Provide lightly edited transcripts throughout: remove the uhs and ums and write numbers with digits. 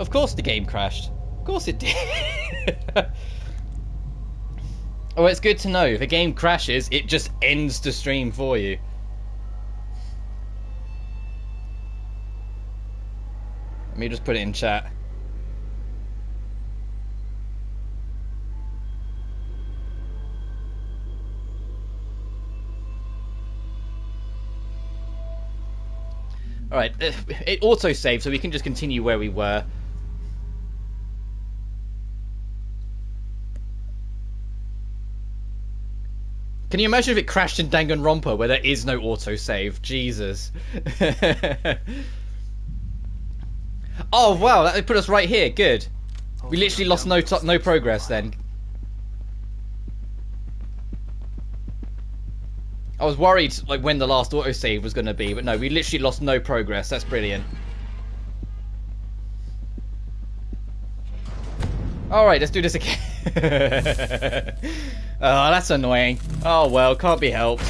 Of course the game crashed. Of course it did. Oh, it's good to know. If a game crashes, it just ends the stream for you. Let me just put it in chat. Alright, it auto-saved, so we can just continue where we were. Can you imagine if it crashed in Danganronpa where there is no autosave? Jesus. Oh wow, that put us right here. Good. We literally lost no progress then. I was worried like when the last autosave was going to be, but no, we literally lost no progress. That's brilliant. Alright, let's do this again. Oh, that's annoying. Oh well, can't be helped.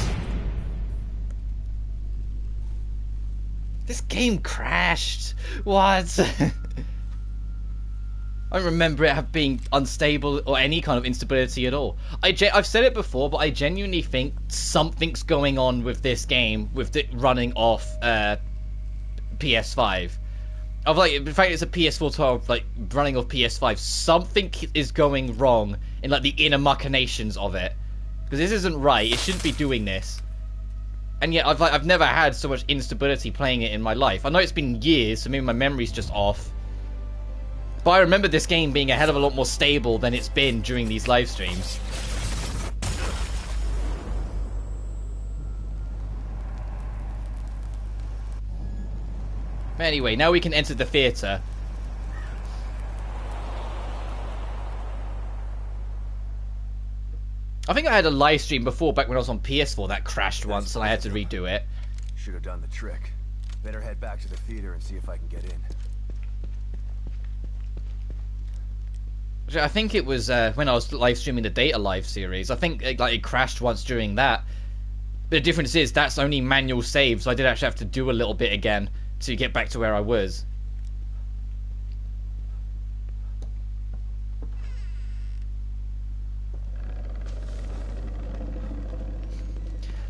This game crashed. What? I don't remember it being unstable or any kind of instability at all. I've said it before, but I genuinely think something's going on with this game, with it running off PS5. Of like, in fact, it's a PS4 12, like running off PS5. Something is going wrong in like the inner machinations of it, because this isn't right. It shouldn't be doing this. And yet, I've never had so much instability playing it in my life. I know it's been years, so maybe my memory's just off. But I remember this game being a hell of a lot more stable than it's been during these live streams. Anyway, now we can enter the theatre. I think I had a live stream before, back when I was on PS4, that crashed once and I had to redo it. Should have done the trick. Better head back to the theater and see if I can get in. I think it was when I was live streaming the Data Live series. I think it crashed once during that. But the difference is that's only manual save, so I did actually have to do a little bit again to get back to where I was.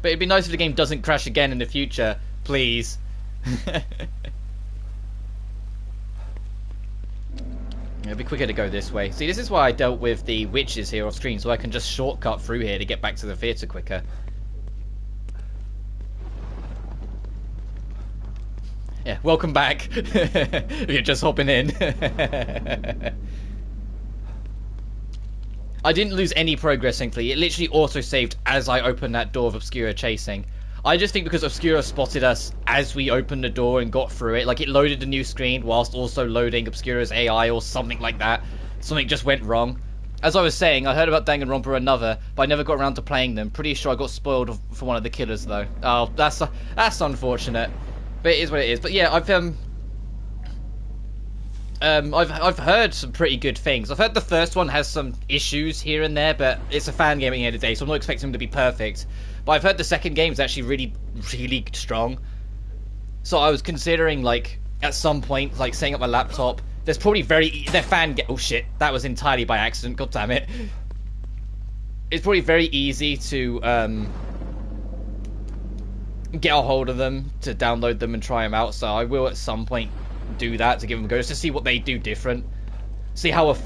But it'd be nice if the game doesn't crash again in the future, please. It'd be quicker to go this way. See, this is why I dealt with the witches here off screen, so I can just shortcut through here to get back to the theatre quicker. Yeah, welcome back. If you're just hopping in. I didn't lose any progress, thankfully. It literally auto-saved as I opened that door of Obscura chasing. I just think because Obscura spotted us as we opened the door and got through it, like it loaded the new screen whilst also loading Obscura's AI or something like that. Something just went wrong. As I was saying, I heard about Danganronpa another, but I never got around to playing them. Pretty sure I got spoiled for one of the killers though. Oh, that's unfortunate. But it is what it is. But yeah, I've heard some pretty good things. I've heard the first one has some issues here and there, but it's a fan game at the end of the day, so I'm not expecting them to be perfect. But I've heard the second game is actually really, really strong. So I was considering, like, at some point, like, setting up my laptop. There's probably oh shit, that was entirely by accident, god damn it. It's probably very easy to, get a hold of them, to download them and try them out, so I will at some point do that to give them a go, just to see what they do different. See how a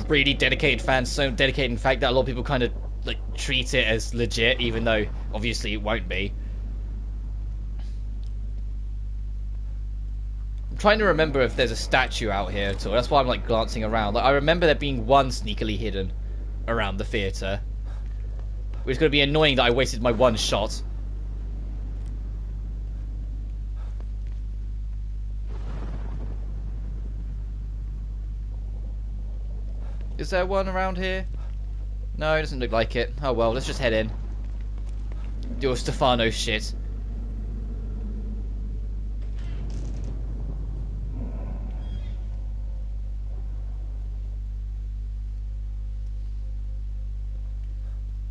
really dedicated fan, so dedicated in fact that a lot of people kind of like treat it as legit, even though obviously it won't be. I'm trying to remember if there's a statue out here at all. That's why I'm like glancing around. Like, I remember there being one sneakily hidden around the theatre, which is going to be annoying that I wasted my one shot. Is there one around here? No, it doesn't look like it. Oh well, let's just head in. Do a Stefano shit.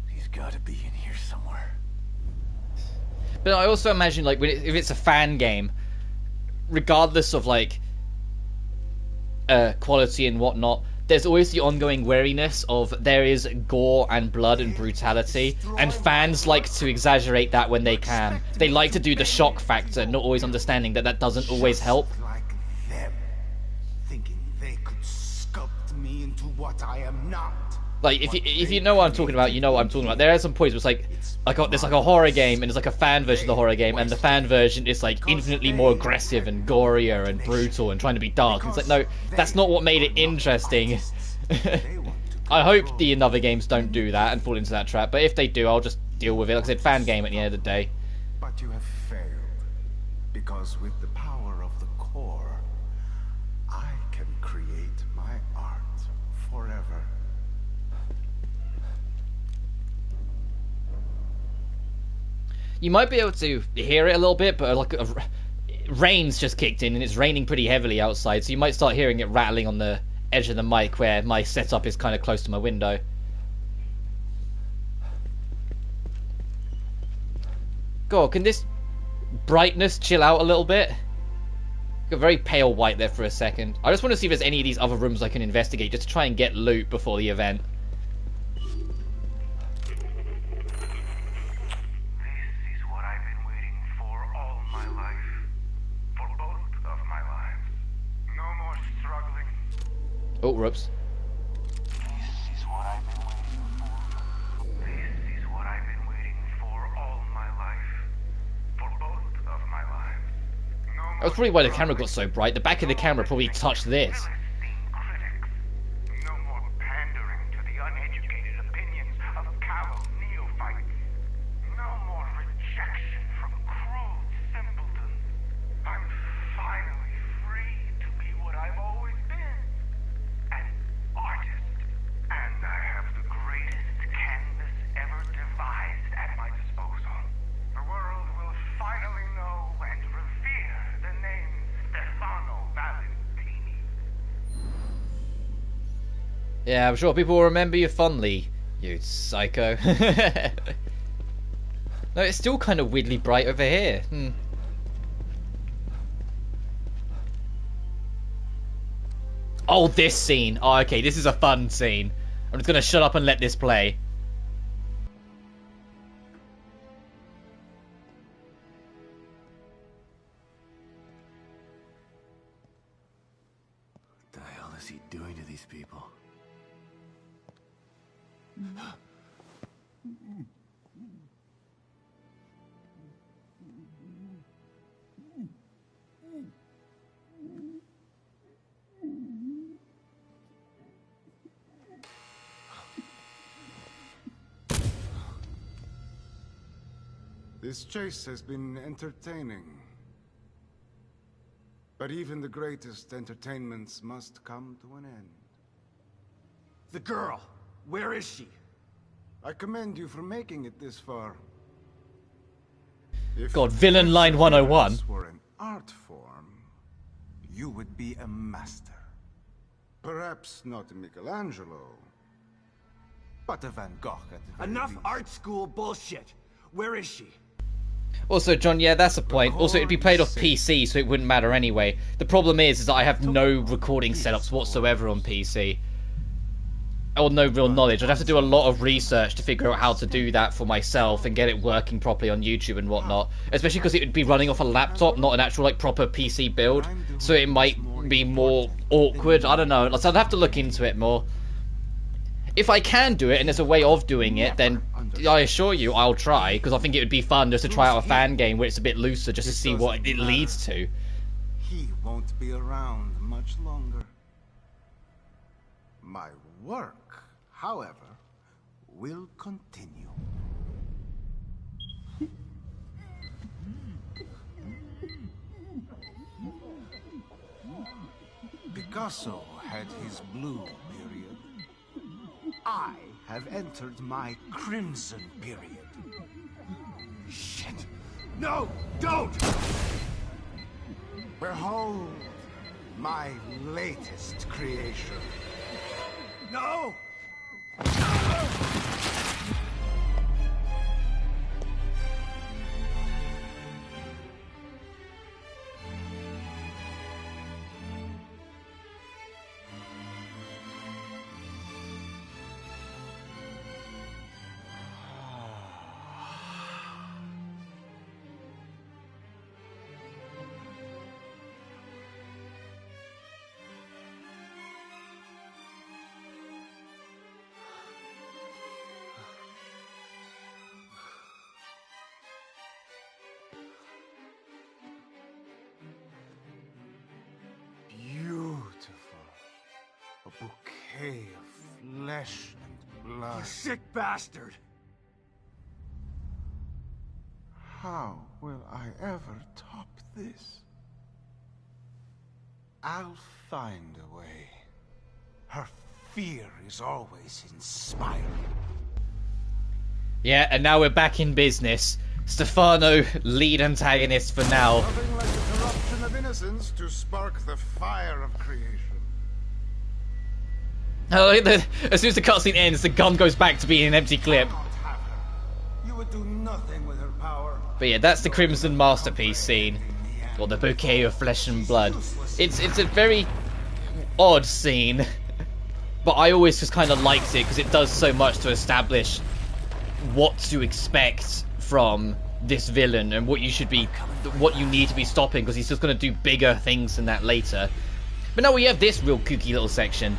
He's gotta be in here somewhere. But I also imagine, like, if it's a fan game, regardless of, like, quality and whatnot, there's always the ongoing wariness of there is gore and blood and brutality, and fans like to exaggerate that when they can. They like to do the shock factor, not always understanding that that doesn't always help. Like them, thinking they could sculpt me into what I am not. Like, if you know what I'm talking about, you know what I'm talking about. There are some points where it's like there's like a horror game, and there's like a fan version of the horror game, and the fan version is like infinitely more aggressive and gorier and brutal and trying to be dark. And it's like, no, that's not what made it interesting. I hope the other games don't do that and fall into that trap, but if they do, I'll just deal with it. Like I said, fan game at the end of the day. But you have failed, because with the power of the core, I can create my art forever. You might be able to hear it a little bit, but like rain's just kicked in and it's raining pretty heavily outside, so you might start hearing it rattling on the edge of the mic where my setup is kind of close to my window. God, can this brightness chill out a little bit? Got very pale white there for a second. I just want to see if there's any of these other rooms I can investigate just to try and get loot before the event. Oh, whoops. This is what I've been waiting for. This is what I've been waiting for all my life. For both of my lives. That was probably why the camera got so bright. The back of the camera probably touched this. No more pandering to the uneducated opinions of callow neophytes. No more rejection from crude simpletons. I'm finally free to be what I've always been. An artist. And I have the greatest canvas ever devised at my disposal. The world will finally know and revere the name Stefano Valentini. Yeah, I'm sure people will remember you fondly, you psycho. No, it's still kind of weirdly bright over here. Oh, this scene. Oh, okay, this is a fun scene. I'm just gonna shut up and let this play. What the hell is he doing to these people? This chase has been entertaining. But even the greatest entertainments must come to an end. The girl! Where is she? I commend you for making it this far. If God, villain line 101. If were an art form, you would be a master. Perhaps not a Michelangelo, but a Van Gogh at the very Enough least. art school bullshit! Where is she? Also, John, yeah, that's a point. Also, it'd be played off PC, so it wouldn't matter anyway. The problem is that I have no recording setups whatsoever on PC. Or no real knowledge. I'd have to do a lot of research to figure out how to do that for myself and get it working properly on YouTube and whatnot. Especially because it would be running off a laptop, not an actual, like, proper PC build. So it might be more awkward. I don't know. So I'd have to look into it more. If I can do it, and there's a way of doing it, then I assure you I'll try, because I think it would be fun just to try out a fan game where it's a bit looser, just to see what it leads to. He won't be around much longer. My work, however, will continue. Picasso had his blue period. I have entered my crimson period. Shit. No, don't! Behold my latest creation. No! bouquet of flesh and blood. You sick bastard! How will I ever top this? I'll find a way. Her fear is always inspiring. Yeah, and now we're back in business. Stefano, lead antagonist for now. Nothing like the corruption of innocence to spark the fire of creation. As soon as the cutscene ends, the gun goes back to being an empty clip. Cannot have her. You would do nothing with her power. But yeah, that's the Crimson Masterpiece scene. Or the bouquet of flesh and blood. It's a very odd scene. But I always just kind of liked it because it does so much to establish what to expect from this villain and what you need to be stopping, because he's just going to do bigger things than that later. But now we have this real kooky little section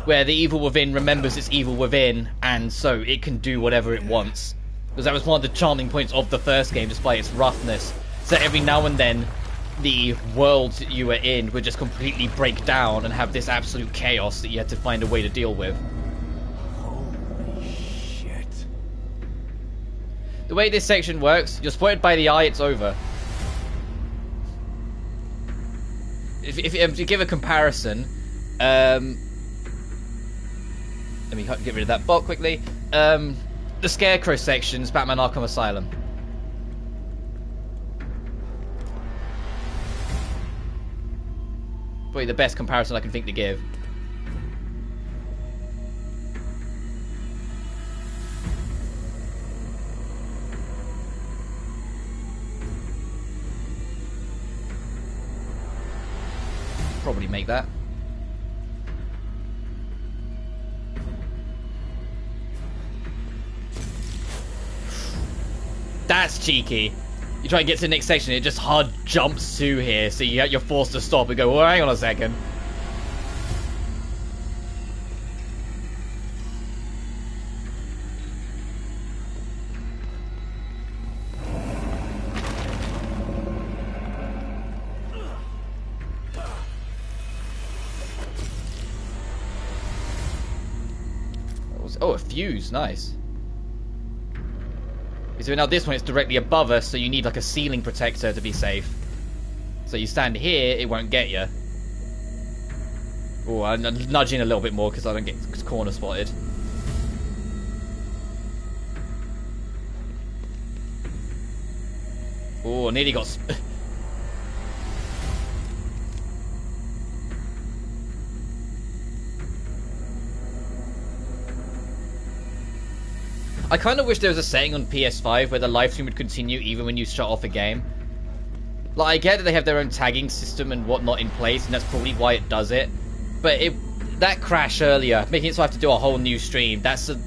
where the evil within remembers its evil within, and so it can do whatever it wants. Because that was one of the charming points of the first game, despite its roughness. So every now and then, the world you were in would just completely break down and have this absolute chaos that you had to find a way to deal with. Holy shit. The way this section works, you're spotted by the eye, it's over. If you give a comparison, let me get rid of that bot quickly. The Scarecrow section's Batman Arkham Asylum. Probably the best comparison I can think to give. Probably make that. That's cheeky. You try and get to the next section, it just hard jumps to here, so you're forced to stop and go, well, hang on a second. Oh, a fuse, nice. So now this one is directly above us, so you need like a ceiling protector to be safe. So you stand here, it won't get you. Oh, I'm nudging a little bit more because I don't get corner spotted. Oh, nearly got... I kind of wish there was a setting on PS5 where the live stream would continue even when you shut off a game. Like, I get that they have their own tagging system and whatnot in place, and that's probably why it does it. But that crash earlier, making it so I have to do a whole new stream, that's a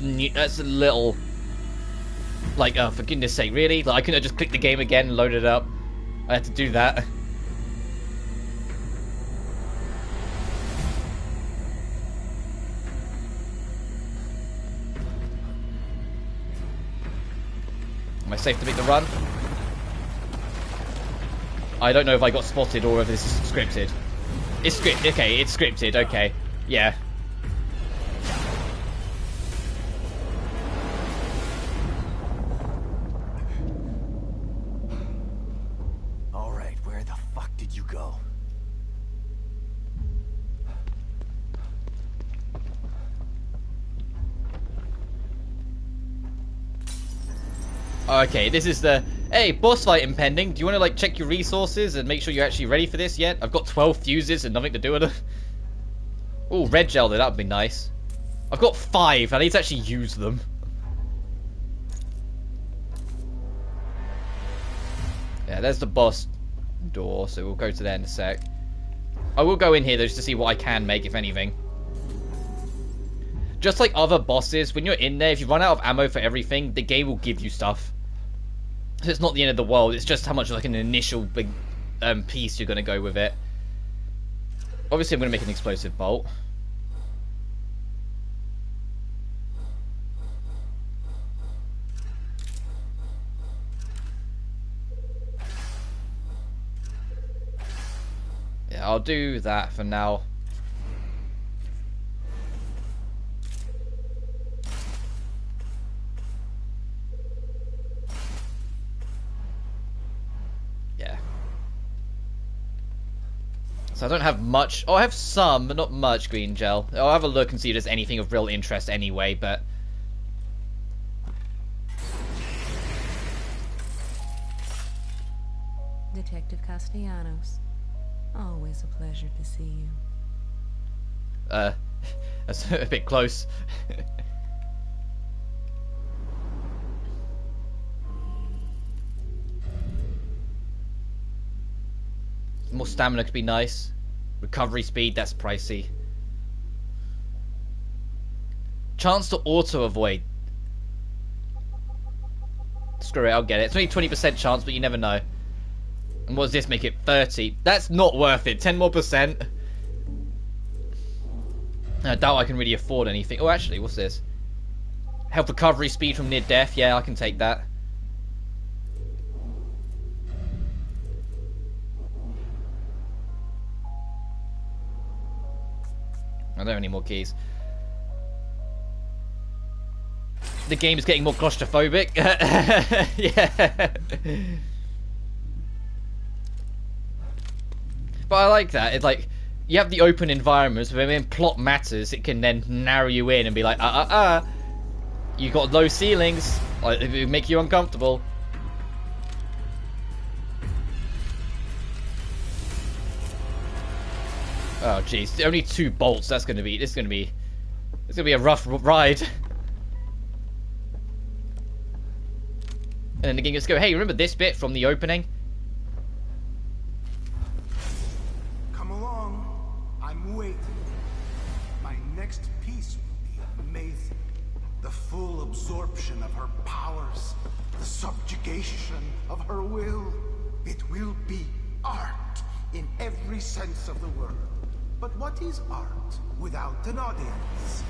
little... Like, oh, for goodness sake, really? Like, I couldn't have just clicked the game again and loaded it up. I had to do that. Am I safe to make the run? I don't know if I got spotted or if this is scripted. It's scripted. Okay, it's scripted. Okay. Yeah. Alright, where the fuck did you go? Okay, this is the... Hey, boss fight impending. Do you want to, like, check your resources and make sure you're actually ready for this yet? I've got 12 fuses and nothing to do with them. Oh, red gel there. That would be nice. I've got 5. I need to actually use them. Yeah, there's the boss door, so we'll go to there in a sec. I will go in here, though, just to see what I can make, if anything. Just like other bosses, when you're in there, if you run out of ammo for everything, the game will give you stuff. So it's not the end of the world, it's just how much like an initial big piece you're going to go with it. Obviously I'm going to make an explosive bolt. Yeah, I'll do that for now. So I don't have much. Oh, I have some, but not much green gel. I'll have a look and see if there's anything of real interest anyway, but... Detective Castellanos. Always a pleasure to see you. That's a bit close. More stamina could be nice. Recovery speed, that's pricey. Chance to auto-avoid. Screw it, I'll get it. It's only 20% chance, but you never know. And what does this make it? 30. That's not worth it. 10 more percent. I doubt I can really afford anything. Oh, actually, what's this? Health recovery speed from near death. Yeah, I can take that. I don't have any more keys. The game is getting more claustrophobic. Yeah. But I like that. It's like, you have the open environments, but when plot matters, it can then narrow you in and be like, you got low ceilings. Like, it make you uncomfortable. Oh jeez, only 2 bolts. This is gonna be a rough ride. And then the game just go, hey, remember this bit from the opening? Come along. I'm waiting. My next piece will be amazing. The full absorption of her powers, the subjugation of her will. It will be art in every sense of the word. But what is art without an audience?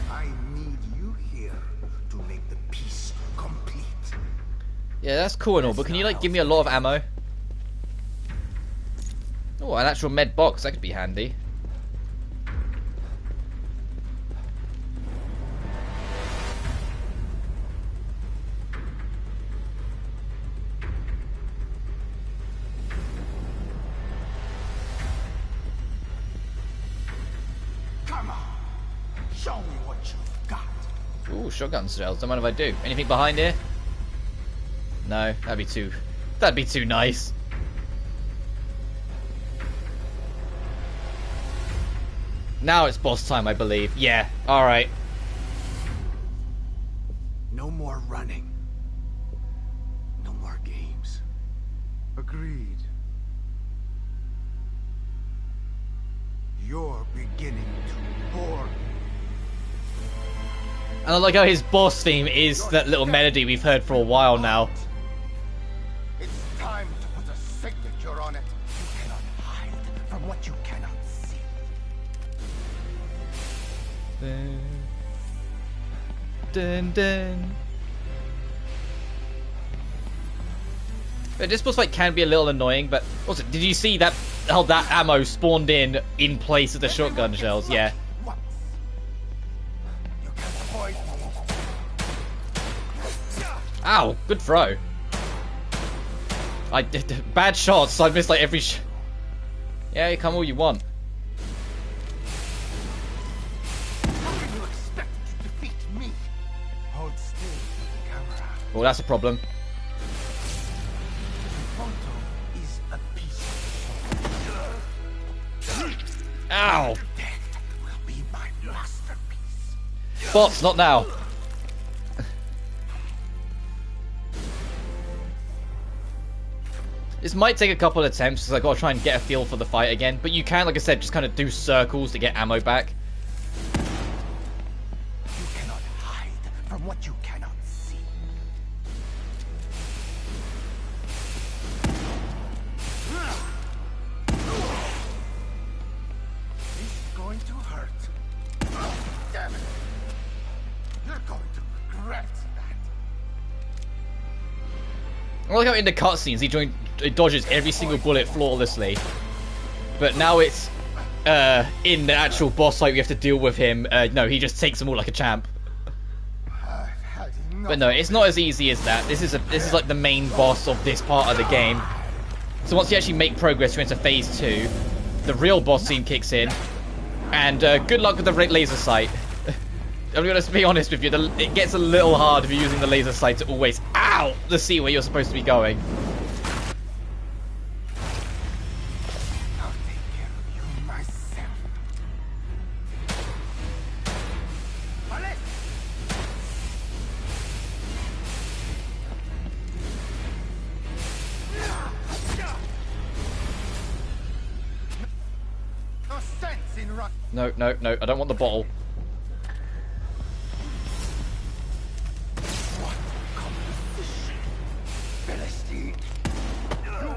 I need you here to make the piece complete. Yeah, that's cool and all, but can you like give me a lot of ammo? Oh, an actual med box, that could be handy. Come on, show me what you've got. Ooh, shotgun shells. Don't mind if I do. Anything behind here? No, that'd be too nice. Now it's boss time, I believe. Yeah, alright. No more running. No more games. Agreed. You're beginning to bore me. And I like how his boss theme is that little melody we've heard for a while now. It's time to put a signature on it. You cannot hide from what you cannot see. Dun, dun. But this boss fight can be a little annoying, but also, did you see that how that ammo spawned in place of the shotgun shells? Yeah. Once. You can't avoid me. Ow, good throw. I did bad shots, so I missed like every yeah, you come all you want. How can you expect to defeat me? Hold still, camera. Well, that's a problem. The photo is a piece of Ow! death will be my masterpiece. Bots, not now. This might take a couple of attempts because I've got to try and get a feel for the fight again. But you can, like I said, just kind of do circles to get ammo back. You cannot hide from what you cannot see. This is going to hurt. Damn it. You're going to regret that. I like how in the cutscenes he dodges every single bullet flawlessly. But now it's in the actual boss fight we have to deal with him. No, he just takes them all like a champ. But no, it's not as easy as that. This is like the main boss of this part of the game. So once you actually make progress, you're into phase 2. the real boss scene kicks in. And good luck with the laser sight. I'm going to be honest with you, it gets a little hard if you're using the laser sight to always, ow, to see where you're supposed to be going. I'll take care of you myself. No sense in run. No, no, no, I don't want the bottle.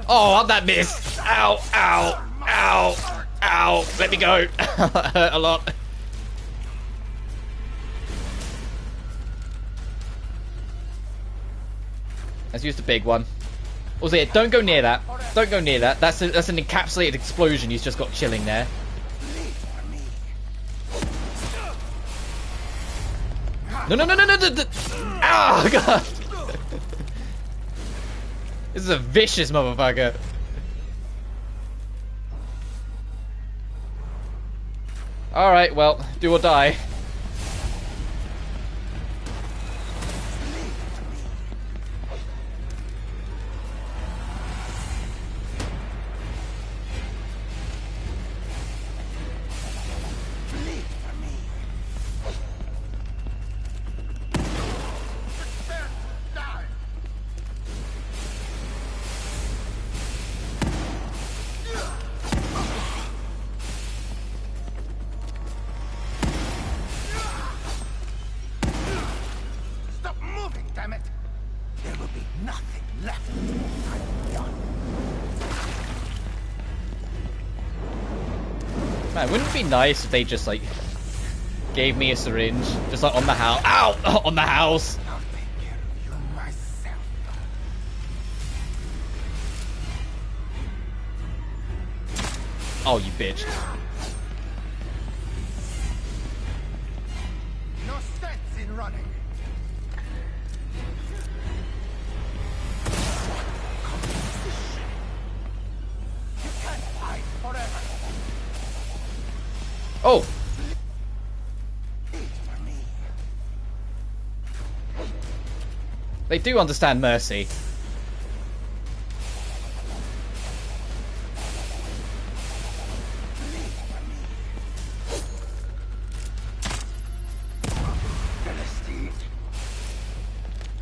Oh, how'd that miss? Ow, ow, ow, ow. Let me go. That hurt a lot. Let's use the big one. Also, yeah, don't go near that. Don't go near that. That's an encapsulated explosion he's just got chilling there. No, no, no, no, no, no, no. Oh, God. This is a vicious motherfucker. Alright, well, do or die. Man, wouldn't it be nice if they just, like, gave me a syringe? Just, like, on the house. Ow! On the house! I'll take care of you myself. Oh, you bitch. No sense in running. You can't hide forever. Oh! They do understand mercy.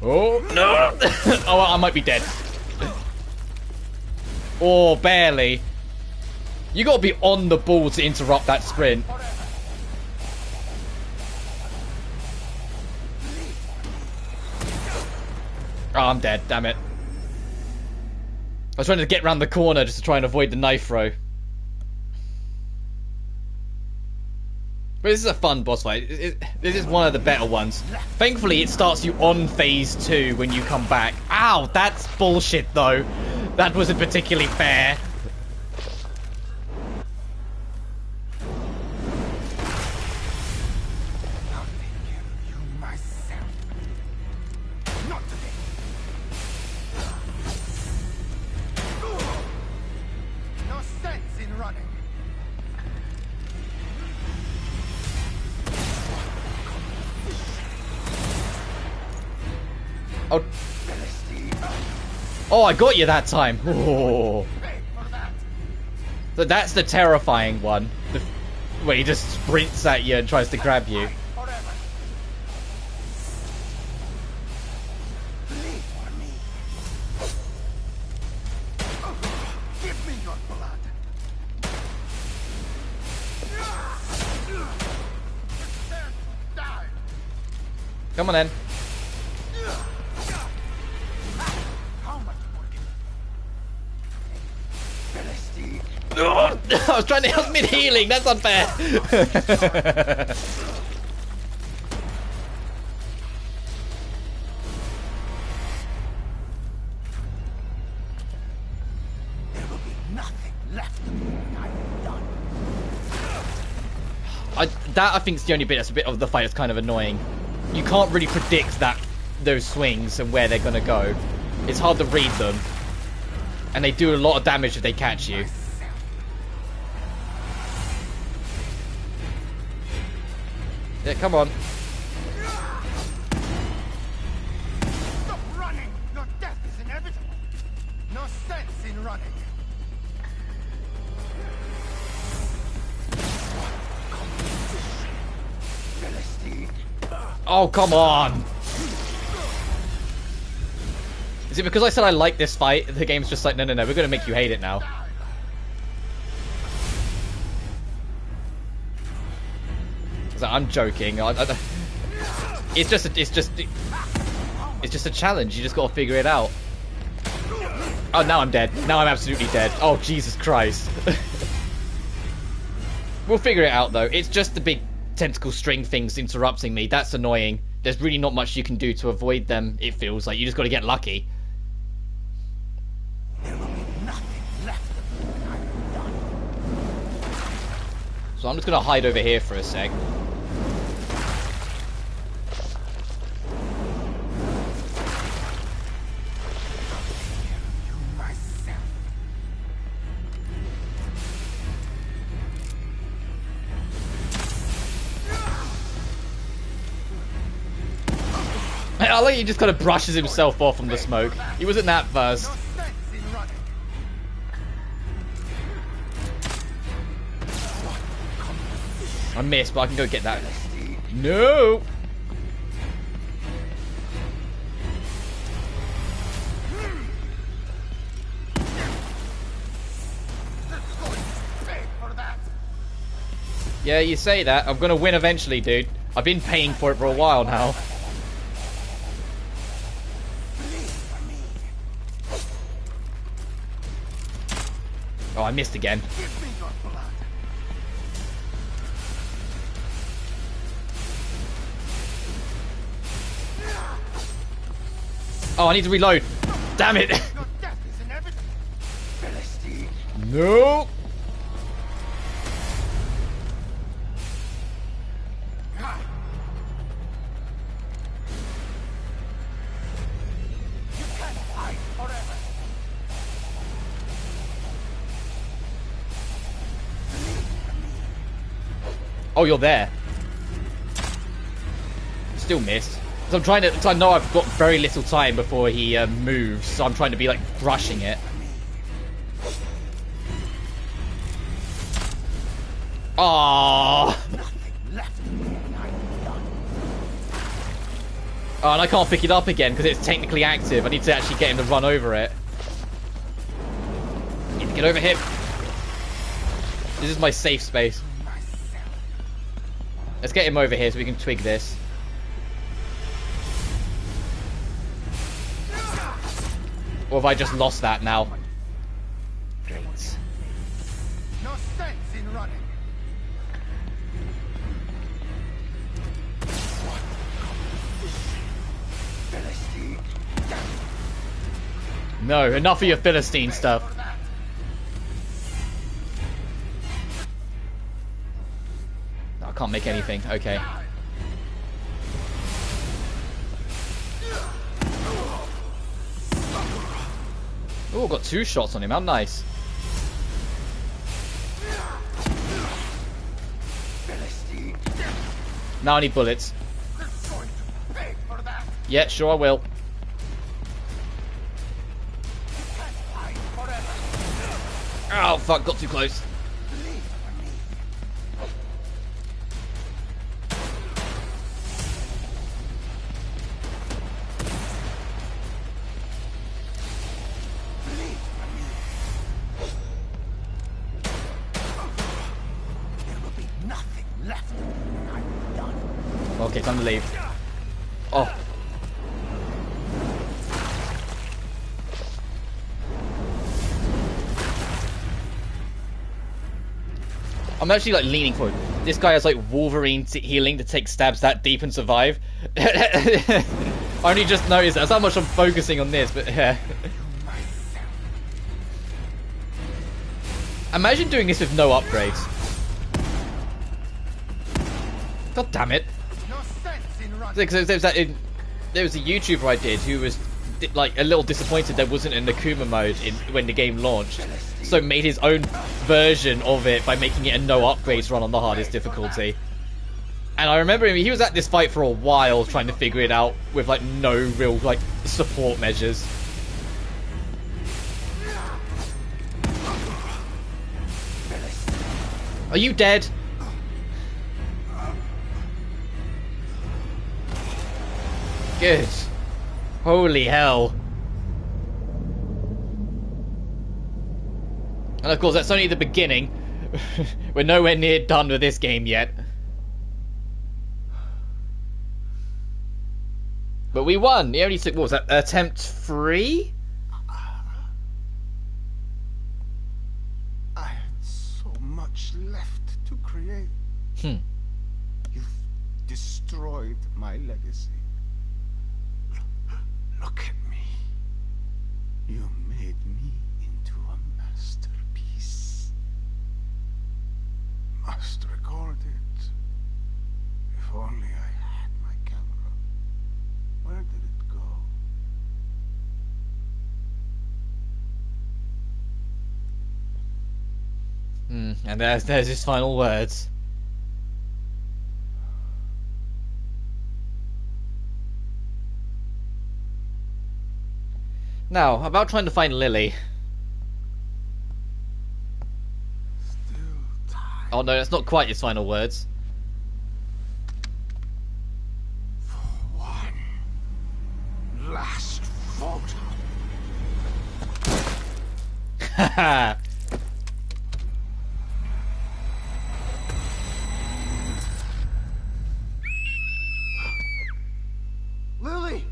Oh, no! Oh, I might be dead. Oh, barely. You gotta be on the ball to interrupt that sprint. Oh, I'm dead, damn it. I was trying to get around the corner just to try and avoid the knife throw. But this is a fun boss fight. This is one of the better ones. Thankfully, it starts you on phase 2 when you come back. Ow, that's bullshit though. That wasn't particularly fair. Oh, I got you that time. Oh. So that's the terrifying one. Where he just sprints at you and tries to grab you. Come on then. Oh, I was trying to help mid-healing, that's unfair. There will be nothing left when I'm done. That I think is the only bit that's a bit of the fight that's kind of annoying. You can't really predict those swings and where they're gonna go. It's hard to read them. And they do a lot of damage if they catch you. Yeah, come on. Stop running! Your death is inevitable! No sense in running! Philistine! Oh, come on! Is it because I said I like this fight? The game's just like, no, no, no, we're gonna make you hate it now. I'm joking. It's just a challenge. You just gotta figure it out. Oh, now I'm dead. Now I'm absolutely dead. Oh, Jesus Christ. We'll figure it out, though. It's just the big tentacle string things interrupting me. That's annoying. There's really not much you can do to avoid them, it feels like. You just gotta get lucky. There will be nothing left of you when I'm done. So I'm just gonna hide over here for a sec. I like he just kind of brushes himself off from the smoke. He wasn't that fast. I missed, but I can go get that. No! Yeah, you say that. I'm gonna win eventually, dude. I've been paying for it for a while now. Oh, I missed again. Oh, I need to reload. Damn it. No. Oh, you're there. Still missed. So I'm trying to. So I know I've got very little time before he moves, so I'm trying to be like rushing it. Oh. Oh, and I can't pick it up again because it's technically active. I need to actually get him to run over it. I need to get over him. This is my safe space. Let's get him over here so we can twig this. Or have I just lost that now? Great. No sense in running. No, enough of your Philistine stuff. I can't make anything. Okay. Oh, got 2 shots on him. How nice. Now I need bullets. Yeah, sure I will. Oh, fuck. Got too close. Okay, time to leave. Oh. I'm actually like leaning forward. This guy has like Wolverine healing to take stabs that deep and survive. I only just noticed that's how much I'm focusing on this, but yeah. Imagine doing this with no upgrades. God damn it. Because there was a YouTuber I did who was like a little disappointed there wasn't an Akuma mode when the game launched, so made his own version of it by making it a no upgrades run on the hardest difficulty. And I remember he was at this fight for a while trying to figure it out with like no real like support measures. Are you dead? Good. Holy hell. And of course that's only the beginning. We're nowhere near done with this game yet. But we won. He only took, what was that, attempt 3? I had so much left to create. You've destroyed my legacy. Look at me. You made me into a masterpiece. Must record it. If only I had my camera. Where did it go? And there's his final words. Now, about trying to find Lily. Still time Oh no, that's not quite his final words. for one last photo. Haha. Lily!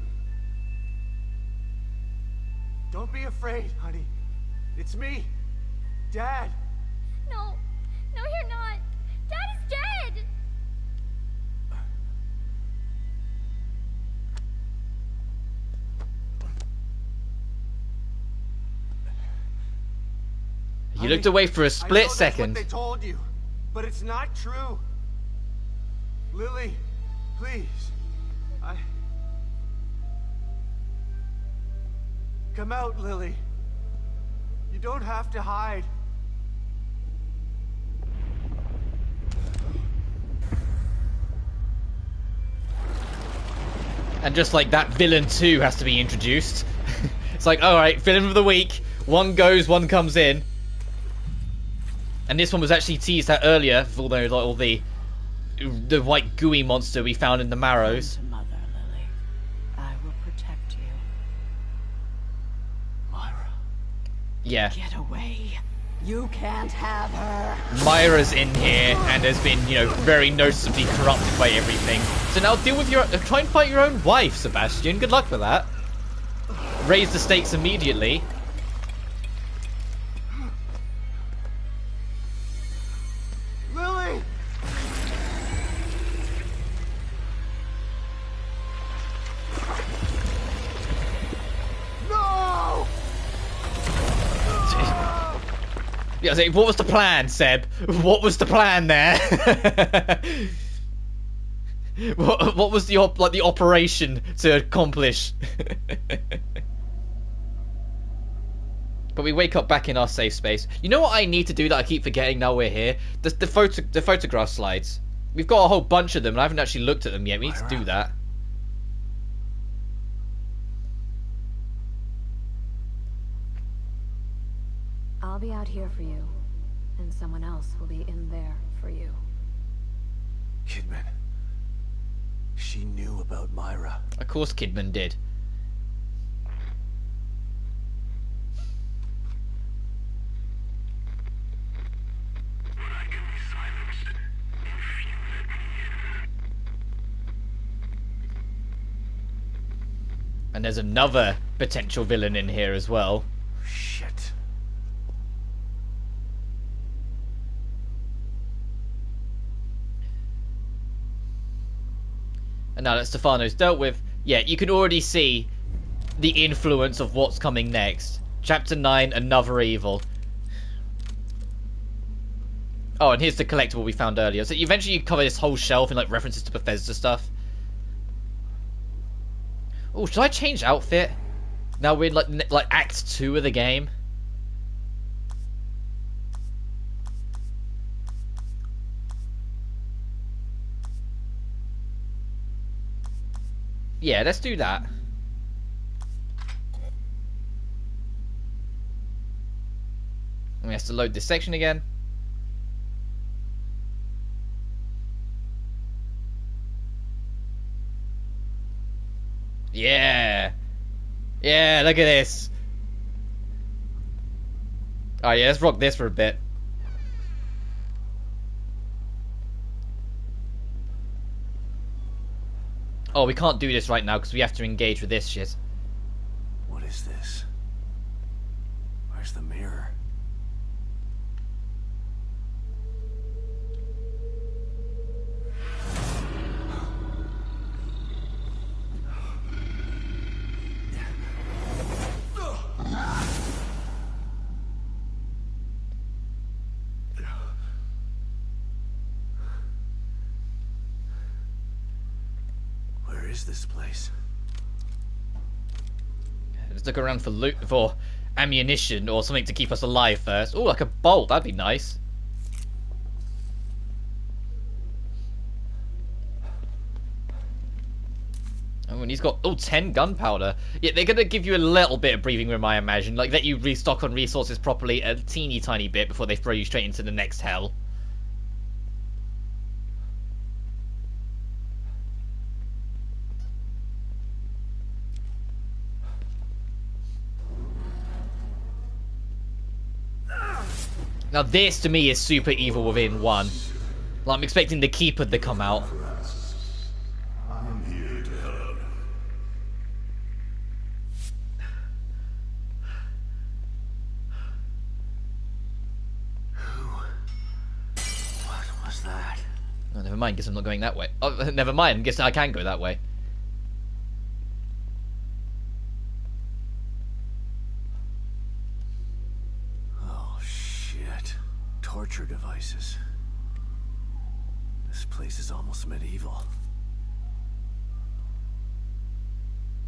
Don't be afraid, honey. It's me, Dad. No, no, you're not. Dad is dead. You looked away for a split second. That's what they told you, but it's not true. Lily, please. Come out, Lily. You don't have to hide. And just like that, villain 2 has to be introduced. It's like, alright, villain of the week. One goes, one comes in. And this one was actually teased out earlier, although like all the white gooey monster we found in the Marrows. Come to Mother, Lily. I will protect you. Myra. Yeah. Get away. You can't have her. Myra's in here and has been, you know, very noticeably corrupted by everything. So now deal with your... try and fight your own wife, Sebastian. Good luck with that. Raise the stakes immediately. Lily! No! Yeah, so what was the plan, Seb? What was the plan there? what was the the operation to accomplish? But we wake up back in our safe space. You know what I need to do that I keep forgetting now we're here? The photograph slides. We've got a whole bunch of them and I haven't actually looked at them yet. We need to do that. I'll be out here for you, and someone else will be in there for you. Kidman. She knew about Myra. Of course Kidman did. I can be silenced if you let me in. And there's another potential villain in here as well. Shit. And now that Stefano's dealt with, yeah, you can already see the influence of what's coming next. Chapter 9, Another Evil. Oh, and here's the collectible we found earlier. So eventually you cover this whole shelf in like references to Bethesda stuff. Oh, should I change outfit? Now we're in like Act 2 of the game. Yeah, let's do that. And we have to load this section again. Yeah. Yeah, look at this. Oh yeah, let's rock this for a bit. Oh, we can't do this right now because we have to engage with this shit. What is this? Where's the mirror? Where is this place? Let's look around for loot, for ammunition or something to keep us alive first. Oh, like a bolt, that'd be nice. Oh, and he's got 10 gunpowder. Yeah, they're gonna give you a little bit of breathing room, I imagine. Like, let you restock on resources properly a teeny tiny bit before they throw you straight into the next hell. Now this, to me, is super evil within one. Like, I'm expecting the Keeper to come out. I'm here to help. What was that? Oh, never mind, guess I'm not going that way. Oh, never mind, guess I can go that way. Oh, shit. Torture devices. This place is almost medieval.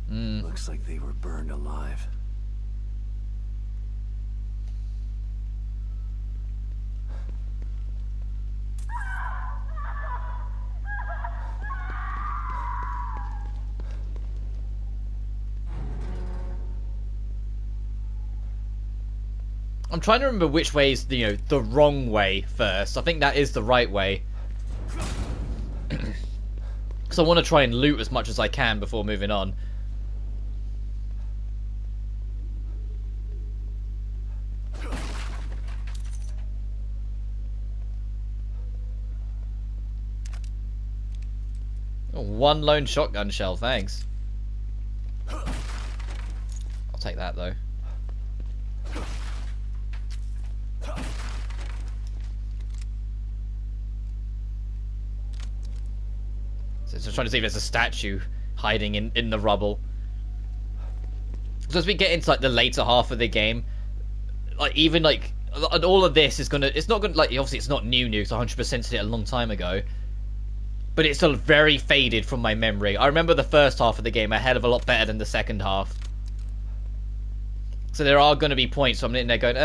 Looks like they were burned alive. I'm trying to remember which way is the wrong way first. I think that is the right way. Because I want to try and loot as much as I can before moving on. Oh, one lone shotgun shell, thanks. I'll take that though. So trying to see if there's a statue hiding in the rubble. So as we get into like the later half of the game, like even like all of this is it's not gonna, like, obviously it's not new because 100%'d it a long time ago, but it's still very faded from my memory. I remember the first half of the game a hell of a lot better than the second half. So there are going to be points where I'm in there going,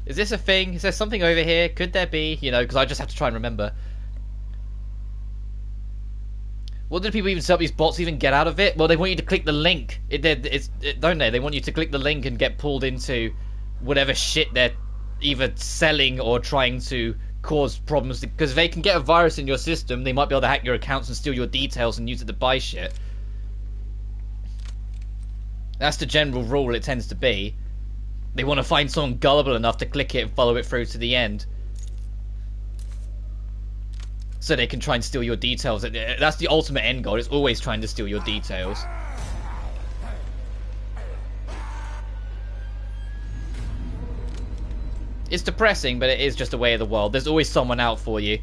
is this a thing? Is there something over here? Could there be? You know, because I just have to try and remember. What did people even set up these bots even get out of it? Well, they want you to click the link. Don't they? They want you to click the link and get pulled into whatever shit they're either selling or trying to cause problems. Because if they can get a virus in your system, they might be able to hack your accounts and steal your details and use it to buy shit. That's the general rule it tends to be. They want to find someone gullible enough to click it and follow it through to the end. So they can try and steal your details. That's the ultimate end goal. It's always trying to steal your details. It's depressing, but it is just a way of the world. There's always someone out for you.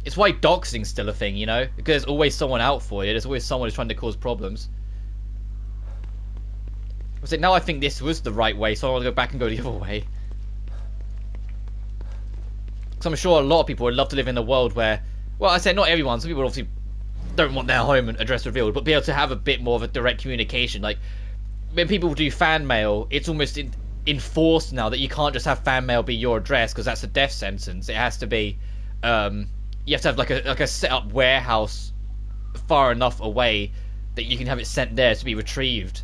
It's why doxing's still a thing, you know? Because there's always someone out for you. There's always someone who's trying to cause problems. So now I think this was the right way, so I want to go back and go the other way. Because I'm sure a lot of people would love to live in a world where, well, I said not everyone. Some people obviously don't want their home and address revealed, but be able to have a bit more of a direct communication. Like, when people do fan mail, it's almost enforced now that you can't just have fan mail be your address, because that's a death sentence. It has to be, you have to have like a set up warehouse far enough away that you can have it sent there to be retrieved.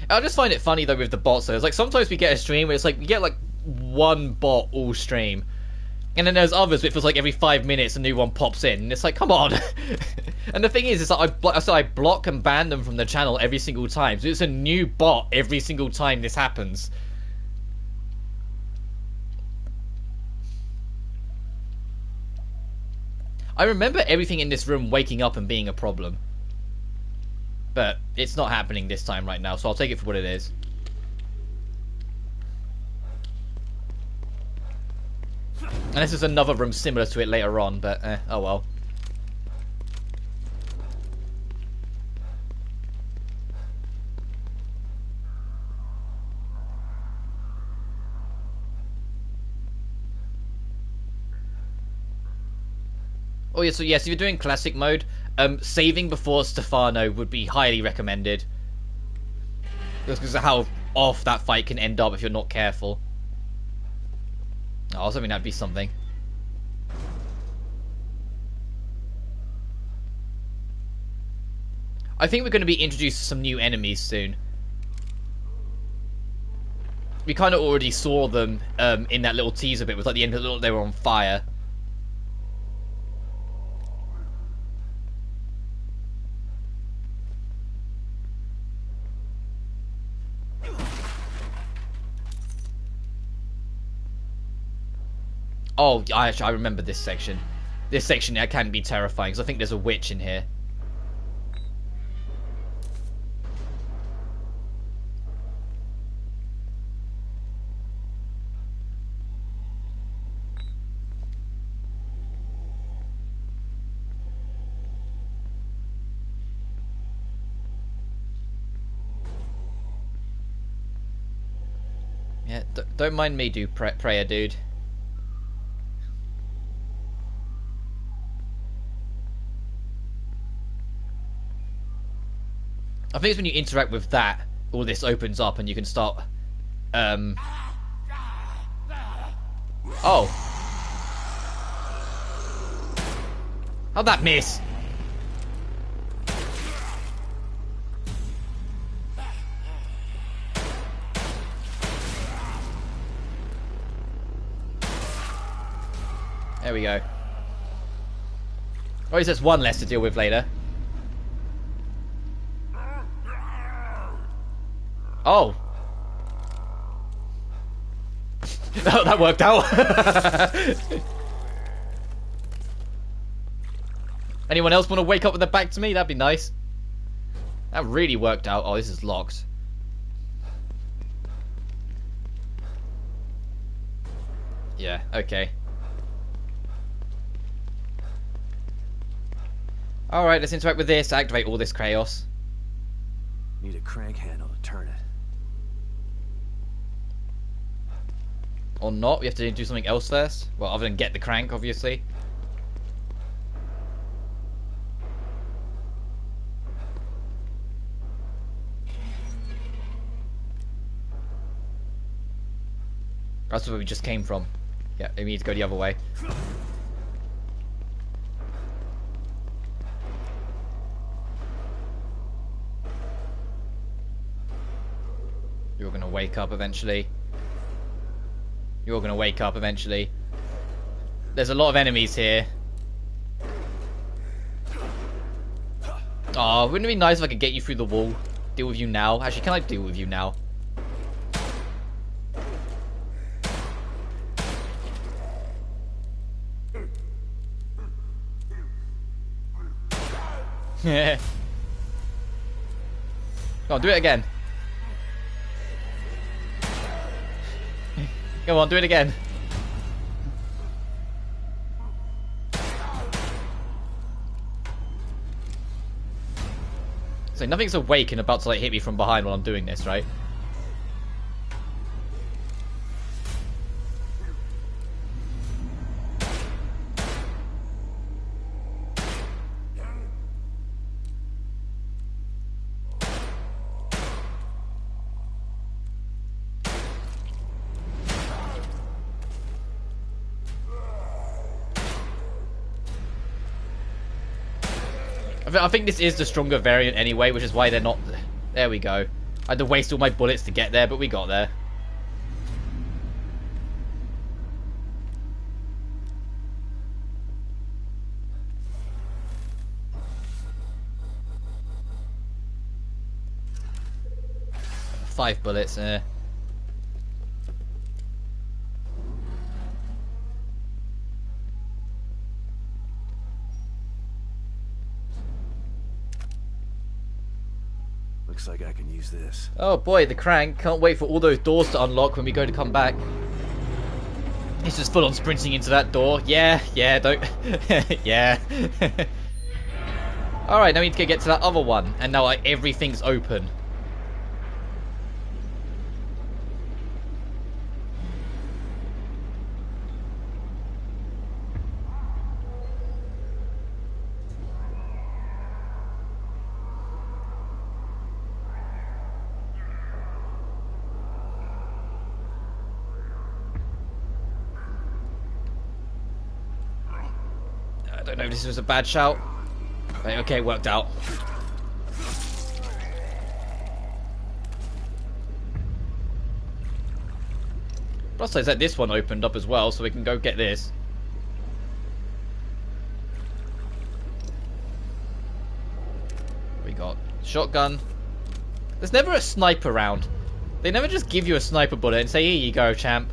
I just find it funny though with the bots though. It's like sometimes we get a stream where it's like we get like one bot all stream, and then there's others where it feels like every 5 minutes a new one pops in, and it's like, come on. And the thing is that I block and ban them from the channel every single time, so it's a new bot every single time this happens. I remember everything in this room waking up and being a problem. But it's not happening this time right now, so I'll take it for what it is. Unless there's another room similar to it later on, but oh well. Oh yeah, so yes, if you're doing classic mode, saving before Stefano would be highly recommended. Just because of how off that fight can end up if you're not careful. Oh, I was hoping that'd be something. I think we're going to be introduced to some new enemies soon. We kind of already saw them in that little teaser bit with like the end of the, they were on fire. Oh, I remember this section. This section can be terrifying because I think there's a witch in here. Yeah, don't mind me, prayer dude. I think it's when you interact with that, all this opens up and you can start, Oh. How'd that miss? There we go. Or at least that's one less to deal with later. Oh. That worked out. Anyone else want to wake up with their back to me? That'd be nice. That really worked out. Oh, this is locked. Yeah, okay. Alright, let's interact with this, activate all this chaos. Need a crank handle to turn it. Or not, we have to do something else first. Well, other than get the crank, obviously. That's where we just came from. Yeah, we need to go the other way. You're gonna wake up eventually. You're gonna wake up eventually. There's a lot of enemies here. Oh, wouldn't it be nice if I could get you through the wall? Deal with you now. Actually, can I deal with you now? Yeah. Go on, do it again. Come on, do it again. So nothing's awake and about to like hit me from behind while I'm doing this, right? I think this is the stronger variant anyway, which is why they're not... There we go. I had to waste all my bullets to get there, but we got there. Five bullets, Looks like I can use this. Oh boy, the crank. Can't wait for all those doors to unlock when we go to come back. He's just full on sprinting into that door. Yeah, don't... yeah. Alright, now we need to get to that other one. And now like, everything's open. I don't know if this was a bad shout. Right, okay, worked out. Plus, I said this one opened up as well, so we can go get this. We got shotgun. There's never a sniper round. They never just give you a sniper bullet and say, here you go, champ.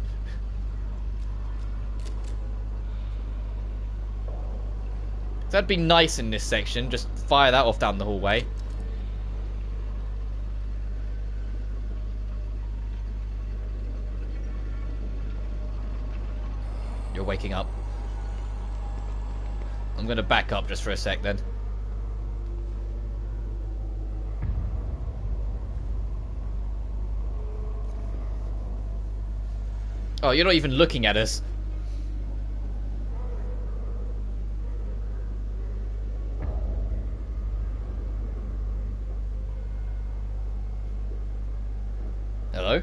That'd be nice in this section. Just fire that off down the hallway. You're waking up. I'm gonna back up just for a sec then. Oh, you're not even looking at us. Hello?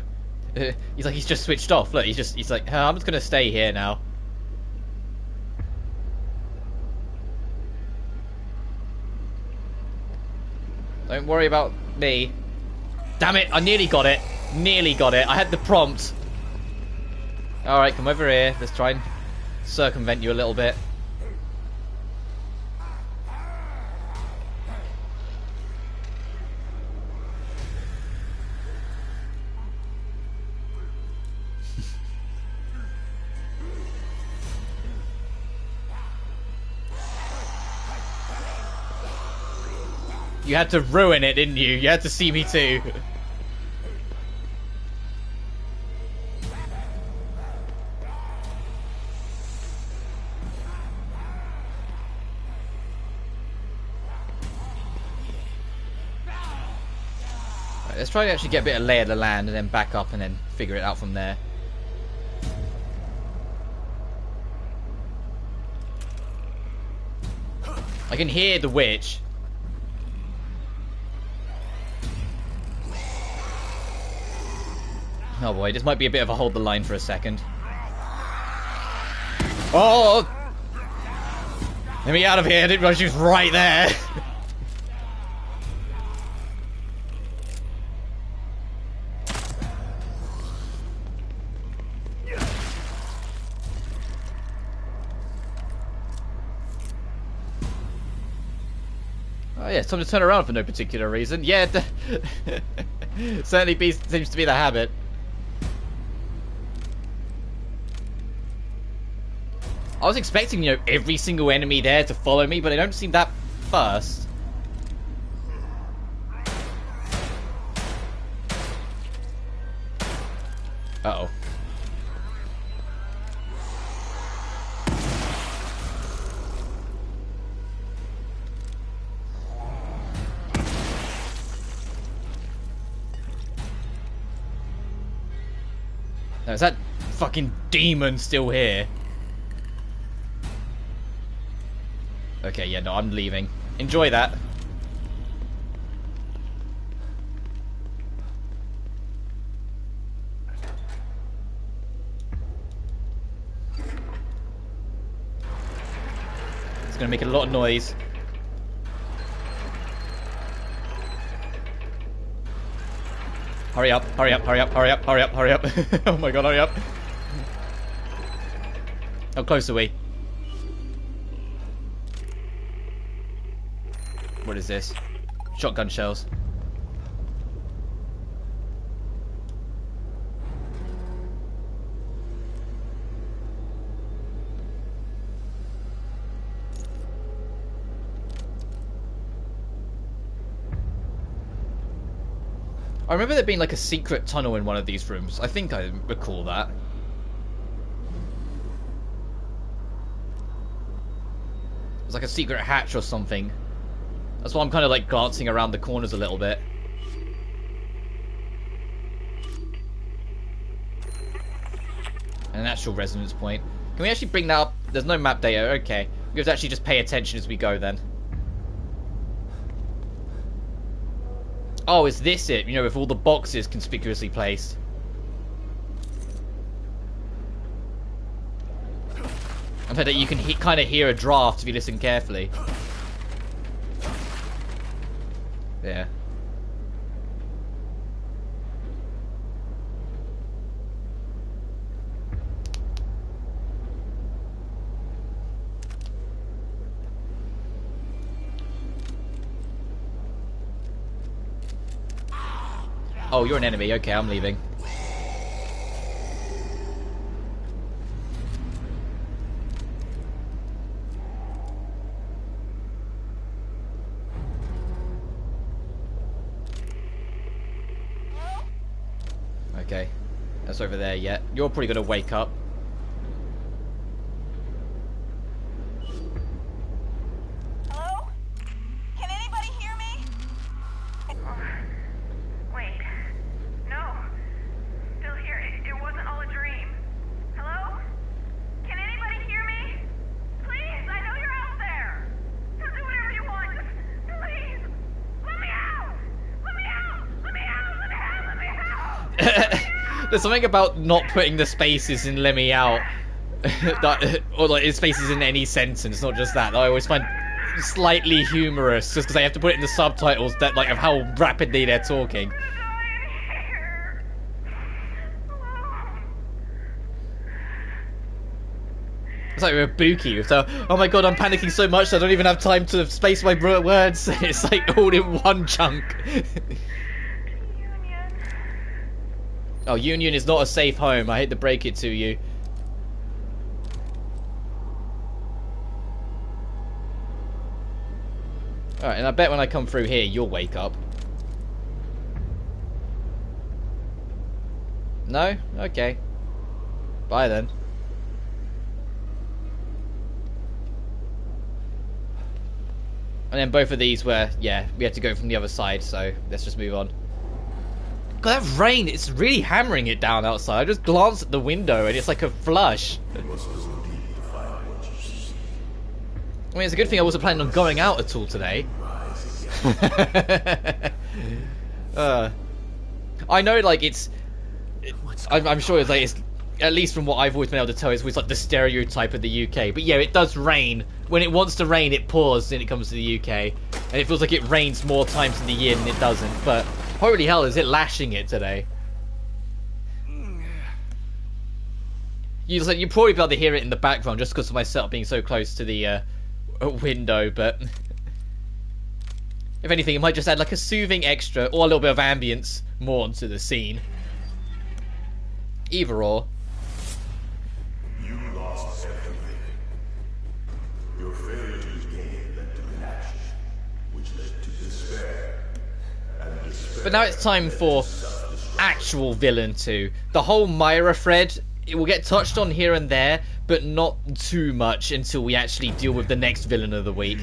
He's like, he's just switched off. Look, he's like, I'm just gonna stay here now. Don't worry about me. Damn it, I nearly got it. Nearly got it. I had the prompt. Alright, come over here. Let's try and circumvent you a little bit. You had to ruin it, didn't you? You had to see me too. Right, let's try to actually get a bit of lay of the land and then back up and then figure it out from there. I can hear the witch. Oh boy, this might be a bit of a hold the line for a second. Oh! Let me out of here, I didn't realize she was right there. Oh yeah, it's time to turn around for no particular reason. Yeah, certainly seems to be the habit. I was expecting, you know, every single enemy there to follow me, but they don't seem that fast. Uh-oh. Now, is that fucking demon still here? Okay, yeah, no, I'm leaving. Enjoy that. It's gonna make a lot of noise. Hurry up, hurry up, hurry up, hurry up, hurry up, hurry up. Oh my god, hurry up. How close are we? What is this? Shotgun shells. I remember there being like a secret tunnel in one of these rooms. I think I recall that. It was like a secret hatch or something. That's why I'm kind of like glancing around the corners a little bit. An actual resonance point. Can we actually bring that up? There's no map data. Okay. We have to actually just pay attention as we go then. Oh, is this it? You know, with all the boxes conspicuously placed. I bet that you can kind of hear a draft if you listen carefully. Yeah. Oh, you're an enemy. Okay, I'm leaving. Okay. That's over there yet. You're probably going to wake up. Hello? Can anybody hear me? Wait. No. Still here. It wasn't all a dream. Hello? Can anybody hear me? Please, I know you're out there. Just do whatever you want. Just please. Let me out. Let me out. Let me out. Let me out. Let me out. There's something about not putting the spaces in "let me out," or like spaces in any sentence, not just that I always find slightly humorous, just because I have to put it in the subtitles that like of how rapidly they're talking. It's like with Buki with the, oh my god, I'm panicking so much I don't even have time to space my words. It's like all in one chunk. Oh, Union is not a safe home. I hate to break it to you. Alright, and I bet when I come through here, you'll wake up. No? Okay. Bye then. And then both of these were, yeah, we had to go from the other side, so let's just move on. God, that rain, it's really hammering it down outside. I just glanced at the window and it's like a flush. I mean, it's a good thing I wasn't planning on going out at all today. I know, like, I'm sure it's like, it's, at least from what I've always been able to tell, it's always like the stereotype of the UK. But yeah, it does rain. When it wants to rain, it pours when it comes to the UK. And it feels like it rains more times in the year than it doesn't. But holy hell, is it lashing it today? You'll probably be able to hear it in the background just because of my setup being so close to the window. But if anything, it might just add like a soothing extra or a little bit of ambience more onto the scene. Either or. You lost everything. Your failure to gain led to inaction, which led to despair. And despair. But now it's time for actual villain 2. The whole Myra thread, it will get touched on here and there, but not too much until we actually deal with the next villain of the week.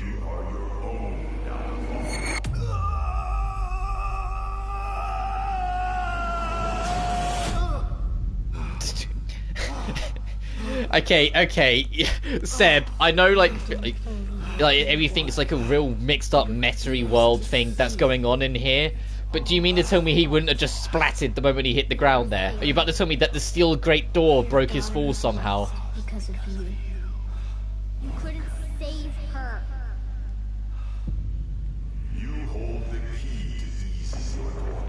Okay, Seb, I know like everything is like a real mixed up meta-y world thing that's going on in here, but do you mean to tell me he wouldn't have just splattered the moment he hit the ground there? Are you about to tell me that the steel great door broke his fall somehow? Because of you. You couldn't save her. You hold the key to ease your door.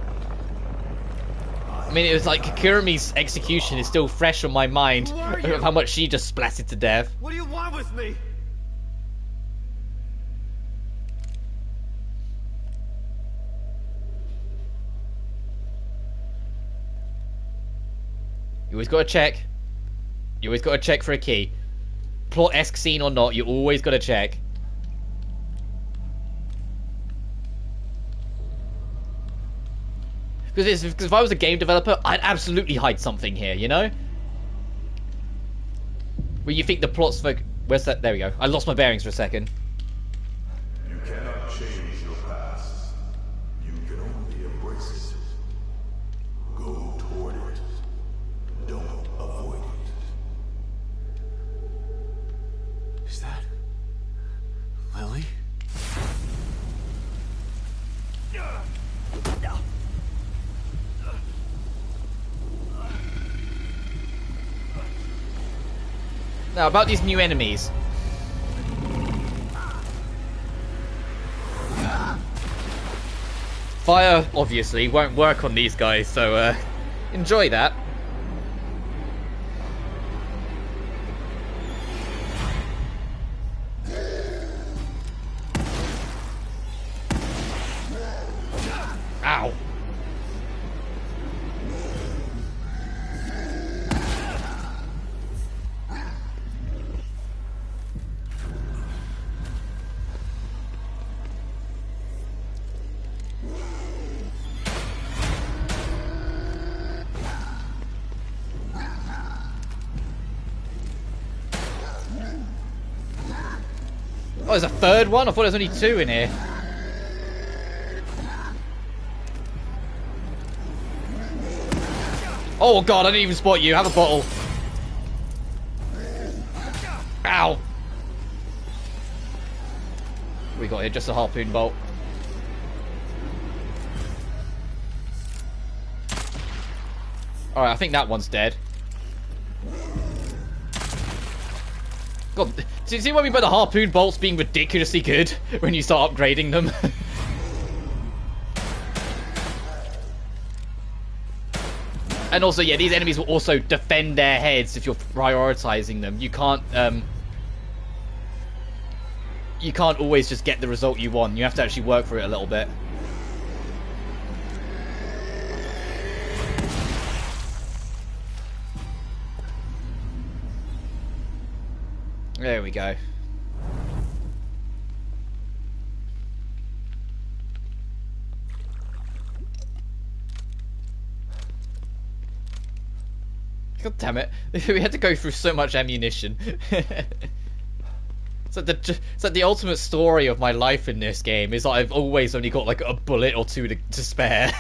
I mean, it was like Kurumi's execution is still fresh on my mind of how much she just splattered to death. What do you want with me? You always gotta check. You always gotta check for a key. Plot-esque scene or not, you always gotta check. Because if I was a game developer, I'd absolutely hide something here, you know? Where you think the plot's for... Where's that? There we go. I lost my bearings for a second. You cannot change your past. You can only embrace it. Go toward it. Don't avoid it. Is that Lily? Now, about these new enemies. Fire, obviously, won't work on these guys, so, enjoy that. Ow. Oh, there's a third one? I thought there was only two in here. Oh god, I didn't even spot you. Have a bottle. Ow. What we got here? Just a harpoon bolt. Alright, I think that one's dead. God, do you see what I mean by the harpoon bolts being ridiculously good when you start upgrading them? And also, yeah, these enemies will also defend their heads if you're prioritizing them. You can't always just get the result you want. You have to actually work for it a little bit. There we go. God damn it. We had to go through so much ammunition. It's like the ultimate story of my life in this game is that I've always only got like a bullet or two to spare.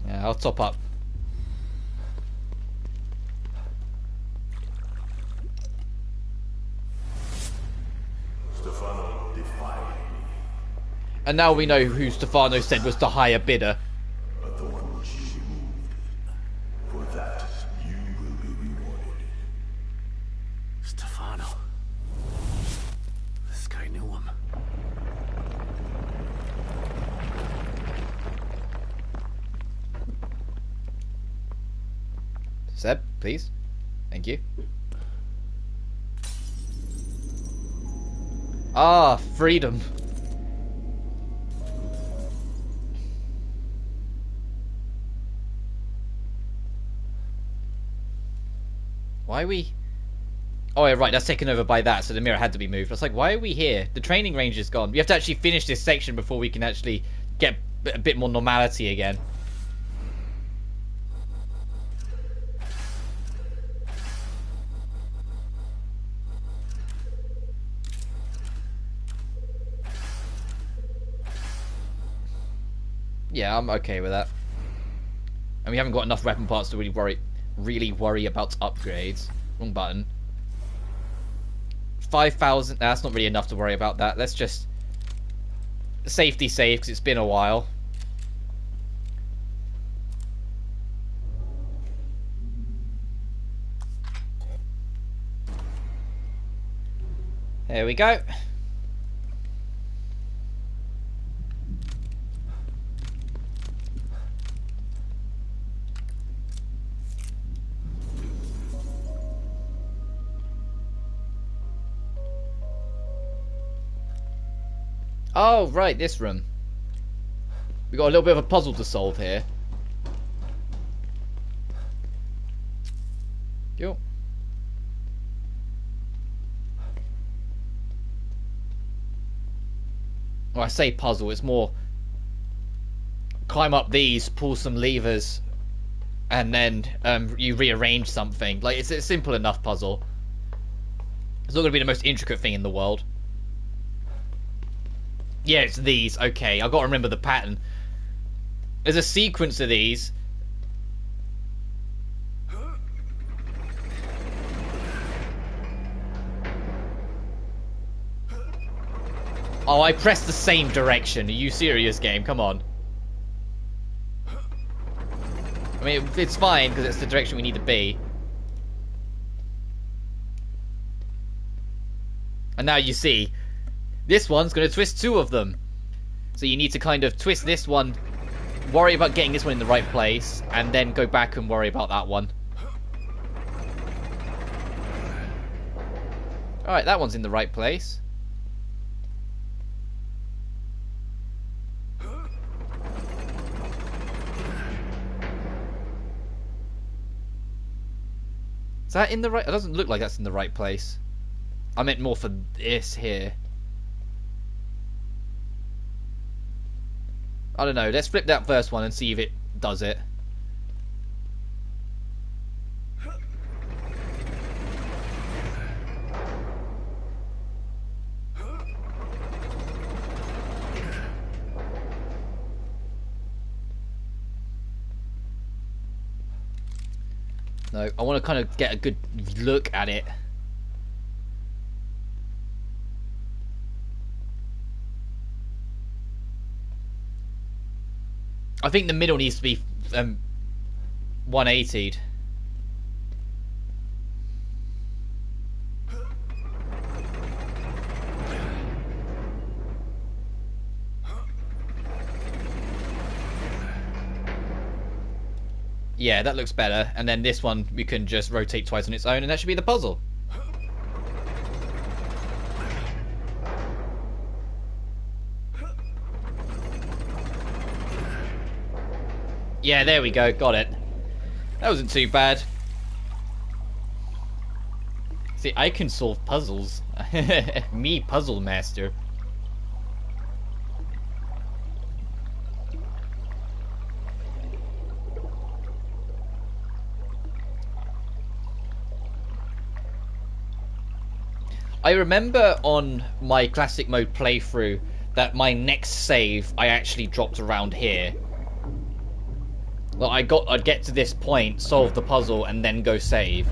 Yeah, I'll top up. Stefano defied me. And now we know who Stefano said was the higher bidder. A thorn which you removed. For that, you will be rewarded. Stefano. This guy knew him. Seb, please. Thank you. Ah, freedom. Why are we... Oh, yeah, right, that's taken over by that, so the mirror had to be moved. I was like, why are we here? The training range is gone. We have to actually finish this section before we can actually get a bit more normality again. Yeah, I'm okay with that. And we haven't got enough weapon parts to really worry about upgrades. Wrong button. 5,000. That's not really enough to worry about that. Let's just safety save because it's been a while. There we go. Oh, right, this room. We got a little bit of a puzzle to solve here. Yo. Well, I say puzzle, it's more climb up these, pull some levers, and then you rearrange something. Like, it's a simple enough puzzle. It's not going to be the most intricate thing in the world. Yeah, it's these. Okay, I've got to remember the pattern. There's a sequence of these. Oh, I pressed the same direction. Are you serious, game? Come on. I mean, it's fine, because it's the direction we need to be. And now you see, this one's going to twist two of them. So you need to kind of twist this one, worry about getting this one in the right place, and then go back and worry about that one. Alright, that one's in the right place. Is that in the right? It doesn't look like that's in the right place. I meant more for this here. I don't know. Let's flip that first one and see if it does it. No, I want to kind of get a good look at it. I think the middle needs to be 180'd. Yeah, that looks better. And then this one we can just rotate twice on its own, and that should be the puzzle. Yeah, there we go. Got it. That wasn't too bad. See, I can solve puzzles. Me, puzzle master. I remember on my classic mode playthrough that my next save I actually dropped around here. Well, I'd get to this point, solve the puzzle, and then go save.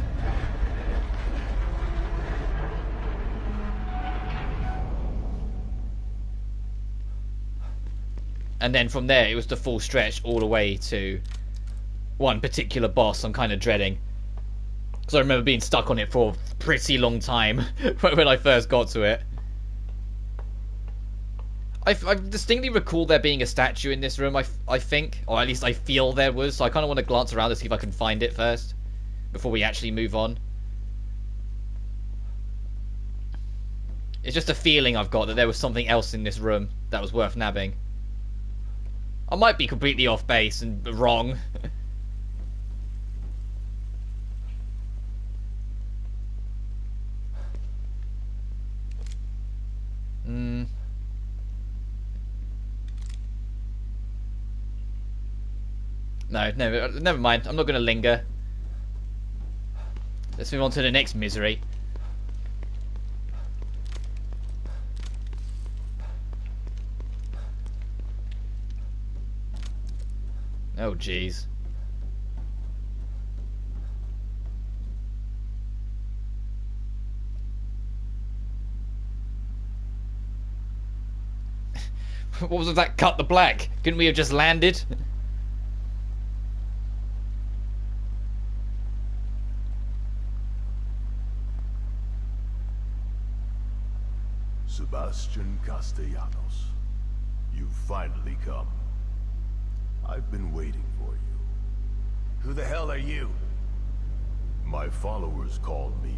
And then from there, it was the full stretch all the way to one particular boss I'm kind of dreading. Because I remember being stuck on it for a pretty long time when I first got to it. I distinctly recall there being a statue in this room, I think. Or at least I feel there was. So I kind of want to glance around to see if I can find it first. Before we actually move on. It's just a feeling I've got that there was something else in this room that was worth nabbing. I might be completely off base and wrong. No, never mind. I'm not going to linger. Let's move on to the next misery. Oh, jeez. What was with that cut the black? Couldn't we have just landed? Sebastian Castellanos, you've finally come. I've been waiting for you. Who the hell are you? My followers call me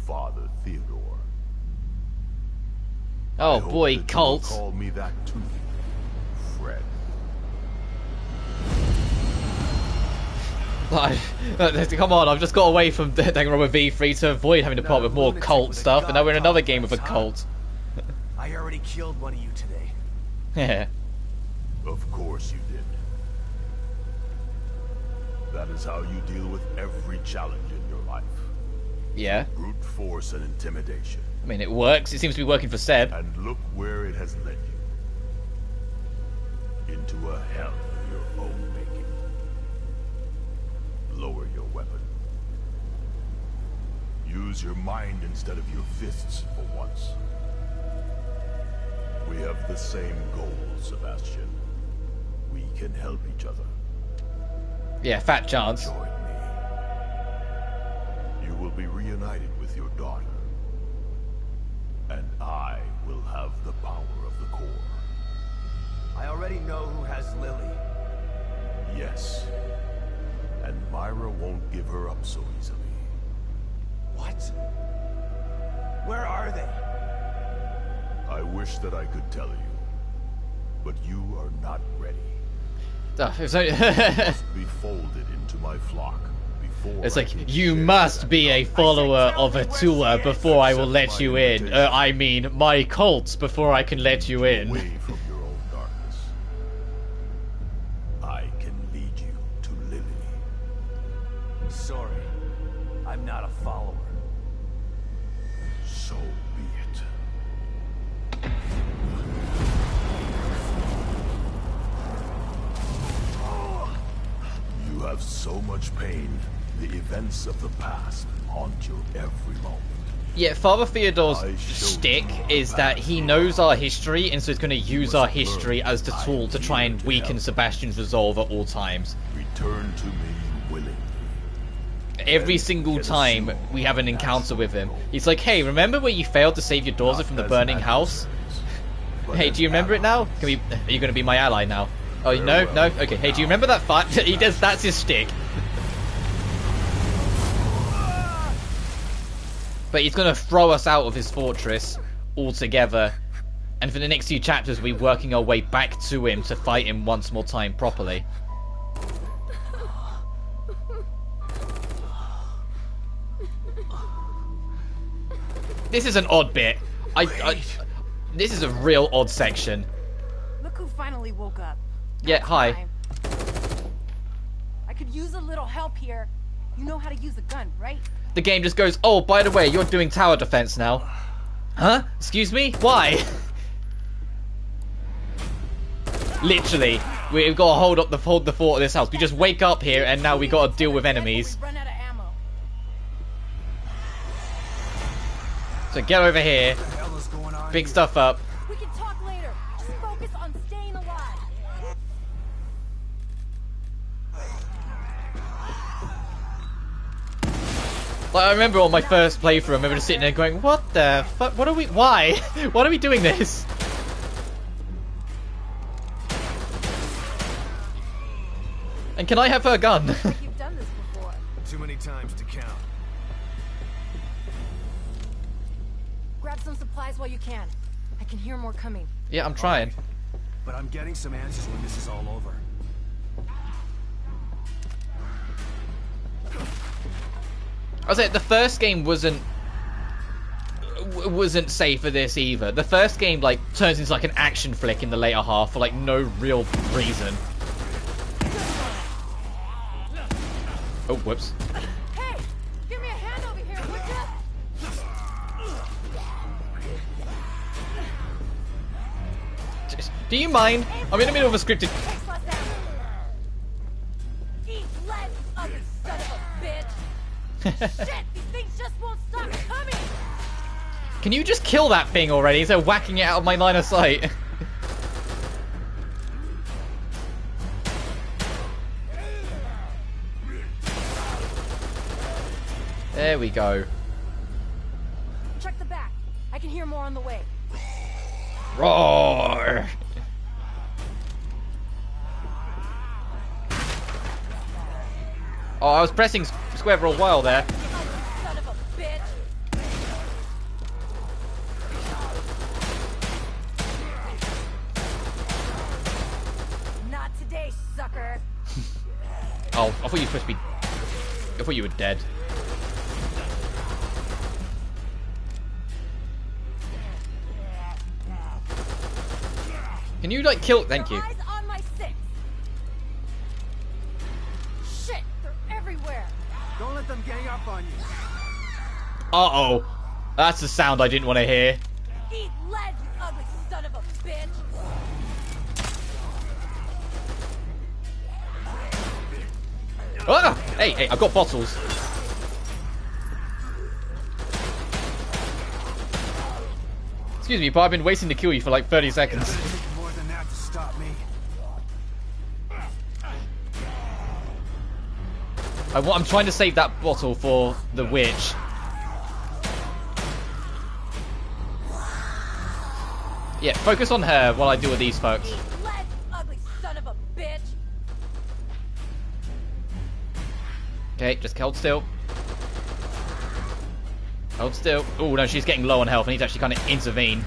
Father Theodore. Oh I hope boy, that you cult. will call me that too, Fred. Come on, I've just got away from Danganronpa V3 to avoid having to part with more cult stuff, and now we're in another game with a cult. I already killed one of you today. Yeah. Of course you did. That is how you deal with every challenge in your life. Yeah. Brute force and intimidation. I mean, it works. It seems to be working for Seb. And look where it has led you. Into a hell of your own making. Lower your weapon. Use your mind instead of your fists for once. We have the same goal, Sebastian. We can help each other. Yeah, fat chance. Join me. You will be reunited with your daughter. And I will have the power of the core. I already know who has Lily. Yes. And Myra won't give her up so easily. What? Where are they? I wish that I could tell you. But you are not ready. It's like, Be folded into my flock before it's I like, can you share must that be a blood. follower of a tour before I will let Accept you my in. invitation. I mean, my cult before I can let you in. Away from your own darkness. I can lead you to Lily. Sorry. I'm not a follower. So be it. You have so much pain. The events of the past haunt you every moment. Yeah, Father Theodore's shtick is that he knows our history, and so he's going to use our history as the tool to try and weaken Sebastian's resolve at all times. Return to me willingly. Every single time we have an encounter with him, he's like, hey, remember where you failed to save your daughter from the burning house? Hey, do you remember it now? Are you going to be my ally now? Oh, no? No? Okay, hey, do you remember that fight? He does, that's his shtick. But he's going to throw us out of his fortress altogether. And for the next few chapters, we're working our way back to him to fight him once more time properly. This is an odd bit. This is a real odd section. Look who finally woke up. Yeah, hi. I could use a little help here. You know how to use a gun, right? The game just goes, oh, by the way, you're doing tower defense now. Huh? Excuse me? Why? Literally, we've got to hold the fort of this house. We just wake up here and now we got to deal with enemies. Run out of ammo. So get over here, What the hell is going on pick here? stuff up. We can talk later. Just focus on staying alive. Like, I remember on my first playthrough, I remember just sitting there going, what the fuck? What are we? Why? Why are we doing this? And can I have her gun? You've done this before. Too many times to count. Grab some supplies while you can. I can hear more coming. Yeah, I'm trying. But I'm getting some answers when this is all over. I was like, the first game wasn't safe for this either. The first game like turns into like an action flick in the later half for like no real reason. Oh, whoops. Hey, give me a hand over here, would ya? Do you mind? I'm in the middle of a scripted. Takes less ammo. Eat less, ugly son of a bitch. Shit, these things just won't stop coming. Can you just kill that thing already instead of whacking it out of my line of sight? There we go. Check the back. I can hear more on the way. Roar! Oh, I was pressing square for a while there. Son of a bitch. Oh, I thought you were supposed to be... I thought you were dead. Can you, like, kill... Thank you. Eyes on my six. Shit, they're everywhere. Don't let them gang up on you. Uh-oh. That's the sound I didn't want to hear. Eat lead, you ugly son of a bitch. Ah! Hey, I've got bottles. Excuse me, but I've been waiting to kill you for like 30 seconds. More than that to stop me. I'm trying to save that bottle for the witch. Yeah, focus on her while I deal with these folks. Eat lead, you ugly son of a bitch. Okay, just hold still. Hold still. Oh no, she's getting low on health. I need to actually kind of intervene.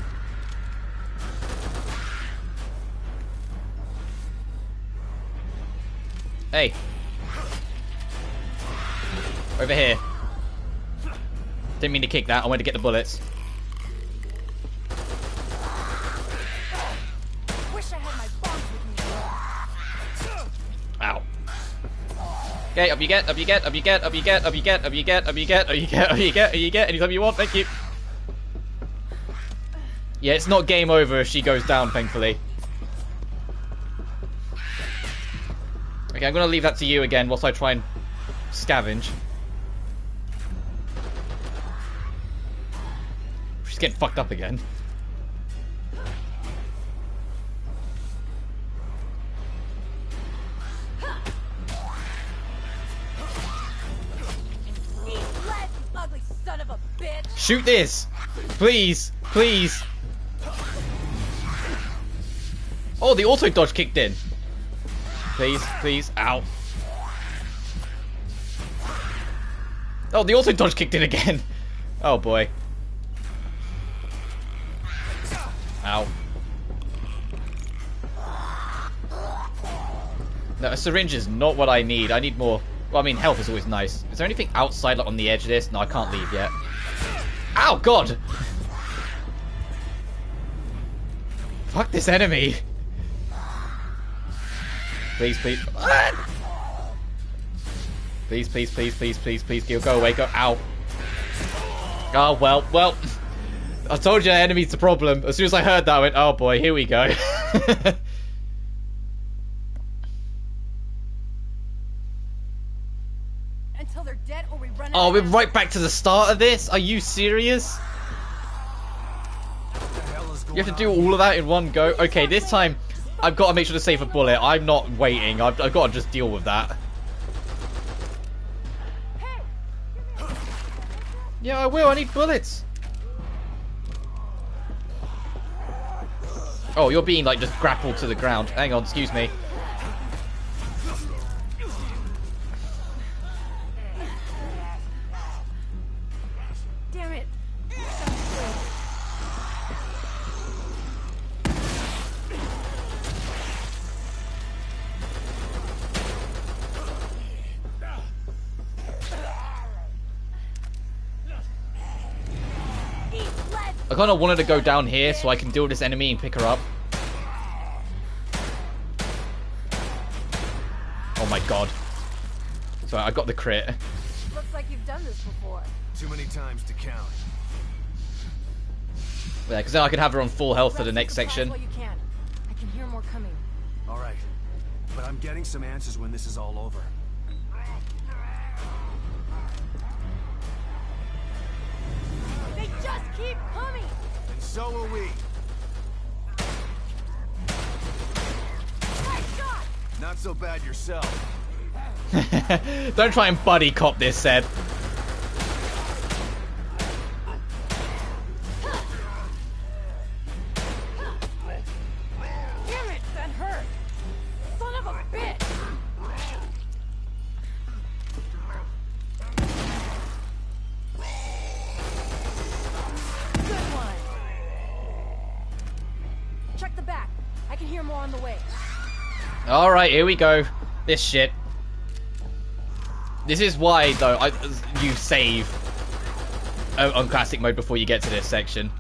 Hey. Over here. Didn't mean to kick that. I wanted to get the bullets. Wish I had my bombs with me. Ow. Okay, up you get, up you get, up you get, up you get, up you get, up you get, up you get, up you get, up you get, up you get, anytime you want, thank you. Yeah, it's not game over if she goes down, thankfully. Okay, I'm gonna leave that to you again whilst I try and scavenge. She's getting fucked up again. Eat lead, you ugly son of a bitch. Shoot this! Please! Please! Oh, the auto dodge kicked in. Please, please. Ow. Oh, the auto dodge kicked in again. Oh boy. Ow. No, a syringe is not what I need. I need more. Well, I mean, health is always nice. Is there anything outside, like, on the edge of this? No, I can't leave yet. Ow, God! Fuck this enemy. Please, please. Please, please, please, please, please, please, go away, go. Ow. Oh, well. I told you the enemy's the problem. As soon as I heard that, I went, oh boy, here we go. Until they're dead or we run out Oh, of we're ammo. right back to the start of this? Are you serious? You have to do all of that in one go? Okay, this time, I've got to make sure to save a bullet. I'm not waiting. I've got to just deal with that. Yeah, I will. I need bullets. Oh, you're being, like, just grappled to the ground. Hang on, excuse me. Damn it. I kind of wanted to go down here so I can deal with this enemy and pick her up. Oh my god. Sorry, I got the crit. Looks like you've done this before. Too many times to count. Yeah, because then I could have her on full health for the next section. While you can. I can hear more coming. All right, but I'm getting some answers when this is all over. They just keep coming. And so will we. Nice shot. Not so bad yourself. Don't try and buddy cop this, Seb. Damn it, that hurt. Son of a bitch. Good one. Check the back. I can hear more on the way. Alright, here we go. This shit. This is why, though, you save on classic mode before you get to this section.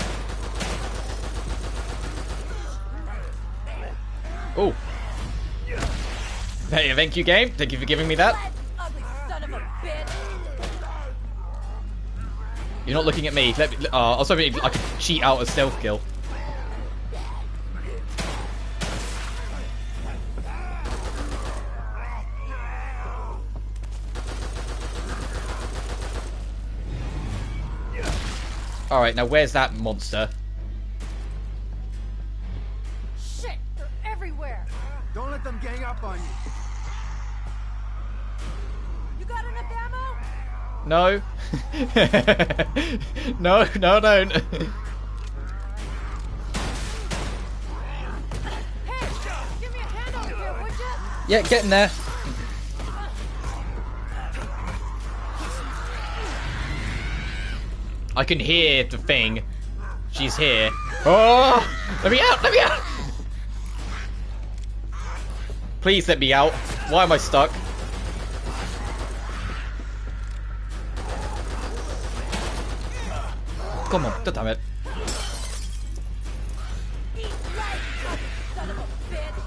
Oh. Hey, thank you, game. Thank you for giving me that. Ugly son of a bitch. You're not looking at me. I was hoping I could cheat out a stealth kill. Alright, now where's that monster? Shit, they're everywhere. Don't let them gang up on you. You got enough ammo? No. No, don't. Hey, give me a hand over here, would you? Yeah, getting there. I can hear the thing. She's here. Oh! Let me out! Let me out! Please let me out. Why am I stuck? Come on, God damn it. Eat right, son of a bitch.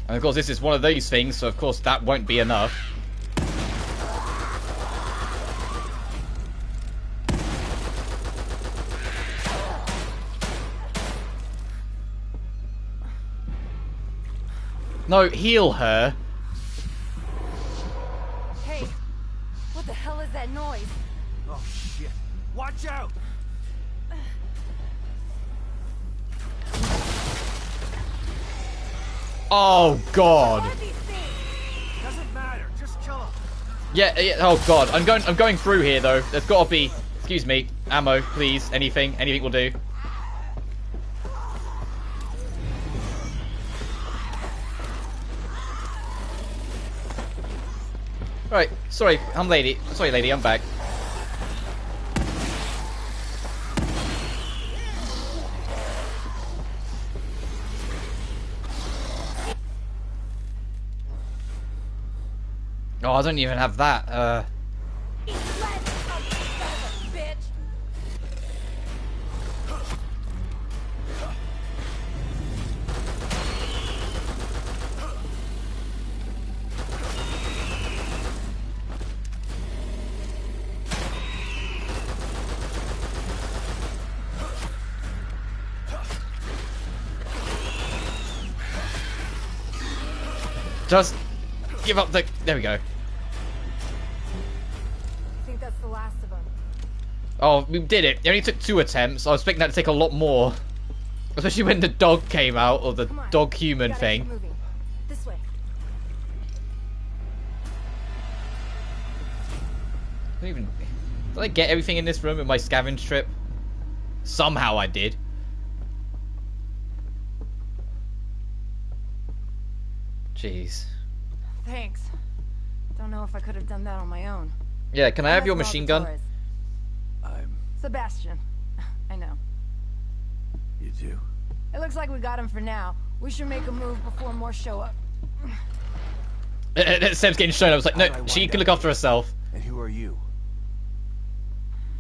And of course this is one of those things, so of course that won't be enough. No, heal her. Hey, what the hell is that noise? Oh shit! Watch out! Oh god. What are these things? Doesn't matter. Just kill them. Yeah, oh god. I'm going through here though. There's gotta be, excuse me, ammo, please. Anything will do. Right, sorry, sorry lady, I'm back. Oh, I don't even have that. Eat right, son of a bitch. Just give up the... There we go. I think that's the last of them. Oh, we did it. It only took 2 attempts. I was expecting that to take a lot more. Especially when the dog came out, or the Come on, dog-human gotta thing. keep moving. This way. Did I get everything in this room with my scavenge trip? Somehow I did. Jeez. Thanks. Don't know if I could have done that on my own. Yeah, can I have your Let's machine roll the gun? Taurus. I'm... Sebastian. I know. You do? It looks like we got him for now. We should make a move before more show up. Sam's getting shown. I was like, no, How do I she wind can up look after herself. And who are you?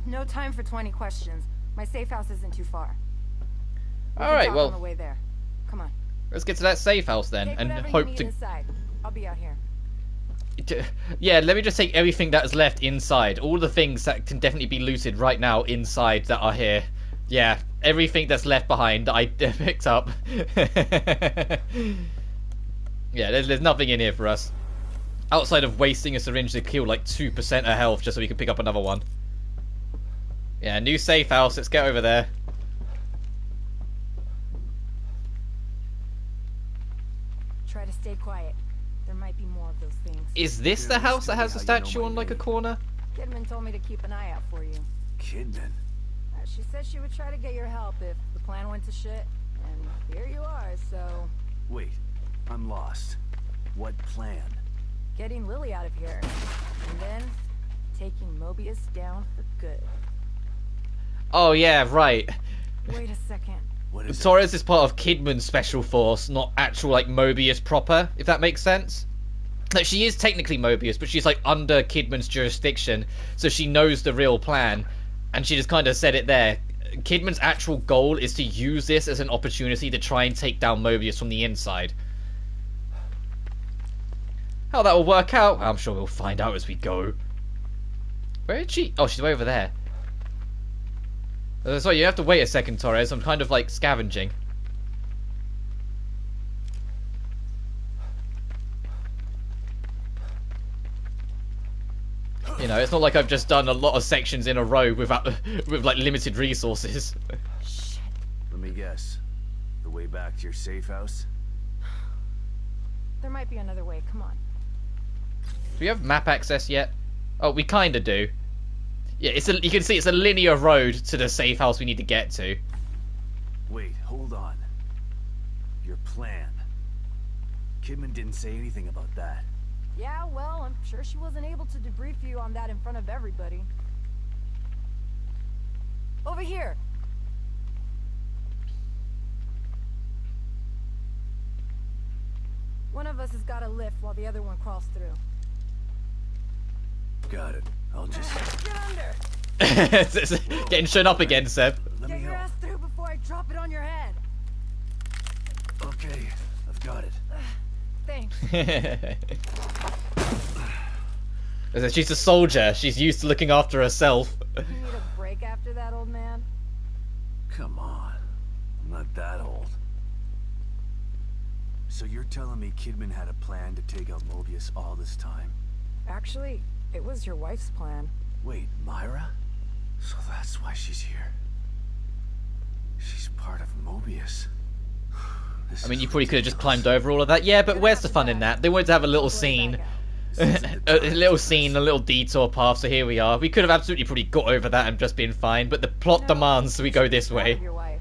No time for 20 questions. My safe house isn't too far. We can Alright, talk well, on the way there. Come on. let's get to that safe house then, Take and whatever you hope need to... inside. I'll be out here. Yeah, let me just take everything that is left inside. All the things that can definitely be looted right now inside that are here. Yeah, everything that's left behind that I picked up. Yeah, there's nothing in here for us. Outside of wasting a syringe to kill like 2% of health just so we can pick up another one. Yeah, new safe house. Let's get over there. Try to stay quiet. There might be more of those things. Is this the Curious house to that me has a how you statue know my on like a name. corner? Kidman told me to keep an eye out for you. Kidman. She said she would try to get your help if the plan went to shit. And here you are, so... Wait, I'm lost. What plan? Getting Lily out of here. And then taking Mobius down for good. Oh yeah, right. Wait a second. What is it? Taurus is part of Kidman's special force, not actual like Mobius proper, if that makes sense. Like, she is technically Mobius, but she's like under Kidman's jurisdiction, so she knows the real plan, and she just kind of said it there. Kidman's actual goal is to use this as an opportunity to try and take down Mobius from the inside. How that will work out, I'm sure we'll find out as we go. Where is she? Oh, she's way over there. Sorry, you have to wait a second, Torres. I'm kind of like scavenging. You know, it's not like I've just done a lot of sections in a row without, with like limited resources. Shit. Let me guess. The way back to your safe house? There might be another way. Come on. Do we have map access yet? Oh, we kind of do. Yeah, you can see it's a linear road to the safe house we need to get to. Wait, hold on. Your plan. Kidman didn't say anything about that. Yeah, well, I'm sure she wasn't able to debrief you on that in front of everybody. Over here. One of us has got a lift while the other one crawls through. Got it. I'll just... Get under! Getting shown up again, Seb. Let Get me your help. ass through before I drop it on your head. Okay, I've got it. Thanks. She's a soldier. She's used to looking after herself. You need a break after that, old man? Come on. I'm not that old. So you're telling me Kidman had a plan to take out Mobius all this time? Actually, it was your wife's plan. Wait, Myra? So that's why she's here. She's part of Mobius. I mean, you probably could have just climbed over all of that. Yeah, but where's the fun in that? They wanted to have a little scene. A little scene, a little detour path, so here we are. We could have absolutely probably got over that and just been fine, but the plot demands we go this way. Your wife.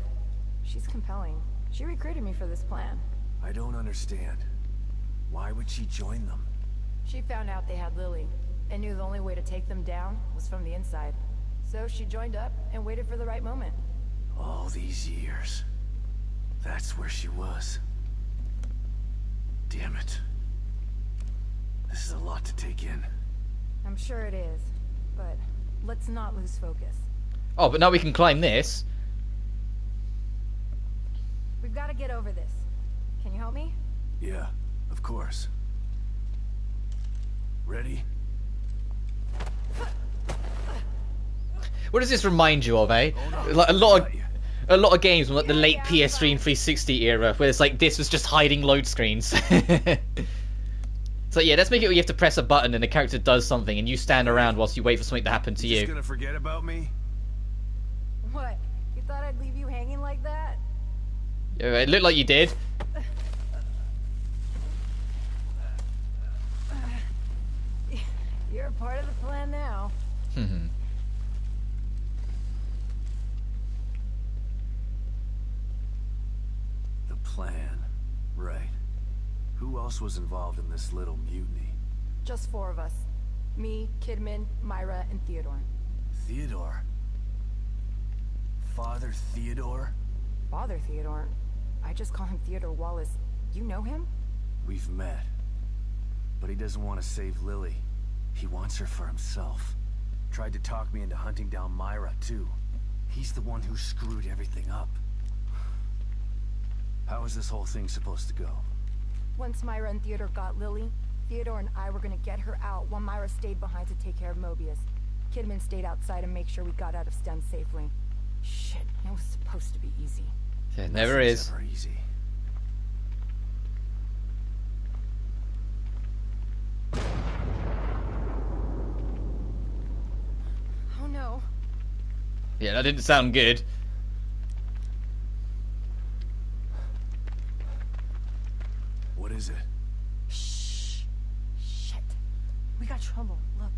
She's compelling. She recruited me for this plan. I don't understand. Why would she join them? She found out they had Lily, and knew the only way to take them down was from the inside. So she joined up and waited for the right moment. All these years. That's where she was. Damn it. This is a lot to take in. I'm sure it is, but let's not lose focus. Oh, but now we can climb this. We've got to get over this. Can you help me? Yeah, of course. Ready? What does this remind you of, eh? Like a lot of games from like the late PS3 and 360 era, where it's like this was just hiding load screens. So yeah, let's make it where you have to press a button and the character does something, and you stand around whilst you wait for something to happen to you. Just gonna forget about me? What? You thought I'd leave you hanging like that? Yeah, it looked like you did. You're a part of the plan now. The plan. Right. Who else was involved in this little mutiny? Just 4 of us. Me, Kidman, Myra, and Theodore. Theodore? Father Theodore? Father Theodore? I just call him Theodore Wallace. You know him? We've met. But he doesn't want to save Lily. He wants her for himself. Tried to talk me into hunting down Myra, too. He's the one who screwed everything up. How is this whole thing supposed to go? Once Myra and Theodore got Lily, Theodore and I were gonna get her out while Myra stayed behind to take care of Mobius. Kidman stayed outside and make sure we got out of STEM safely. Shit, it was supposed to be easy. Yeah, it never is. Never easy. Oh no. Yeah, that didn't sound good. What is it? Shh. Shit. We got trouble. Look.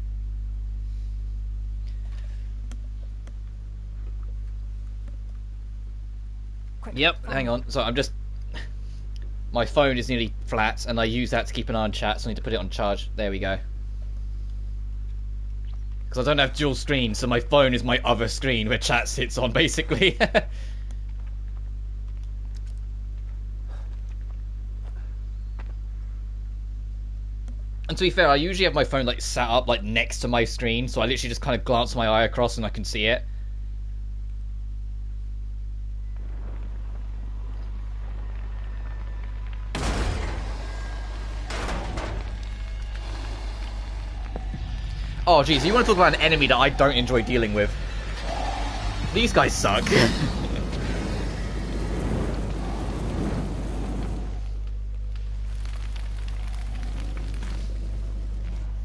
Quick, Yep, follow hang me. on. So I'm just... My phone is nearly flat, and I use that to keep an eye on chat, so I need to put it on charge. There we go. Because I don't have dual screen, so my phone is my other screen where chat sits on, basically. And to be fair, I usually have my phone like sat up like next to my screen, so I literally just kind of glance my eye across and I can see it. Oh jeez, you want to talk about an enemy that I don't enjoy dealing with? These guys suck.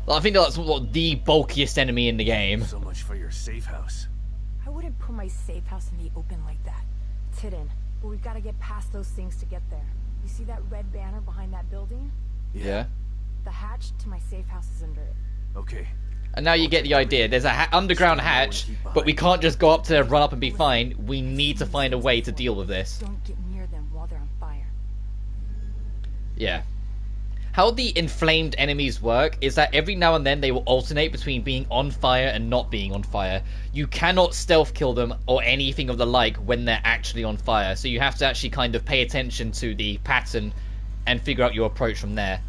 I think that's what the bulkiest enemy in the game. So much for your safe house. I wouldn't put my safe house in the open like that. It's hidden, but we've got to get past those things to get there. You see that red banner behind that building? Yeah. The hatch to my safe house is under it. Okay. And now you get the idea. There's a underground hatch, but we can't just go up to there, run up and be fine. We need to find a way to deal with this. Don't get near them while they're on fire. Yeah. How the inflamed enemies work is that every now and then they will alternate between being on fire and not being on fire. You cannot stealth kill them or anything of the like when they're actually on fire. So you have to actually kind of pay attention to the pattern and figure out your approach from there.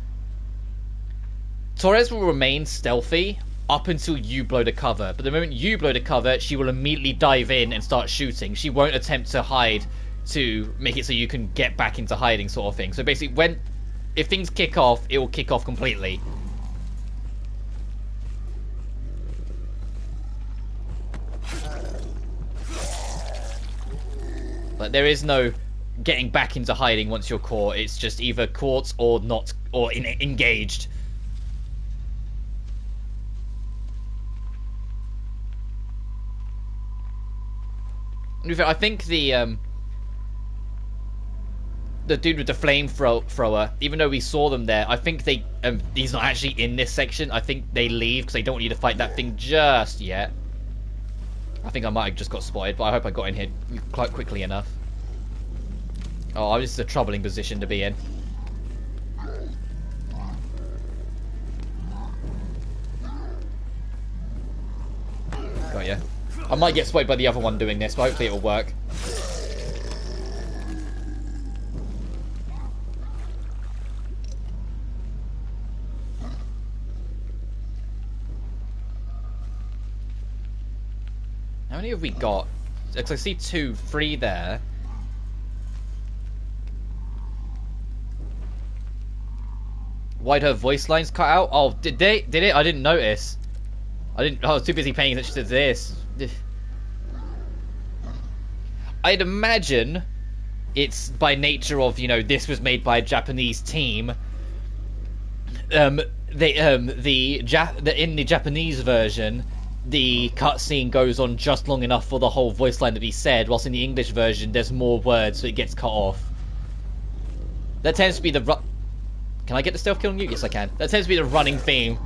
Taurus will remain stealthy up until you blow the cover. But the moment you blow the cover, she will immediately dive in and start shooting. She won't attempt to hide to make it so you can get back into hiding sort of thing. So basically if things kick off, it will kick off completely. But there is no getting back into hiding once you're caught. It's just either caught or not, or engaged. I think the dude with the flamethrower, even though we saw them there, I think he's not actually in this section. I think they leave because they don't want you to fight that thing just yet. I think I might have just got spotted, but I hope I got in here quite quickly enough. Oh, this is a troubling position to be in. Got ya. I might get spotted by the other one doing this, but hopefully it will work. How many have we got? Because I see 2, 3 there. Why'd her voice lines cut out? Oh, did it? I didn't notice. I was too busy paying attention to this. I'd imagine it's by nature of, you know, this was made by a Japanese team. In the Japanese version, the cutscene goes on just long enough for the whole voice line to be said, whilst in the English version there's more words, so it gets cut off. That tends to be the Can I get the stealth kill on you? Yes, I can. That tends to be the running theme.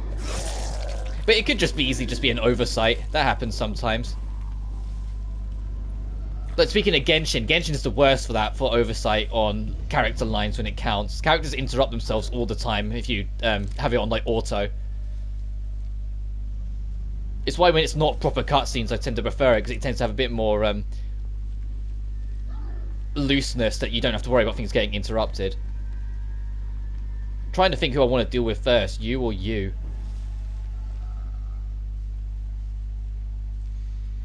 But it could just be easily just be an oversight. That happens sometimes. But speaking of Genshin, Genshin is the worst for that, for oversight on character lines when it counts. Characters interrupt themselves all the time if you have it on like auto. It's why when it's not proper cutscenes I tend to prefer it, because it tends to have a bit more looseness that you don't have to worry about things getting interrupted. I'm trying to think who I want to deal with first, you or you.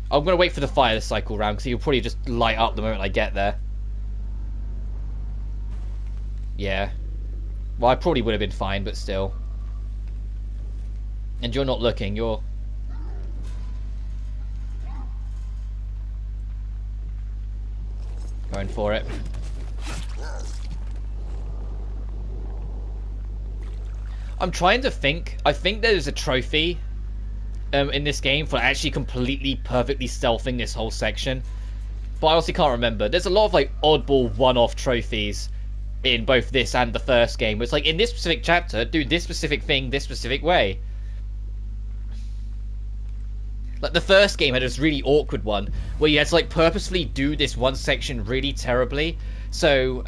I'm going to wait for the fire to cycle round, because he'll probably just light up the moment I get there. Yeah. Well, I probably would have been fine, but still. And you're not looking, you're... going for it. I'm trying to think. I think there's a trophy in this game for actually completely perfectly stealthing this whole section, but I honestly can't remember. There's a lot of like oddball one-off trophies in both this and the first game. It's like, in this specific chapter, do this specific thing this specific way. Like the first game had this really awkward one where you had to like purposefully do this one section really terribly, so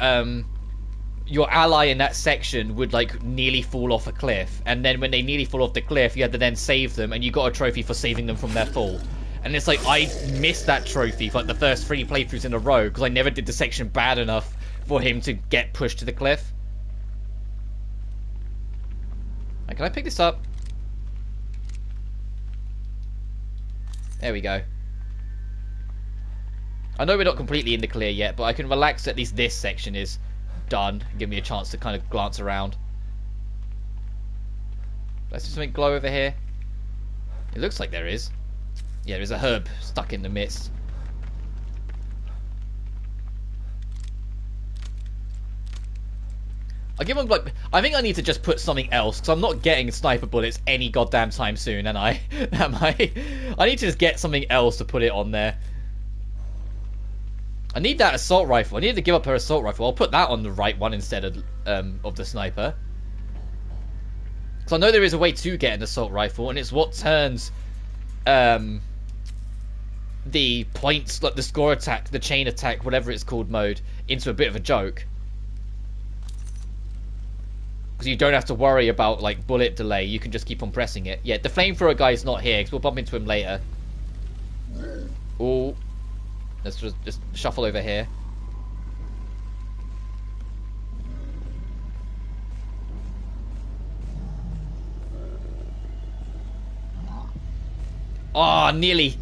your ally in that section would like nearly fall off a cliff, and then when they nearly fall off the cliff you had to then save them, and you got a trophy for saving them from their fall. And it's like, I missed that trophy for like the first 3 playthroughs in a row because I never did the section bad enough for him to get pushed to the cliff. Right, can I pick this up? There we go. I know we're not completely in the clear yet, but I can relax at least this section is done. Give me a chance to kind of glance around. Let's see something glow over here. It looks like there is. Yeah, there's a herb stuck in the mist. I give them like. I think I need to just put something else because I'm not getting sniper bullets any goddamn time soon, am I? Am I? I need to just get something else to put it on there. I need that assault rifle. I need to give up her assault rifle. I'll put that on the right one instead of the sniper. Because I know there is a way to get an assault rifle, and it's what turns the points, like the score attack, the chain attack, whatever it's called mode, into a bit of a joke. Because you don't have to worry about like bullet delay. You can just keep on pressing it. Yeah, the flamethrower guy's not here because we'll bump into him later. Ooh. Let's just shuffle over here. Oh, nearly.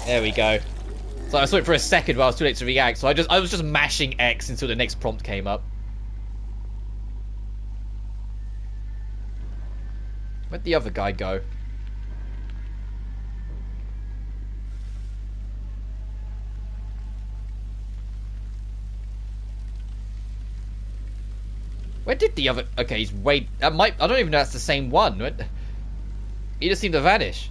There we go. So I saw it for a second, but I was too late to react. So I was just mashing X until the next prompt came up. Where'd the other guy go? Where did the other... Okay, he's way... I don't even know that's the same one. He just seemed to vanish.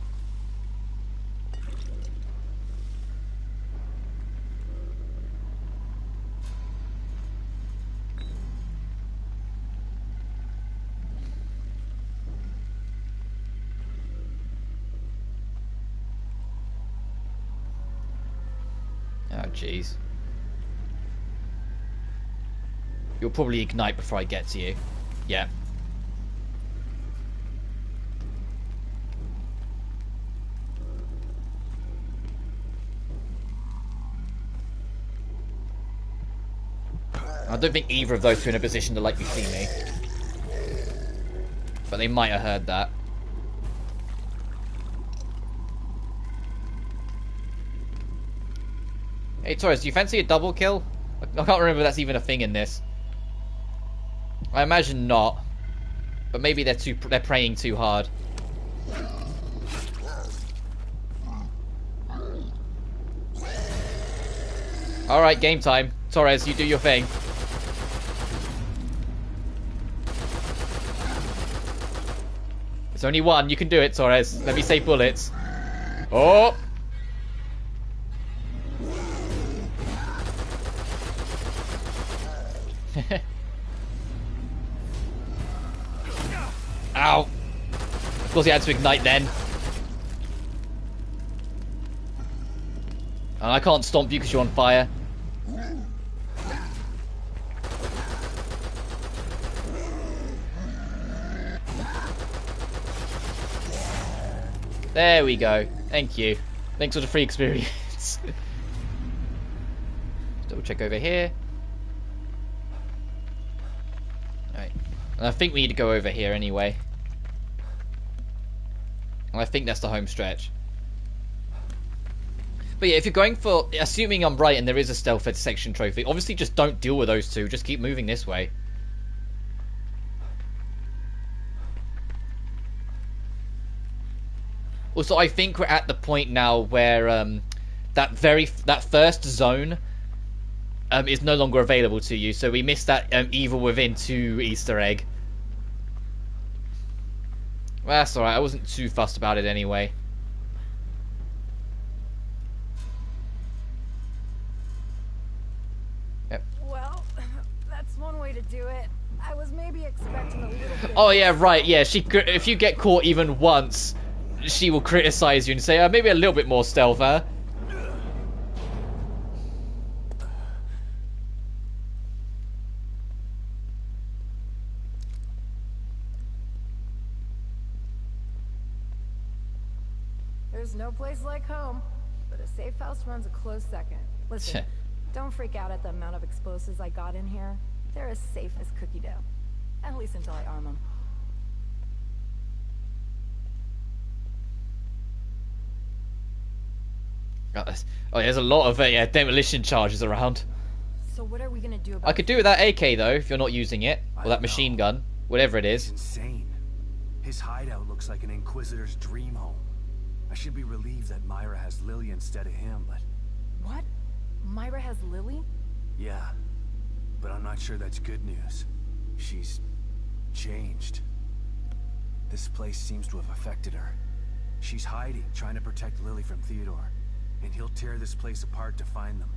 Oh, jeez. You'll probably ignite before I get to you. Yeah. I don't think either of those two are in a position to let me see me. But they might have heard that. Hey Taurus, do you fancy a double kill? I can't remember if that's even a thing in this. I imagine not. But maybe they're praying too hard. Alright, game time. Taurus, you do your thing. It's only one. You can do it, Taurus. Let me save bullets. Oh! Ow! Of course he had to ignite then. And I can't stomp you because you're on fire. There we go. Thank you. Thanks for the free experience. Double check over here. Alright. And I think we need to go over here anyway. And I think that's the home stretch. But yeah, if you're going for... Assuming I'm right and there is a stealth section trophy, obviously just don't deal with those two. Just keep moving this way. Also, I think we're at the point now where that first zone is no longer available to you. So we missed that Evil Within 2 Easter egg. Well, that's alright. I wasn't too fussed about it anyway. Yep. Well, that's one way to do it. I was maybe expecting a little bit... Oh, yeah, right. Yeah, if you get caught even once... She will criticize you and say, maybe a little bit more stealth, huh? There's no place like home, but a safe house runs a close second. Listen, don't freak out at the amount of explosives I got in here. They're as safe as cookie dough. At least until I arm him. Oh, there's a lot of yeah, demolition charges around. So what are we gonna do about I could do with that AK though, if you're not using it, or that machine gun, whatever it It's is. insane. His hideout looks like an Inquisitor's dream home. I should be relieved that Myra has Lily instead of him, but... What? Myra has Lily? Yeah. But I'm not sure that's good news. She's... changed. This place seems to have affected her. She's hiding, trying to protect Lily from Theodore. And he'll tear this place apart to find them.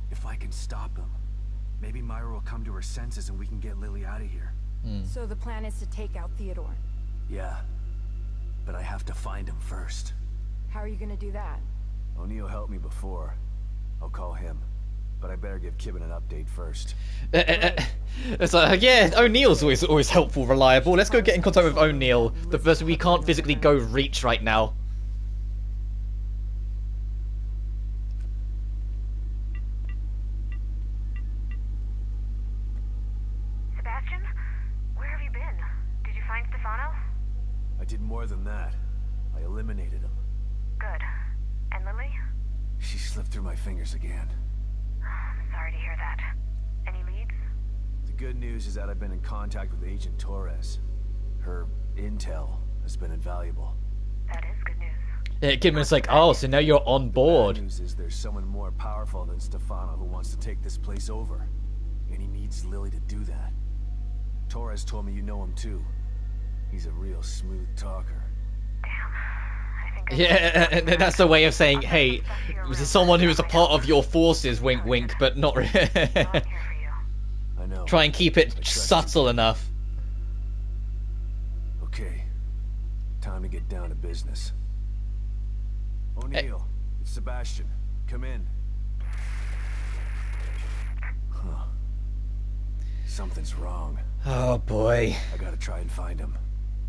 If I can stop him, maybe Myra will come to her senses and we can get Lily out of here. So the plan is to take out Theodore. Yeah. But I have to find him first. How are you gonna do that? O'Neill helped me before. I'll call him. But I better give Kibben an update first. It's like, yeah, O'Neill's always helpful, reliable. Let's go get in contact with O'Neill, the person we can't physically go reach right now. Sebastian? Where have you been? Did you find Stefano? I did more than that. I eliminated him. Good. And Lily? She slipped through my fingers again. Sorry to hear that. Any leads? The good news is that I've been in contact with Agent Taurus. Her intel has been invaluable. That is good news. Yeah, Kidman's like, oh, so now you're on board. The bad news is there's someone more powerful than Stefano who wants to take this place over. And he needs Lily to do that. Torres told me you know him too. He's a real smooth talker. Yeah, and that's the way of saying, hey, this is someone who is a part of your forces, wink wink, but not really. I know. Try and keep it subtle enough. Okay. Time to get down to business. O'Neill, it's Sebastian. Come in. Huh. Something's wrong. Oh boy. I gotta try and find him.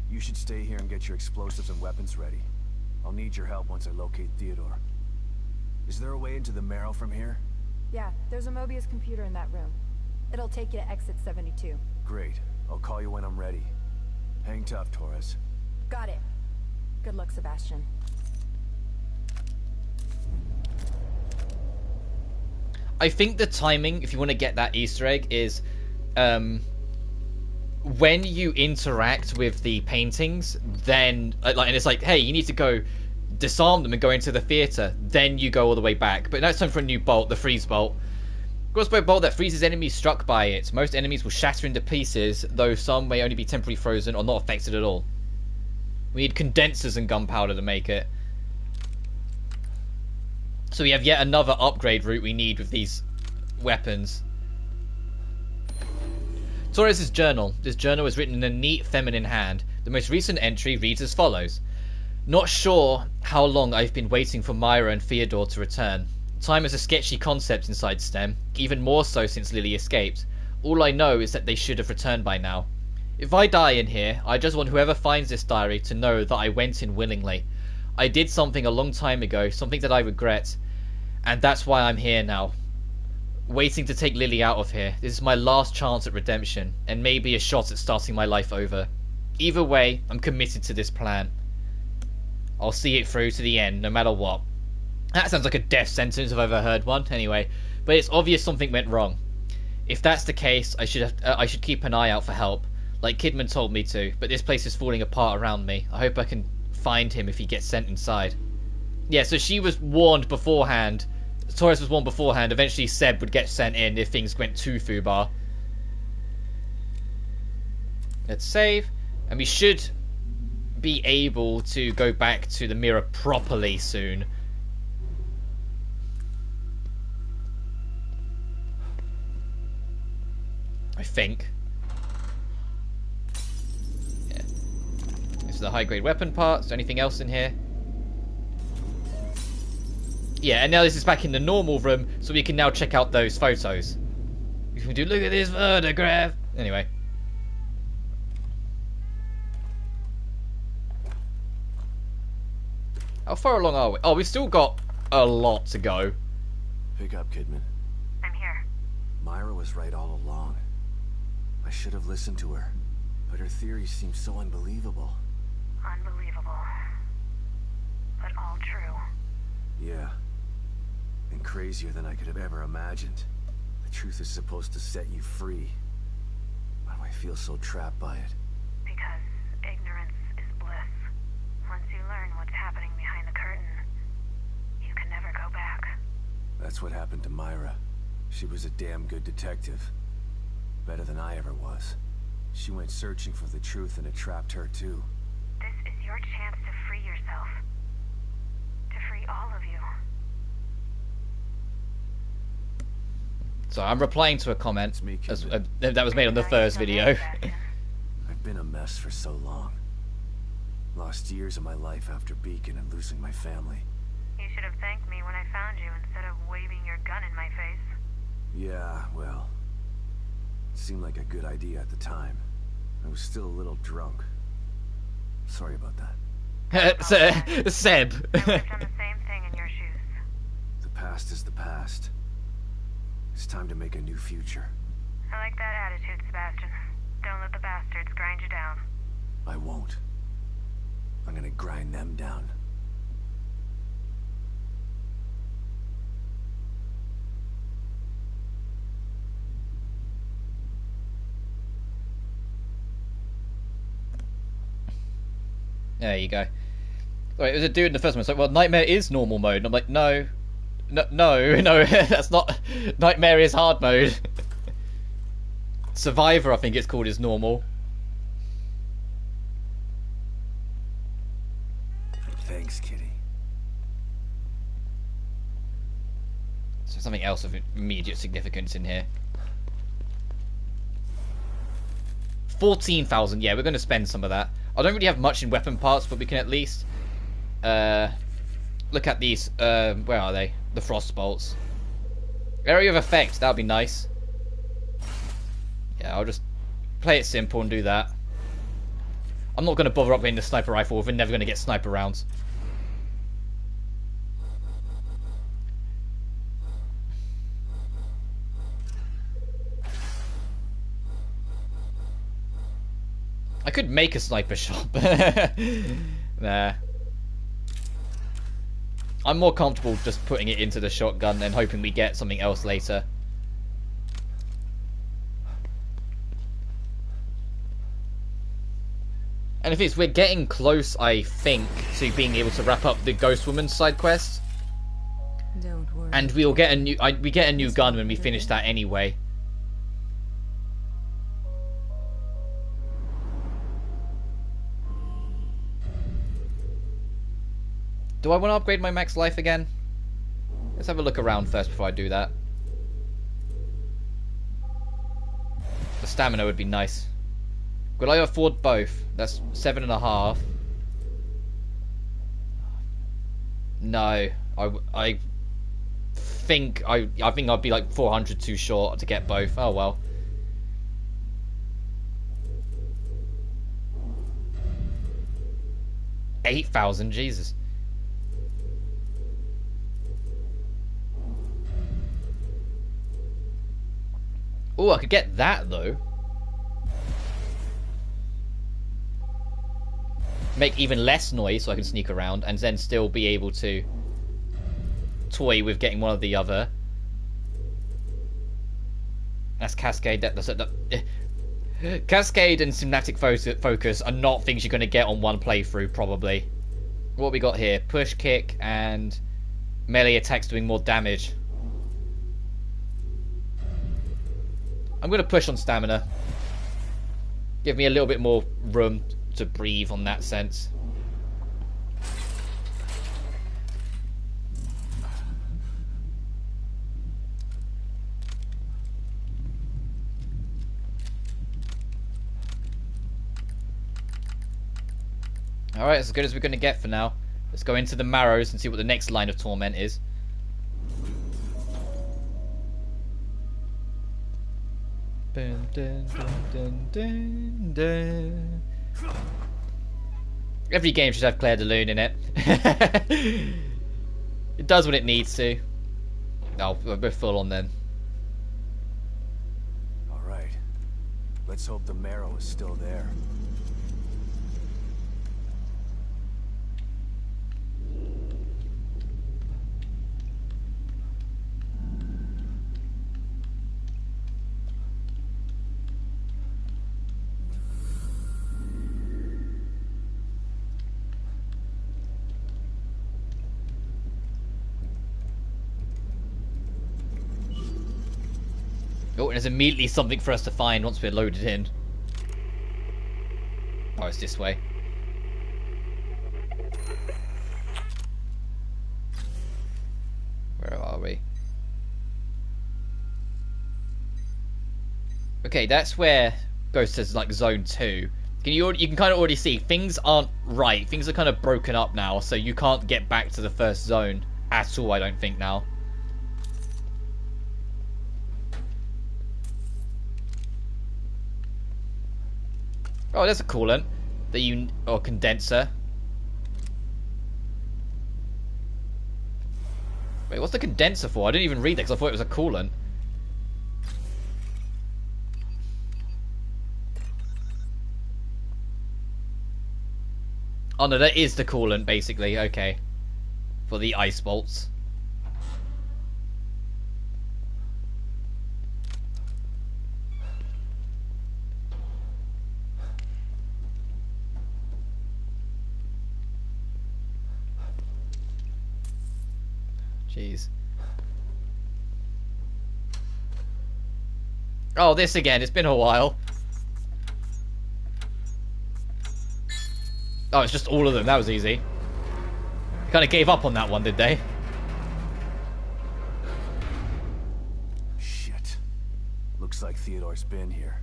You should stay here and get your explosives and weapons ready. I'll need your help once I locate Theodore. Is there a way into the Marrow from here? Yeah, there's a Mobius computer in that room. It'll take you to exit 72. Great. I'll call you when I'm ready. Hang tough, Torres. Got it. Good luck, Sebastian. I think the timing, if you want to get that Easter egg, is when you interact with the paintings, then and it's like, hey, you need to go disarm them and go into the theater. Then you go all the way back. But now it's time for a new bolt, the freeze bolt. Crossbow bolt that freezes enemies struck by it. Most enemies will shatter into pieces, though some may only be temporarily frozen or not affected at all. We need condensers and gunpowder to make it. So we have yet another upgrade route we need with these weapons. Torres' journal. This journal is written in a neat feminine hand. The most recent entry reads as follows. Not sure how long I've been waiting for Myra and Theodore to return. Time is a sketchy concept inside STEM, even more so since Lily escaped. All I know is that they should have returned by now. If I die in here, I just want whoever finds this diary to know that I went in willingly. I did something a long time ago, something that I regret, and that's why I'm here now. Waiting to take Lily out of here. This is my last chance at redemption, and maybe a shot at starting my life over. Either way, I'm committed to this plan. I'll see it through to the end, no matter what. That sounds like a death sentence if I've ever heard one, anyway. But it's obvious something went wrong. If that's the case, I should keep an eye out for help, like Kidman told me to, but this place is falling apart around me. I hope I can find him if he gets sent inside. Yeah, so she was warned beforehand. Torres was warned beforehand. Eventually Seb would get sent in if things went too foobar. Let's save. And we should be able to go back to the mirror properly soon. I think. Yeah. This is the high-grade weapon part. Is there anything else in here? Yeah, and now this is back in the normal room, so we can now check out those photos. We can do, look at this photograph. Anyway. How far along are we? Oh, we've still got a lot to go. Pick up, Kidman. I'm here. Myra was right all along. I should have listened to her. But her theories seem so unbelievable. Unbelievable. But all true. Yeah. And crazier than I could have ever imagined. The truth is supposed to set you free. Why do I feel so trapped by it? Because ignorance is bliss. Once you learn what's happening behind the curtain, you can never go back. That's what happened to Myra. She was a damn good detective. Better than I ever was. She went searching for the truth and it trapped her too. This is your chance to free yourself. To free all of you. So I'm replying to a comment me, that was made on the first video. I've been a mess for so long. Lost years of my life after Beacon and losing my family. You should have thanked me when I found you instead of waving your gun in my face. Yeah, well, it seemed like a good idea at the time. I was still a little drunk. Sorry about that. Seb. I would have done the same thing in your shoes. The past is the past. It's time to make a new future. I like that attitude, Sebastian. Don't let the bastards grind you down. I won't. I'm gonna grind them down. There you go. Sorry, it was a dude in the first one. It's like, well, Nightmare is normal mode. And I'm like, no, that's not. Nightmare is hard mode. Survivor, I think it's called, is normal. Thanks, Kitty. So something else of immediate significance in here. 14,000. Yeah, we're going to spend some of that. I don't really have much in weapon parts, but we can at least look at these. Where are they? The frost bolts. Area of effect. That would be nice. Yeah, I'll just play it simple and do that. I'm not going to bother upgrading the sniper rifle if we're never going to get sniper rounds. I could make a sniper shop. Nah. I'm more comfortable just putting it into the shotgun and hoping we get something else later. And if we're getting close, I think, to being able to wrap up the Ghost Woman side quest. Don't worry. And we'll get a new we get a new gun when we finish that anyway. Do I want to upgrade my max life again? Let's have a look around first before I do that. The stamina would be nice. Will I afford both? That's 7.5. No, I think I'd be like 400 too short to get both. Oh well. $8,000, Jesus. Oh, I could get that though. Make even less noise so I can sneak around and then still be able to toy with getting one or the other. That's Cascade. Cascade and Cinematic Focus are not things you're going to get on one playthrough, probably. What we got here? Push, kick, and melee attacks doing more damage. I'm going to push on stamina. Give me a little bit more room to breathe on that sense. Alright, as good as we're going to get for now. Let's go into the Marrows and see what the next line of torment is. Dun, dun, dun, dun, dun, dun. Every game should have Claire de Lune in it. It does what it needs to. Oh, we're full on then. All right. Let's hope the marrow is still there. Oh, and there's immediately something for us to find once we're loaded in. Oh, it's this way. Where are we? Okay, that's where goes to like zone 2. You can kind of already see things aren't right. Things are kind of broken up now, so you can't get back to the first zone at all, I don't think now. Oh, there's a coolant that or condenser. Wait, what's the condenser for? I didn't even read that because I thought it was a coolant. Oh no, that is the coolant basically. Okay, for the ice bolts. Jeez. Oh, this again. It's been a while. Oh, it's just all of them. That was easy. They kind of gave up on that one, did they? Shit. Looks like Theodore's been here.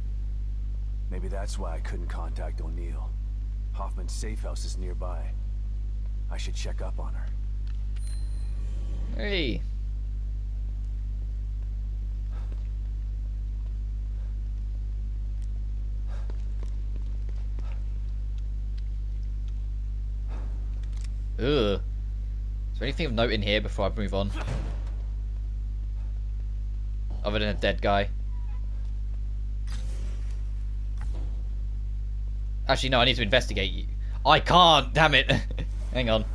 Maybe that's why I couldn't contact O'Neill. Hoffman's safe house is nearby. I should check up on her. Hey. Ugh. Is there anything of note in here before I move on? Other than a dead guy. Actually, no, I need to investigate you. I can't, damn it. Hang on.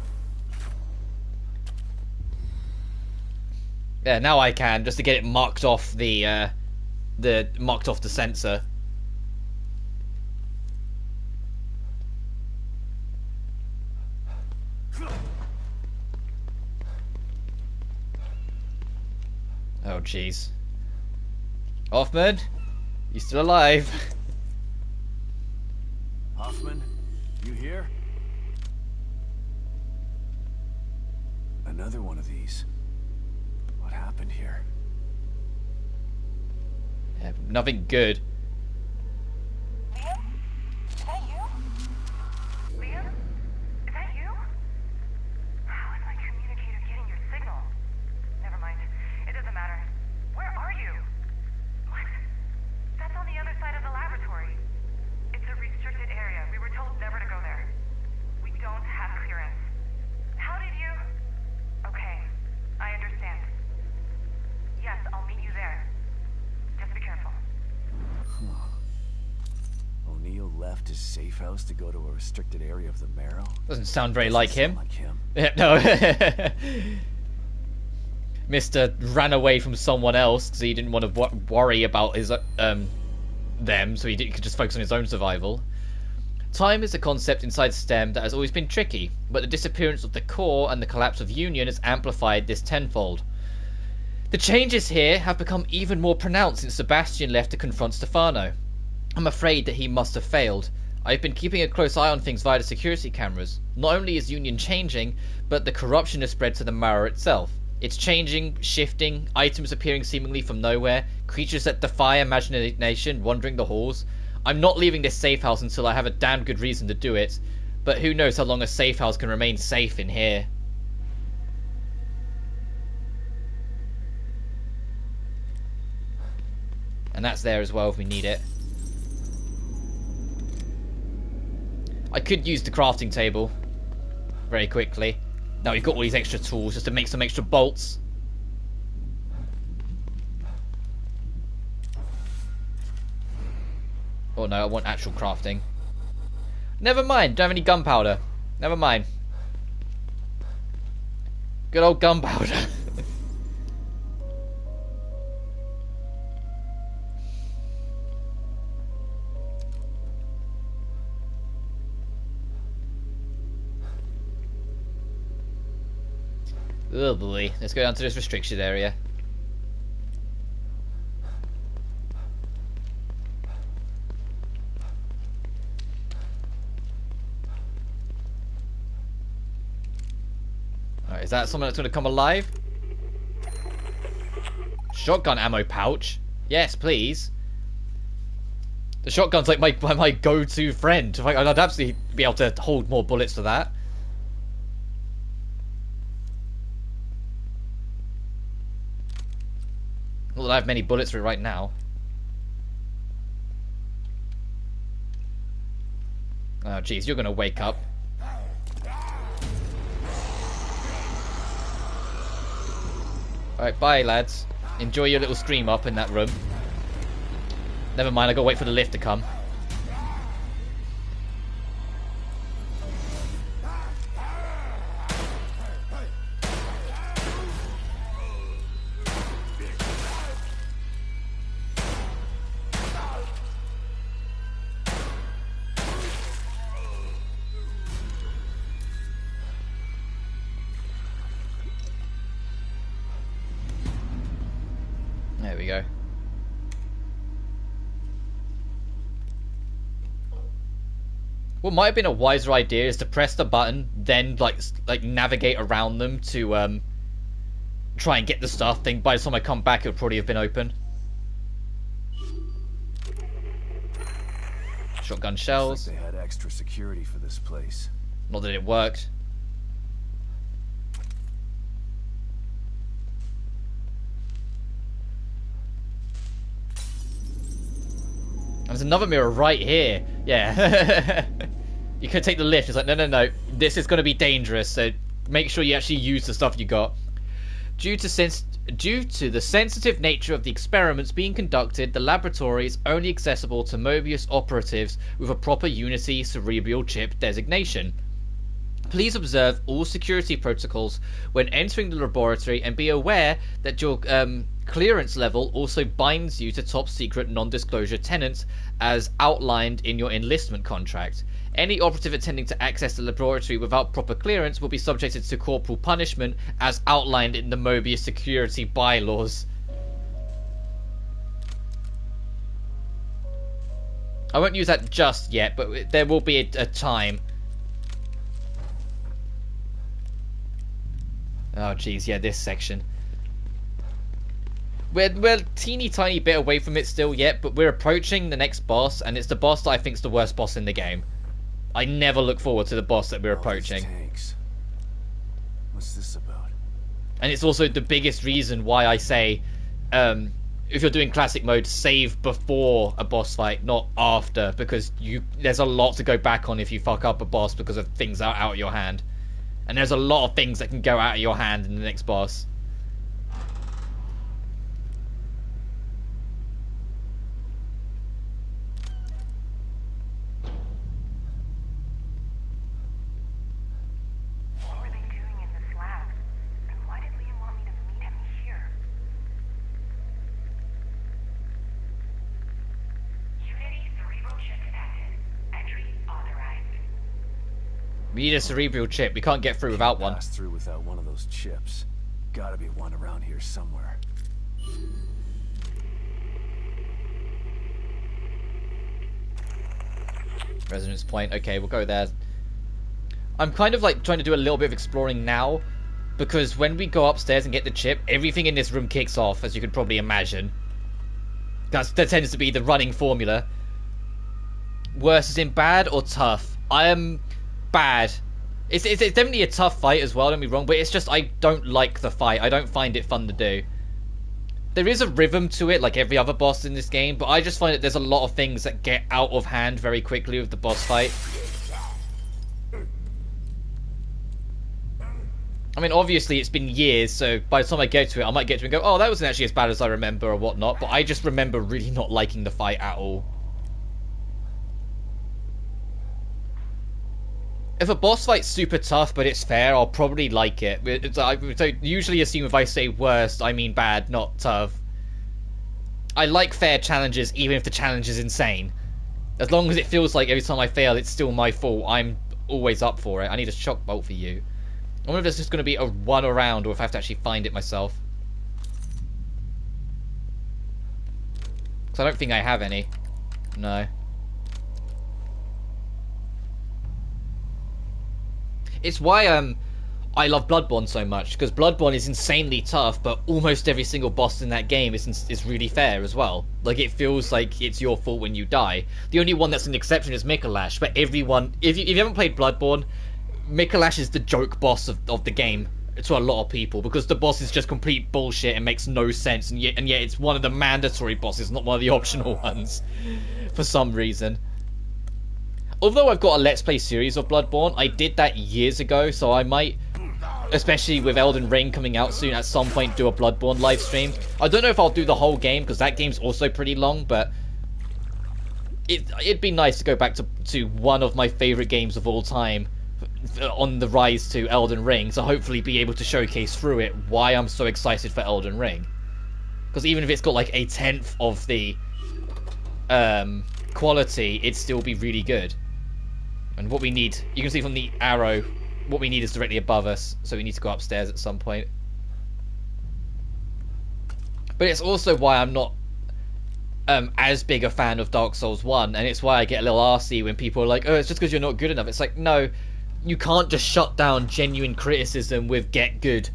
Yeah, now I can, just to get it marked off the sensor. Oh jeez. Hoffman, you still alive? Hoffman, you here? Another one of these. What happened here? Yeah, nothing good. Liam? Is that you? Liam? Is that you? How is my communicator getting your signal? Never mind. It doesn't matter. Where are you? What? That's on the other side of the laboratory. It's a restricted area. We were told never to go there. We don't have clearance. How did you... Okay, I understand. Yes, I'll meet you there. Just be careful. O'Neill left his safe house to go to a restricted area of the marrow? Doesn't sound very like him. Like him. Yeah, no. Mr. ran away from someone else because he didn't want to worry about his them, so he could just focus on his own survival. Time is a concept inside STEM that has always been tricky, but the disappearance of the core and the collapse of Union has amplified this tenfold. The changes here have become even more pronounced since Sebastian left to confront Stefano. I'm afraid that he must have failed. I've been keeping a close eye on things via the security cameras. Not only is Union changing, but the corruption has spread to the Marrow itself. It's changing, shifting, items appearing seemingly from nowhere, creatures that defy imagination wandering the halls. I'm not leaving this safe house until I have a damn good reason to do it, but who knows how long a safe house can remain safe in here. And that's there as well if we need it. I could use the crafting table very quickly. Now we've got all these extra tools just to make some extra bolts. Oh no, I want actual crafting. Never mind, don't have any gunpowder. Never mind. Good old gunpowder. Oh boy, let's go down to this restricted area. Alright, is that someone that's going to come alive? Shotgun ammo pouch? Yes, please. The shotgun's like my go-to friend. I'd absolutely be able to hold more bullets for that. Not that I have many bullets for it right now. Oh jeez, you're gonna wake up. Alright, bye lads. Enjoy your little stream up in that room. Never mind, I gotta wait for the lift to come. There we go. What might have been a wiser idea is to press the button, then like navigate around them to try and get the stuff. Think by the time I come back, it would probably have been open. Shotgun shells. Looks like they had extra security for this place. Not that it worked. There's another mirror right here. Yeah. You could take the lift. It's like, no, no, no. This is going to be dangerous, so make sure you actually use the stuff you got. Due to the sensitive nature of the experiments being conducted, the laboratory is only accessible to Mobius operatives with a proper Unity cerebral chip designation. Please observe all security protocols when entering the laboratory and be aware that your clearance level also binds you to top secret non-disclosure tenets as outlined in your enlistment contract. Any operative attempting to access the laboratory without proper clearance will be subjected to corporal punishment as outlined in the Mobius security bylaws. I won't use that just yet, but there will be a time. Oh jeez, yeah, this section. We're a teeny tiny bit away from it still yet, but we're approaching the next boss, and it's the boss that I think is the worst boss in the game. I never look forward to the boss that we're approaching. Tanks. What's this about? And it's also the biggest reason why I say, if you're doing classic mode, save before a boss fight, not after, because there's a lot to go back on if you fuck up a boss because of things out of your hand. And there's a lot of things that can go out of your hand in the next boss. What were they doing in this lab? And why did Liam want me to meet him here? Unity cerebral chip detected. Entry authorized. We need a cerebral chip. We can't get through without one. Pass through without one of those chips. Gotta be one around here somewhere. Resonance point. Okay, we'll go there. I'm kind of like trying to do a little bit of exploring now, because when we go upstairs and get the chip, everything in this room kicks off, as you could probably imagine. That tends to be the running formula. Worse as in bad or tough? I am bad. It's definitely a tough fight as well, don't be wrong, but it's just I don't like the fight. I don't find it fun to do. There is a rhythm to it, like every other boss in this game, but I just find that there's a lot of things that get out of hand very quickly with the boss fight. I mean, obviously it's been years, so by the time I get to it, I might get to it and go, oh, that wasn't actually as bad as I remember or whatnot, but I just remember really not liking the fight at all. if a boss fight's super tough but it's fair, I'll probably like it. I usually assume if I say worst, I mean bad, not tough. I like fair challenges, even if the challenge is insane. As long as it feels like every time I fail, it's still my fault, I'm always up for it. I need a shock bolt for you. I wonder if there's just going to be a one around, or if I have to actually find it myself. Because I don't think I have any. No. It's why I love Bloodborne so much, because Bloodborne is insanely tough, but almost every single boss in that game is really fair as well. Like, it feels like it's your fault when you die. The only one that's an exception is Mikolash, but everyone... If you haven't played Bloodborne, Mikolash is the joke boss of the game to a lot of people, because the boss is just complete bullshit and makes no sense, and yet it's one of the mandatory bosses, not one of the optional ones, for some reason. Although I've got a Let's Play series of Bloodborne, I did that years ago, so I might, especially with Elden Ring coming out soon, at some point do a Bloodborne live stream. I don't know if I'll do the whole game, because that game's also pretty long, but it'd be nice to go back to one of my favourite games of all time on the rise to Elden Ring, so hopefully be able to showcase through it why I'm so excited for Elden Ring. Because even if it's got like a 10th of the quality, it'd still be really good. And what we need, you can see from the arrow, what we need is directly above us, so we need to go upstairs at some point. But it's also why I'm not as big a fan of Dark Souls 1, and it's why I get a little arsey when people are like, oh, it's just because you're not good enough. It's like, no, you can't just shut down genuine criticism with get good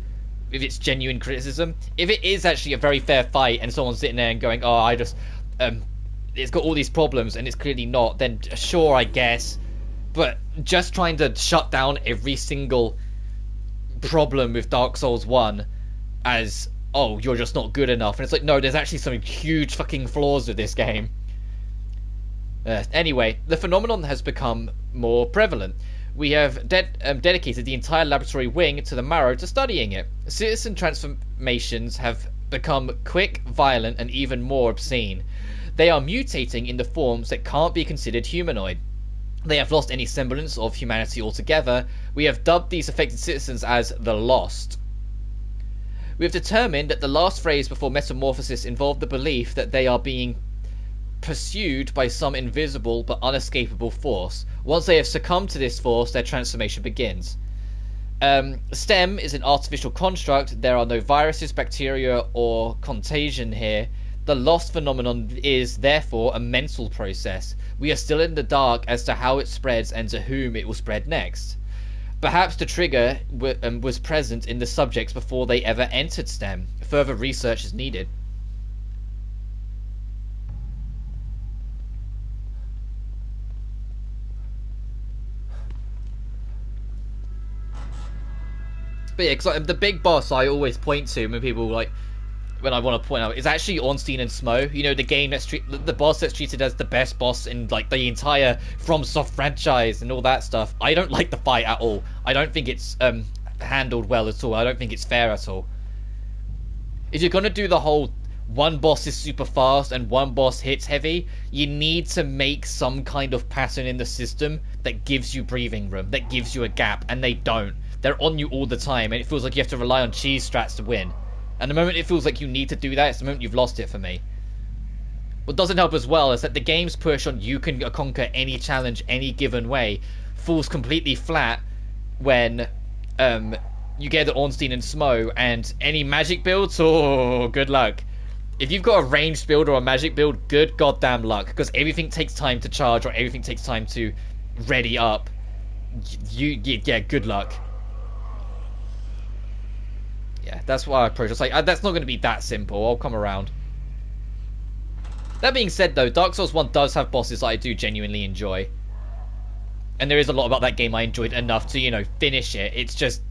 if it's genuine criticism. If it is actually a very fair fight and someone's sitting there and going, oh, I just, it's got all these problems and it's clearly not, then sure, I guess. But just trying to shut down every single problem with Dark Souls 1 as, oh, you're just not good enough. And it's like, no, there's actually some huge fucking flaws with this game. Anyway, the phenomenon has become more prevalent. We have dedicated the entire laboratory wing to the Marrow to studying it. Citizen transformations have become quick, violent, and even more obscene. They are mutating into forms that can't be considered humanoid. They have lost any semblance of humanity altogether. We have dubbed these affected citizens as the Lost. We have determined that the last phrase before metamorphosis involved the belief that they are being pursued by some invisible but unescapable force. Once they have succumbed to this force, their transformation begins. STEM is an artificial construct. There are no viruses, bacteria, or contagion here. The Lost phenomenon is, therefore, a mental process. We are still in the dark as to how it spreads and to whom it will spread next. Perhaps the trigger was present in the subjects before they ever entered STEM. Further research is needed. But yeah, cause the big boss I always point to when people like, when I want to point out, is actually Ornstein and Smough. You know, the game that's the boss that's treated as the best boss in like the entire FromSoft franchise and all that stuff. I don't like the fight at all. I don't think it's handled well at all. I don't think it's fair at all. If you're gonna do the whole one boss is super fast and one boss hits heavy, you need to make some kind of pattern in the system that gives you breathing room, that gives you a gap, and they don't. They're on you all the time, and it feels like you have to rely on cheese strats to win. And the moment it feels like you need to do that, it's the moment you've lost it for me. What doesn't help as well is that the game's push on you can conquer any challenge any given way falls completely flat when you get the Ornstein and Smough, and any magic builds, oh, good luck. If you've got a ranged build or a magic build, good goddamn luck, because everything takes time to charge or everything takes time to ready up. Yeah, good luck. Yeah, that's why I approach. It's like, that's not going to be that simple. I'll come around. That being said, though, Dark Souls 1 does have bosses that I do genuinely enjoy. And there is a lot about that game I enjoyed enough to, you know, finish it. It's just,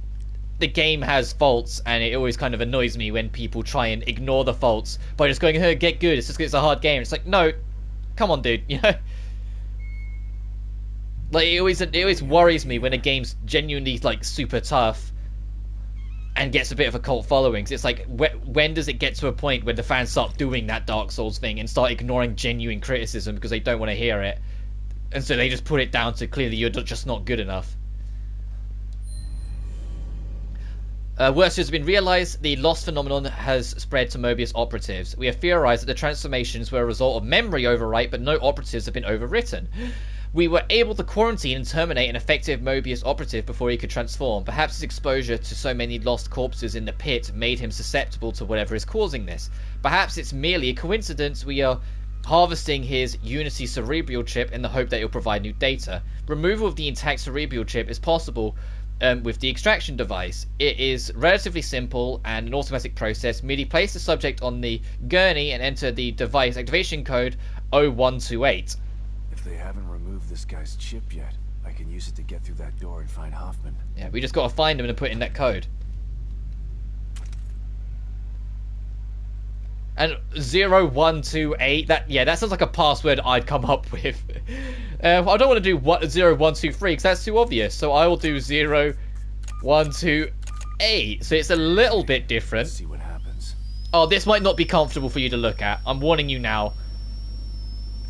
the game has faults, and it always kind of annoys me when people try and ignore the faults by just going, hey, get good, it's just 'cause it's a hard game. It's like, no, come on, dude, you know? Like, it always worries me when a game's genuinely, like, super tough and gets a bit of a cult following. It's like, when does it get to a point where the fans start doing that Dark Souls thing and start ignoring genuine criticism because they don't want to hear it? And so they just put it down to clearly you're just not good enough. Worse has been realized, the lost phenomenon has spread to Mobius operatives. We have theorized that the transformations were a result of memory overwrite, but no operatives have been overwritten. We were able to quarantine and terminate an effective Mobius operative before he could transform. Perhaps his exposure to so many lost corpses in the pit made him susceptible to whatever is causing this. Perhaps it's merely a coincidence we are harvesting his Unity cerebral chip in the hope that it will provide new data. Removal of the intact cerebral chip is possible with the extraction device. It is relatively simple and an automatic process. Merely place the subject on the gurney and enter the device activation code 0128. If they haven't removed this guy's chip yet, I can use it to get through that door and find Hoffman. Yeah, we just got to find him and put in that code. And 0128, that sounds like a password I'd come up with. I don't want to do 0123 because that's too obvious. So I will do 0128. So it's a little bit different. Let's see what happens. Oh, this might not be comfortable for you to look at. I'm warning you now.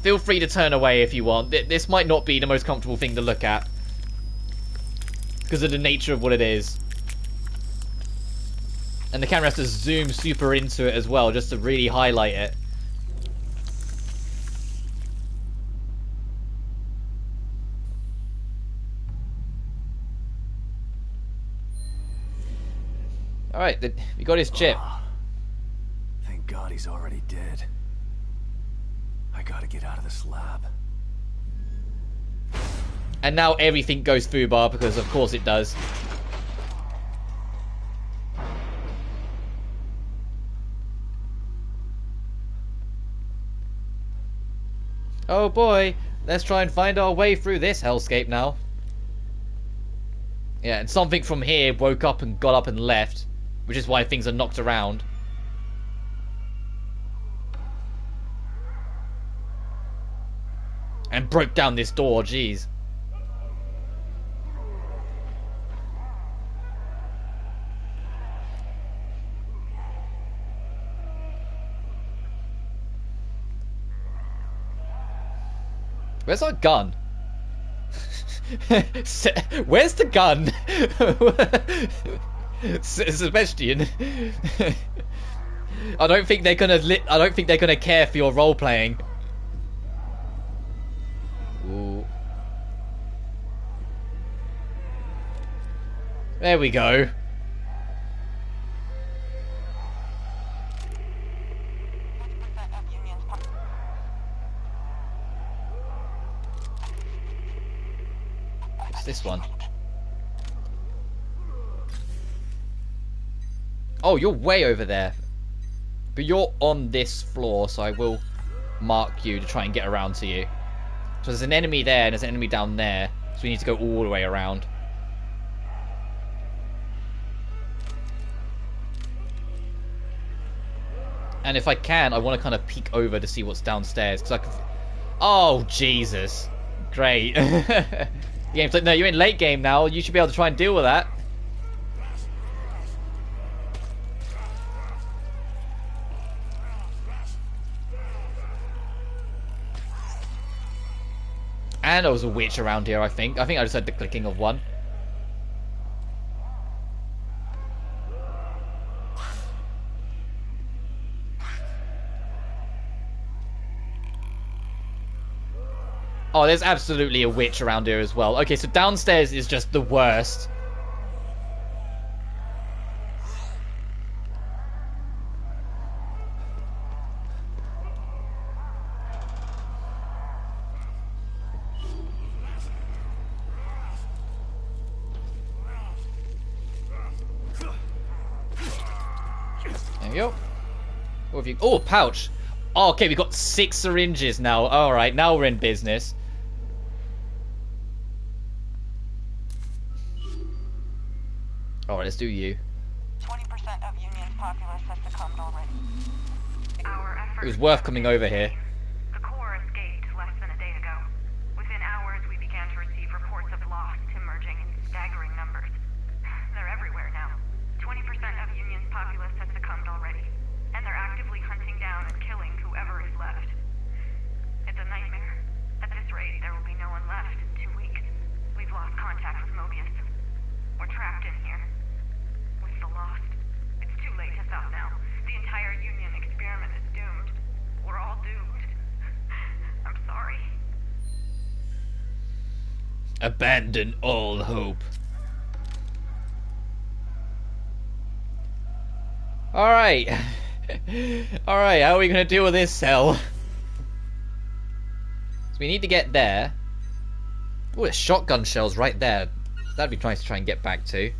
Feel free to turn away if you want. This might not be the most comfortable thing to look at because of the nature of what it is. And the camera has to zoom super into it as well, just to really highlight it. Alright, we got his chip. Thank God he's already dead. I gotta get out of this lab. And now everything goes foobar, because of course it does. Oh boy, let's try and find our way through this hellscape now. Yeah, and something from here woke up and got up and left, which is why things are knocked around. And broke down this door, jeez. Where's our gun? Where's the gun? Sebastian. I don't think they're gonna care for your role playing. Ooh. There we go. This one. Oh, you're way over there. But you're on this floor, so I will mark you to try and get around to you. So there's an enemy there, and there's an enemy down there. So we need to go all the way around. And if I can, I want to kind of peek over to see what's downstairs. Because I can... Oh, Jesus. Great. The game's like, no, you're in late game now. You should be able to try and deal with that. And there was a witch around here, I think. I think I just heard the clicking of one. Oh, there's absolutely a witch around here as well. Okay, so downstairs is just the worst. There we go. What have you... Oh, pouch. Oh, okay, we've got 6 syringes now. Alright, now we're in business. Alright, let's do you. 20% of Union's populace has succumbed already. It was worth coming over here. The core escaped less than a day ago. Within hours, we began to receive reports of lost emerging in staggering numbers. They're everywhere now. 20% of Union's populace has succumbed already, and they're actively hunting down and killing whoever is left. It's a nightmare. At this rate, there will be no one left in 2 weeks. We've lost contact with Mobius. We're trapped in here. With the law. Abandon all hope. Alright. Alright, how are we gonna deal with this cell? So we need to get there. Oh, there's shotgun shells right there. That'd be nice to try and get back to.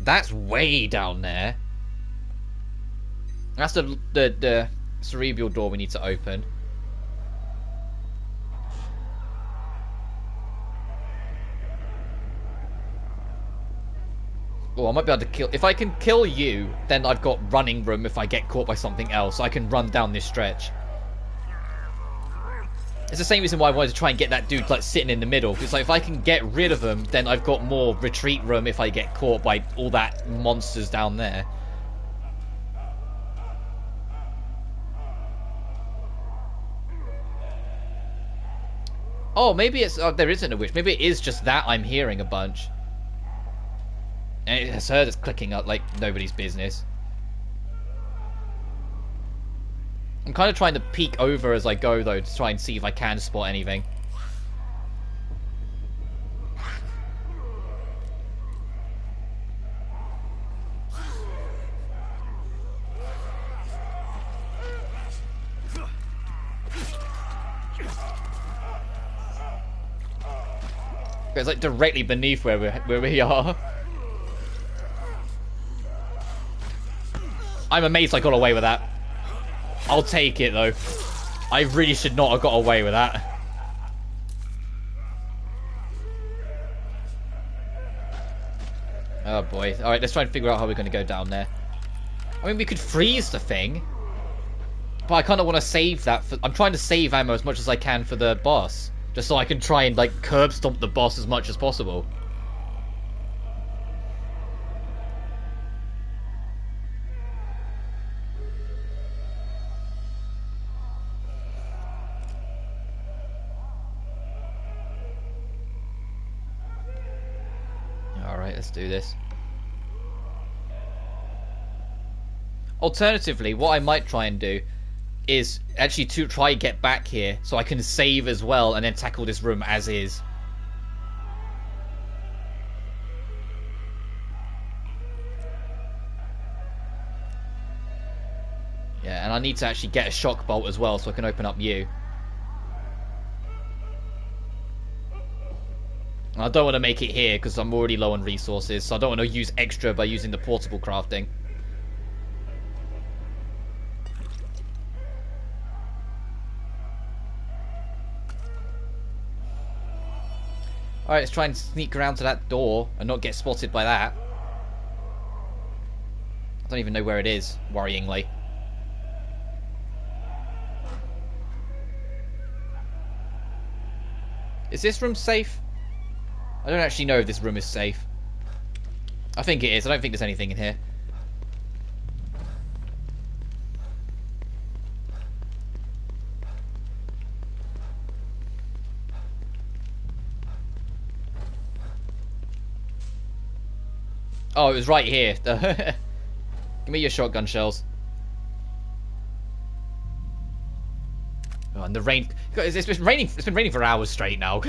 That's way down there. That's the cerebral door we need to open. Oh, I might be able to kill... If I can kill you, then I've got running room if I get caught by something else. I can run down this stretch. It's the same reason why I wanted to try and get that dude, like, sitting in the middle. It's like, if I can get rid of him, then I've got more retreat room if I get caught by all that monsters down there. Oh, maybe it's... Oh, there isn't a witch. Maybe it is just that I'm hearing a bunch. And it's her that's clicking up like nobody's business. I'm kind of trying to peek over as I go, though, to try and see if I can spot anything. It's like directly beneath where we are. I'm amazed I got away with that. I'll take it, though. I really should not have got away with that. Oh, boy. Alright, let's try and figure out how we're going to go down there. I mean, we could freeze the thing. But I kind of want to save that for... I'm trying to save ammo as much as I can for the boss. Just so I can try and, like, curb stomp the boss as much as possible. Alright, let's do this. Alternatively, what I might try and do is actually to try and get back here so I can save as well and then tackle this room as is. Yeah, and I need to actually get a shock bolt as well so I can open up you. And I don't want to make it here because I'm already low on resources, so I don't want to use extra by using the portable crafting. Alright, let's try and sneak around to that door and not get spotted by that. I don't even know where it is, worryingly. Is this room safe? I don't actually know if this room is safe. I think it is. I don't think there's anything in here. Oh, it was right here. Give me your shotgun shells. Oh, and the rain. It's been raining. It's been raining for hours straight now.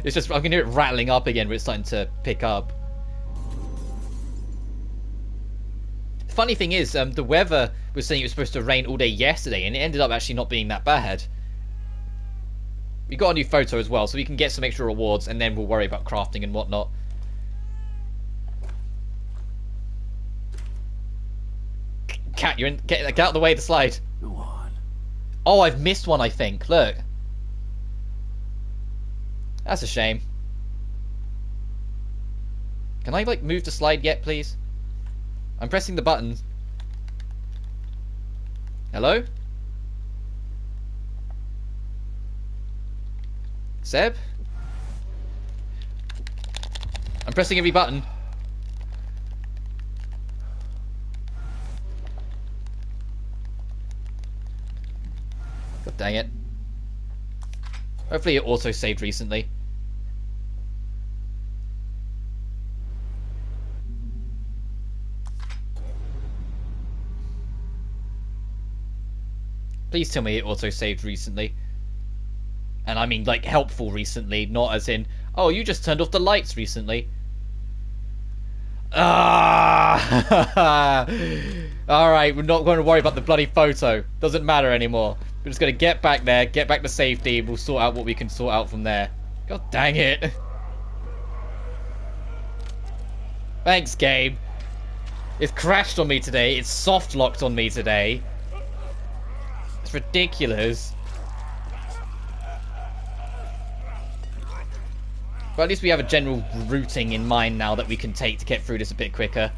It's just I can hear it rattling up again, but it's starting to pick up. The funny thing is, the weather was saying it was supposed to rain all day yesterday, and it ended up actually not being that bad. We got a new photo as well, so we can get some extra rewards, and then we'll worry about crafting and whatnot. Cat, you're in. Get out of the way of the slide. Go on. Oh, I've missed one, I think. Look. That's a shame. Can I, like, move the slide yet, please? I'm pressing the buttons. Hello? Seb? I'm pressing every button. God dang it. Hopefully it auto-saved recently. Please tell me it auto-saved recently. And I mean, like, helpful recently, not as in, Oh, you just turned off the lights recently. Ah! Alright, we're not going to worry about the bloody photo. Doesn't matter anymore. We're just going to get back there, get back to safety, and we'll sort out what we can sort out from there. God dang it. Thanks, game. It's crashed on me today. It's soft locked on me today. It's ridiculous. But at least we have a general routing in mind now that we can take to get through this a bit quicker.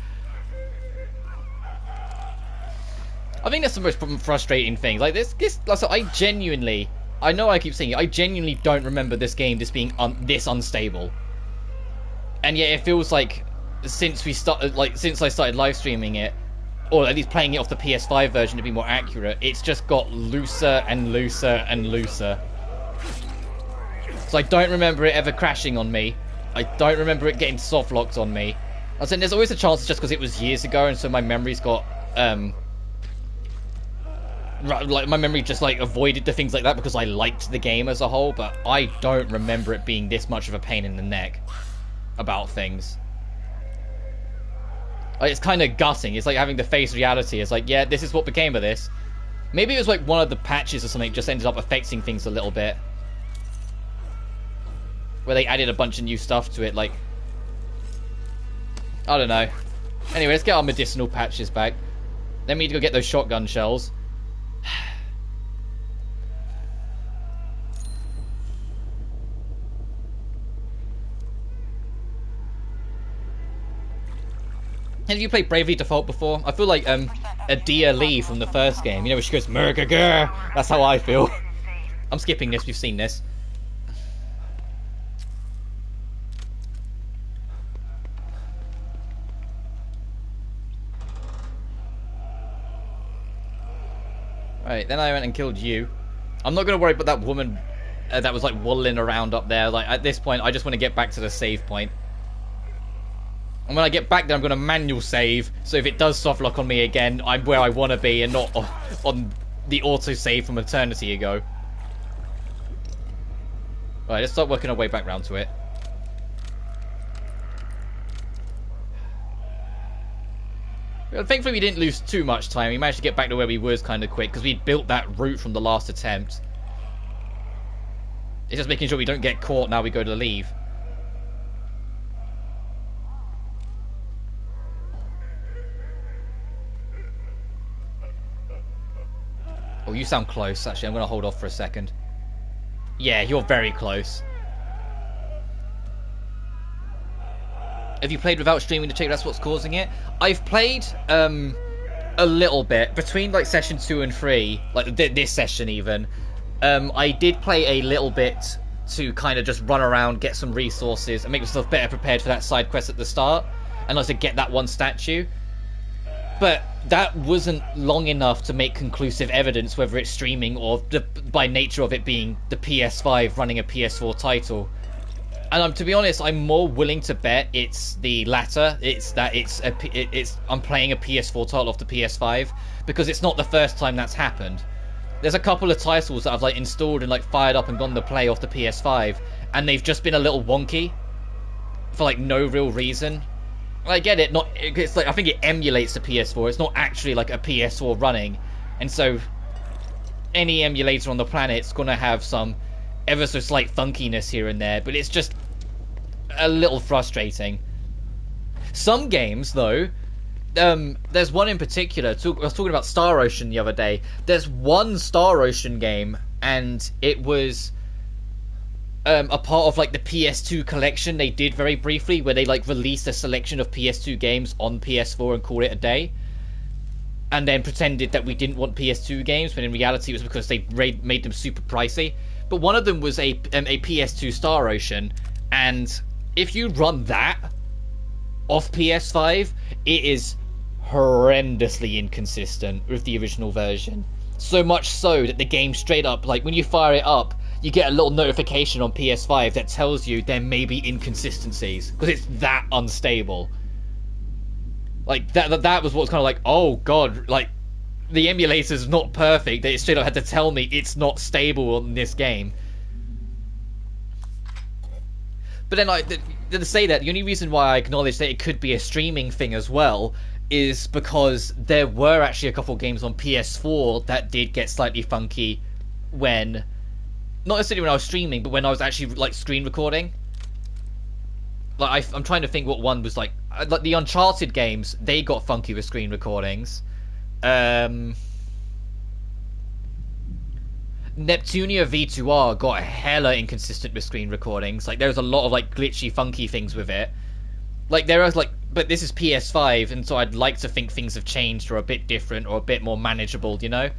I think that's the most frustrating thing. Like this so I know I keep saying it, I genuinely don't remember this game just being this unstable. And yet it feels like since I started live streaming it, or at least playing it off the PS5 version to be more accurate, it's just got looser and looser and looser. So I don't remember it ever crashing on me. I don't remember it getting soft locked on me. I was saying there's always a chance it's just because it was years ago and so my memory's got like my memory just like avoided the things like that because I liked the game as a whole, but I don't remember it being this much of a pain in the neck about things. Like, it's kind of gutting. It's like having to face reality. It's like, yeah, this is what became of this. Maybe it was like one of the patches or something just ended up affecting things a little bit. Where they added a bunch of new stuff to it, like... I don't know. Anyway, let's get our medicinal patches back. Then we need to go get those shotgun shells. Have you played Bravely Default before? I feel like Adia Lee from the first game. You know, where she goes, "Murgagur." That's how I feel. I'm skipping this. We've seen this. Right, then I went and killed you. I'm not going to worry about that woman that was like waddling around up there. Like, at this point, I just want to get back to the save point. And when I get back there, I'm going to manual save. So if it does softlock on me again, I'm where I want to be and not on the auto-save from eternity ago. Alright, let's start working our way back round to it. Well, thankfully we didn't lose too much time. We managed to get back to where we was kind of quick because we built that route from the last attempt. It's just making sure we don't get caught now we go to leave. Oh, you sound close. Actually, I'm going to hold off for a second. Yeah, you're very close. Have you played without streaming to check that's what's causing it? I've played a little bit between like session 2 and 3, like this session even. I did play a little bit to kind of just run around, get some resources, and make myself better prepared for that side quest at the start, and also get that one statue. But that wasn't long enough to make conclusive evidence whether it's streaming or by nature of it being the PS5 running a PS4 title. And to be honest, I'm more willing to bet it's the latter. It's that I'm playing a PS4 title off the PS5 because it's not the first time that's happened. There's a couple of titles that I've like installed and like fired up and gone to play off the PS5, and they've just been a little wonky for like no real reason. I get it. It's like I think it emulates the PS4. It's not actually like a PS4 running, and so any emulator on the planet's gonna have some ever so slight funkiness here and there. But it's just a little frustrating. Some games, though, there's one in particular. I was talking about Star Ocean the other day. There's one Star Ocean game, and it was a part of like the PS2 collection they did very briefly, where they like released a selection of PS2 games on PS4 and called it a day, and then pretended that we didn't want PS2 games, when in reality it was because they made them super pricey. But one of them was a PS2 Star Ocean, and if you run that off PS5, it is horrendously inconsistent with the original version. So much so that the game straight up, like when you fire it up, you get a little notification on PS5 that tells you there may be inconsistencies, because it's that unstable. Like, that was what's kind of like, oh god, like, the emulator's not perfect, they straight up had to tell me it's not stable on this game. But then, to say that, the only reason why I acknowledge that it could be a streaming thing as well is because there were actually a couple of games on PS4 that did get slightly funky when, not necessarily when I was streaming, but when I was actually like screen recording. Like I'm trying to think what one was like the Uncharted games. They got funky with screen recordings. Neptunia V2R got hella inconsistent with screen recordings. Like there was a lot of like glitchy, funky things with it. Like there was like, but this is PS5, and so I'd like to think things have changed or a bit different or a bit more manageable. You know,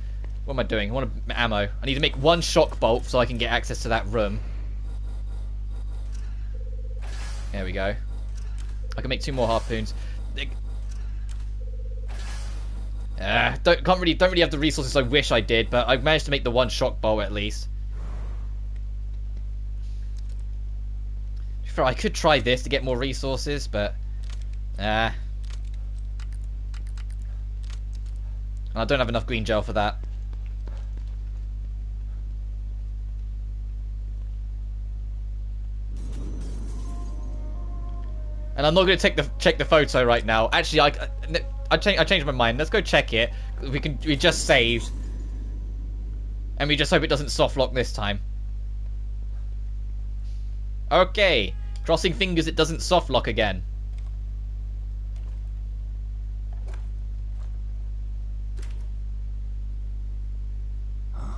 what am I doing? I want ammo. I need to make one shock bolt so I can get access to that room. There we go. I can make 2 more harpoons. Don't really have the resources I wish I did, but I've managed to make the 1 shock bolt at least. I could try this to get more resources, but I don't have enough green gel for that. And I'm not going to check the photo right now. Actually, I changed my mind. Let's go check it. We just saved, and we just hope it doesn't soft lock this time. Okay, crossing fingers it doesn't soft lock again. Huh?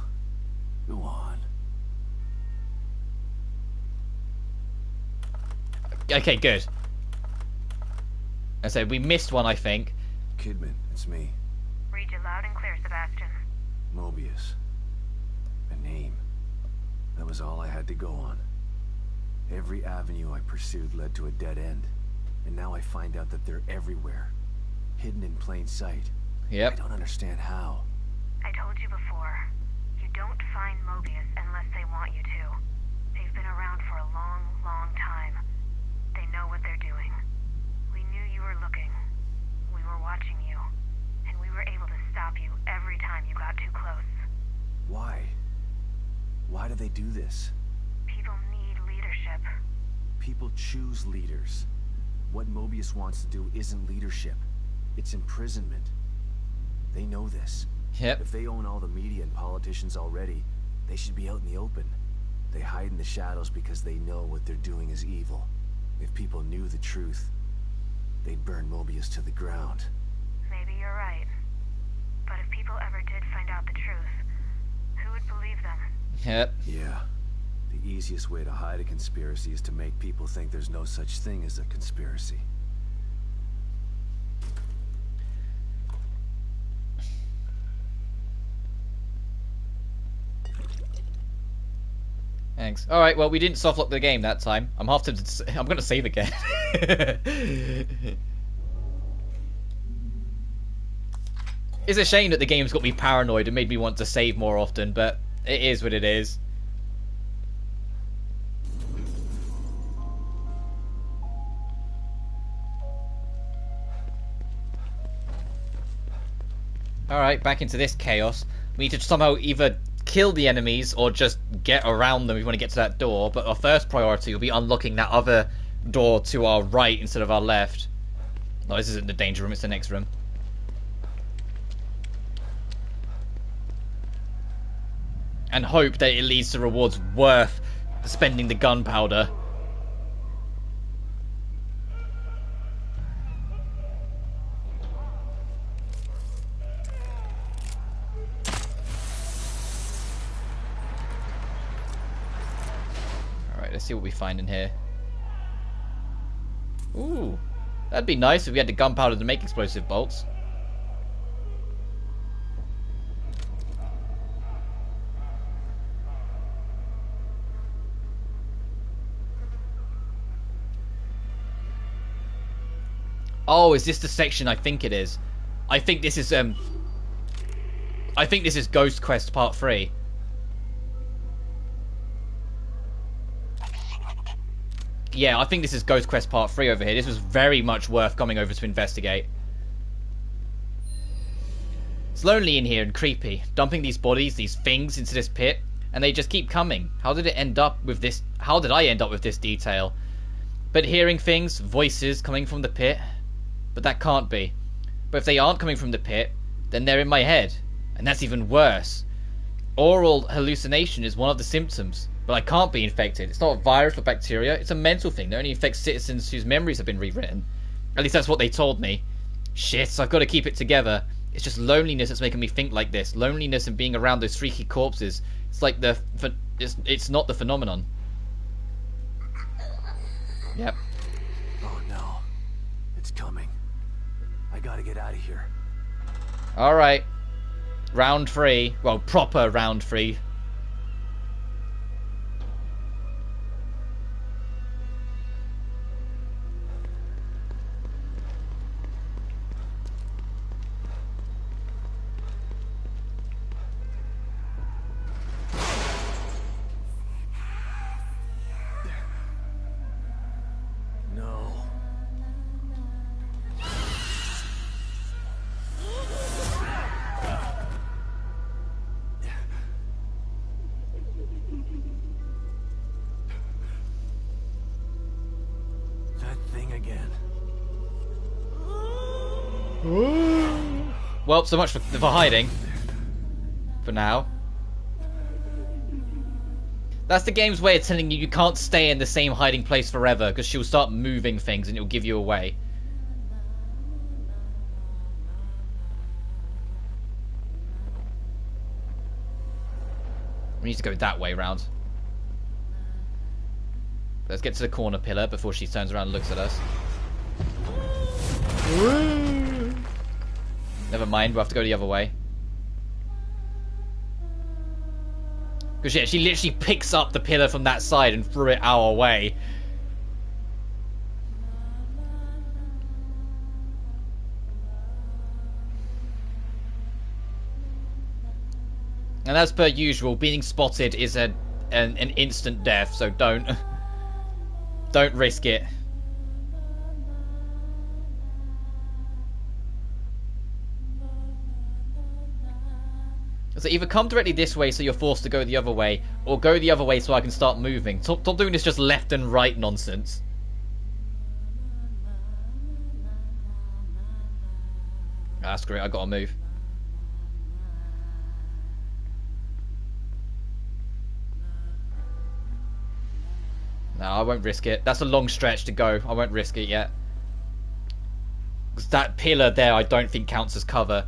Go on. Okay, good. I said we missed one, I think. Kidman, it's me. Read you loud and clear, Sebastian. Mobius. A name. That was all I had to go on. Every avenue I pursued led to a dead end. And now I find out that they're everywhere. Hidden in plain sight. Yep. I don't understand how. I told you before. You don't find Mobius unless they want you to. They've been around for a long, long time. They know what they're doing. We knew you were looking. We were watching you. And we were able to stop you every time you got too close. Why? Why do they do this? People need leadership. People choose leaders. What Mobius wants to do isn't leadership. It's imprisonment. They know this. Yep. If they own all the media and politicians already, they should be out in the open. They hide in the shadows because they know what they're doing is evil. If people knew the truth, they'd burn Mobius to the ground. Maybe you're right. But if people ever did find out the truth, who would believe them? Yep. Yeah. The easiest way to hide a conspiracy is to make people think there's no such thing as a conspiracy. Thanks. All right. Well, we didn't softlock the game that time. I'm I'm gonna save again. It's a shame that the game's got me paranoid and made me want to save more often, but it is what it is. Alright, back into this chaos. We need to somehow either kill the enemies or just get around them if we want to get to that door, but our first priority will be unlocking that other door to our right instead of our left. No, this isn't the danger room, it's the next room. And hope that it leads to rewards worth spending the gunpowder. Alright, let's see what we find in here. Ooh, that'd be nice if we had the gunpowder to make explosive bolts. Oh, is this the section I think it is? I think this is Ghost Quest Part 3. Yeah, I think this is Ghost Quest Part 3 over here. This was very much worth coming over to investigate. It's lonely in here and creepy, dumping these bodies, these things into this pit, and they just keep coming. How did it end up with this? How did I end up with this detail? But hearing things, voices coming from the pit. But that can't be. But if they aren't coming from the pit, then they're in my head. And that's even worse. Oral hallucination is one of the symptoms. But I can't be infected. It's not a virus or bacteria. It's a mental thing that only infects citizens whose memories have been rewritten. At least that's what they told me. Shit, I've got to keep it together. It's just loneliness that's making me think like this. Loneliness and being around those freaky corpses. It's like it's not the phenomenon. Yep. Oh no. It's coming. I gotta get out of here. Alright. Round 3. Well, proper round 3. No. That thing again. Well, so much for hiding. For now. That's the game's way of telling you you can't stay in the same hiding place forever, because she'll start moving things and it'll give you away. We need to go that way round. Let's get to the corner pillar before she turns around and looks at us. Never mind, we'll have to go the other way. Because yeah, she literally picks up the pillar from that side and threw it our way. And as per usual, being spotted is an instant death, so don't risk it. So either come directly this way so you're forced to go the other way, or go the other way so I can start moving. Stop doing this just left and right nonsense. Ah, screw it, I gotta move. No, I won't risk it. That's a long stretch to go. I won't risk it yet. Because that pillar there I don't think counts as cover.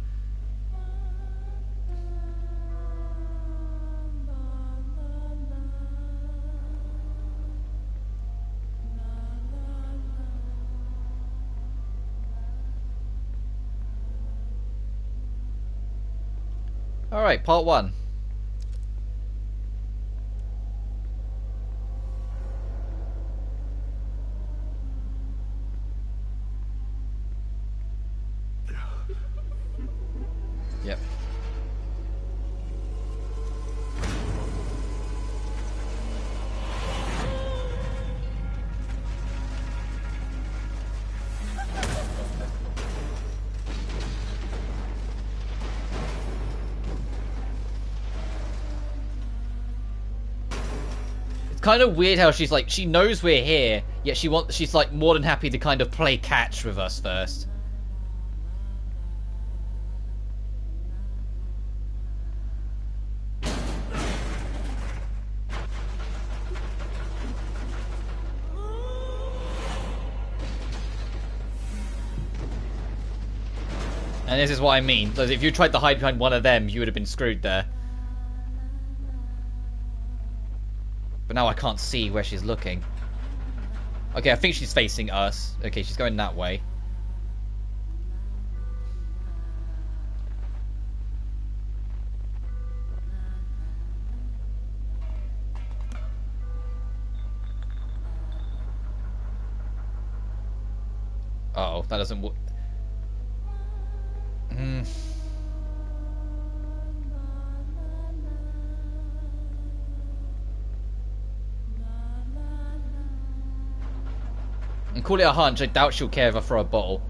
Alright, part 1. Yep. Kind of weird how she's like, she knows we're here, yet she's like more than happy to kind of play catch with us first. And this is what I mean. Because if you tried to hide behind one of them, you would have been screwed there. But now I can't see where she's looking. Okay, I think she's facing us. Okay, she's going that way. Uh oh, that doesn't work. And call it a hunch, I doubt she'll care if I throw a bottle.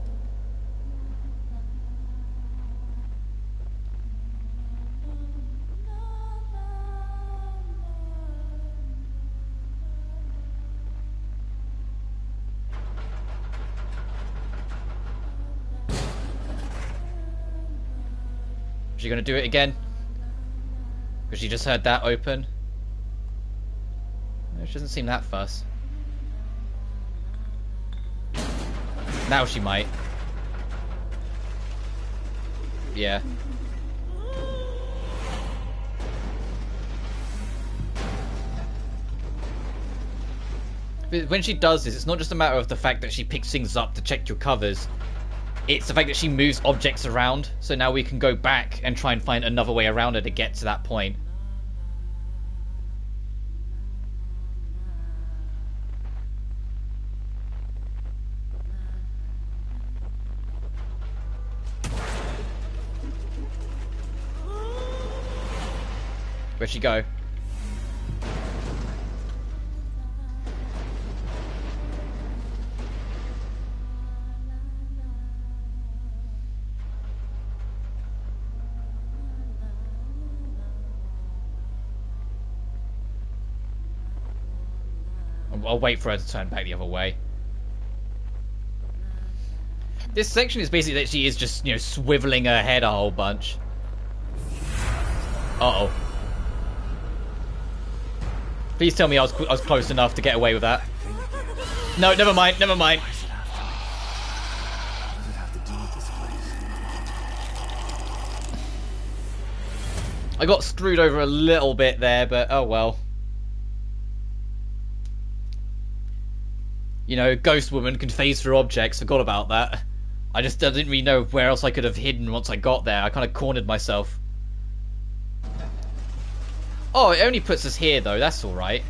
She gonna do it again? Because she just heard that open. She doesn't seem that fussed. Now she might. Yeah. But when she does this, it's not just a matter of the fact that she picks things up to check your covers. It's the fact that she moves objects around, so now we can go back and try and find another way around her to get to that point. Where'd she go? I'll wait for her to turn back the other way. This section is basically that she is just, you know, swiveling her head a whole bunch. Uh-oh. Please tell me I was close enough to get away with that. No, never mind, never mind. I got screwed over a little bit there, but oh well. You know, Ghost Woman can phase through objects. Forgot about that. I didn't really know where else I could have hidden once I got there. I kind of cornered myself. Oh, it only puts us here, though. That's alright.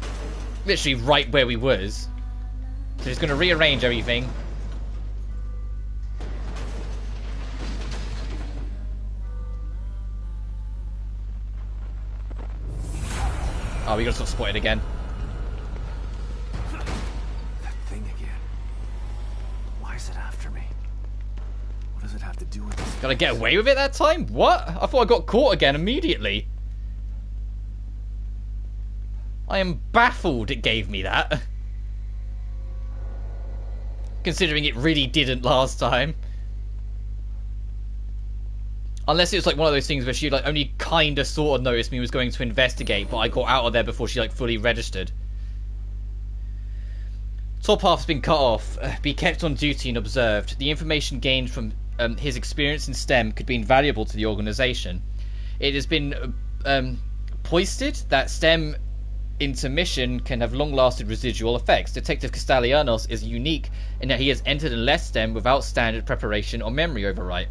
Literally right where we was. So it's going to rearrange everything. Oh, we got sort of spotted again. That thing again. Why is it after me? What does it have to do with this? Gotta get away with it that time? What? I thought I got caught again immediately. I am baffled it gave me that. Considering it really didn't last time. Unless it was like one of those things where she like only kinda sort of noticed me, was going to investigate, but I got out of there before she like fully registered. Top half's been cut off. Be kept on duty and observed. The information gained from his experience in STEM could be invaluable to the organisation. It has been posted that STEM intermission can have long-lasting residual effects. Detective Castellanos is unique in that he has entered and left STEM without standard preparation or memory overwrite.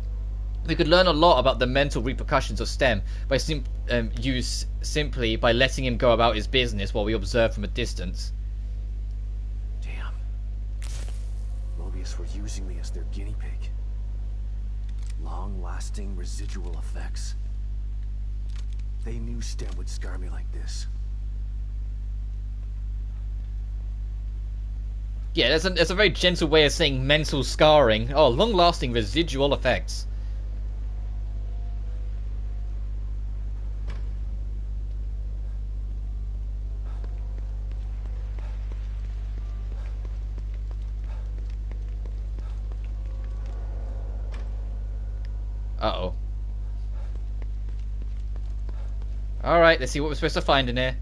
We could learn a lot about the mental repercussions of STEM by simply by letting him go about his business while we observe from a distance. Damn. Mobius were using me as their guinea pig. Long-lasting residual effects. They knew STEM would scar me like this. Yeah, that's a very gentle way of saying mental scarring. Oh, long-lasting residual effects. Uh-oh. Alright, let's see what we're supposed to find in here.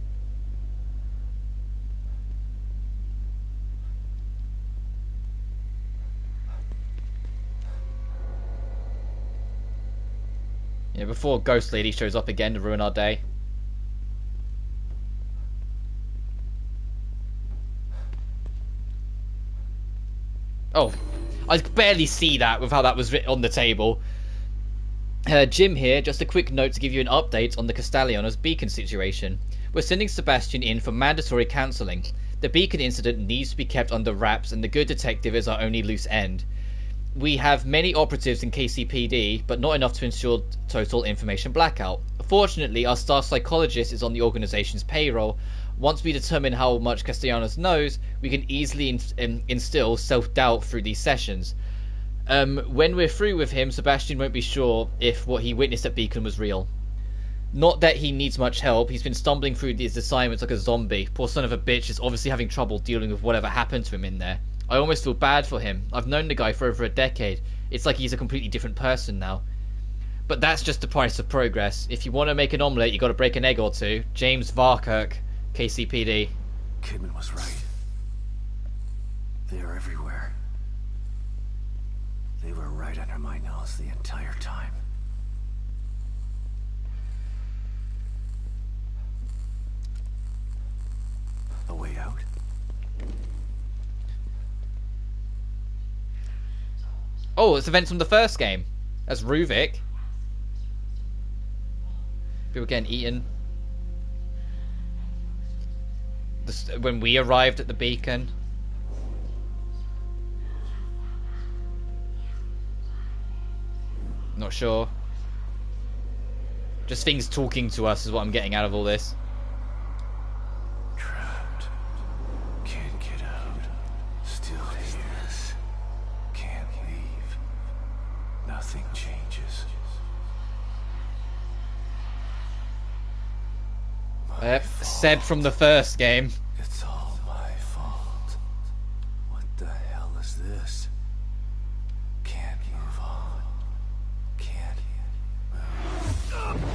Yeah, before Ghost Lady shows up again to ruin our day. Oh, I could barely see that with how that was written on the table. Jim here, just a quick note to give you an update on the Castellanos beacon situation. We're sending Sebastian in for mandatory counselling. The beacon incident needs to be kept under wraps and the good detective is our only loose end. We have many operatives in KCPD, but not enough to ensure total information blackout. Fortunately, our staff psychologist is on the organisation's payroll. Once we determine how much Castellanos knows, we can easily instill self-doubt through these sessions. When we're through with him, Sebastian won't be sure if what he witnessed at Beacon was real. Not that he needs much help, he's been stumbling through these assignments like a zombie. Poor son of a bitch is obviously having trouble dealing with whatever happened to him in there. I almost feel bad for him. I've known the guy for over a decade. It's like he's a completely different person now. But that's just the price of progress. If you want to make an omelette, you got to break an egg or two. James Varkirk, KCPD. Kidman was right. They are everywhere. They were right under my nose the entire time. A way out? Oh, it's events from the first game. That's Ruvik. People getting eaten. When we arrived at the beacon. Not sure. Just things talking to us is what I'm getting out of all this. Trapped. Can't get out. Still here. Can't leave. Nothing changes. Said from the first game. It's all my fault. What the hell is this? Can't move on. Can't move.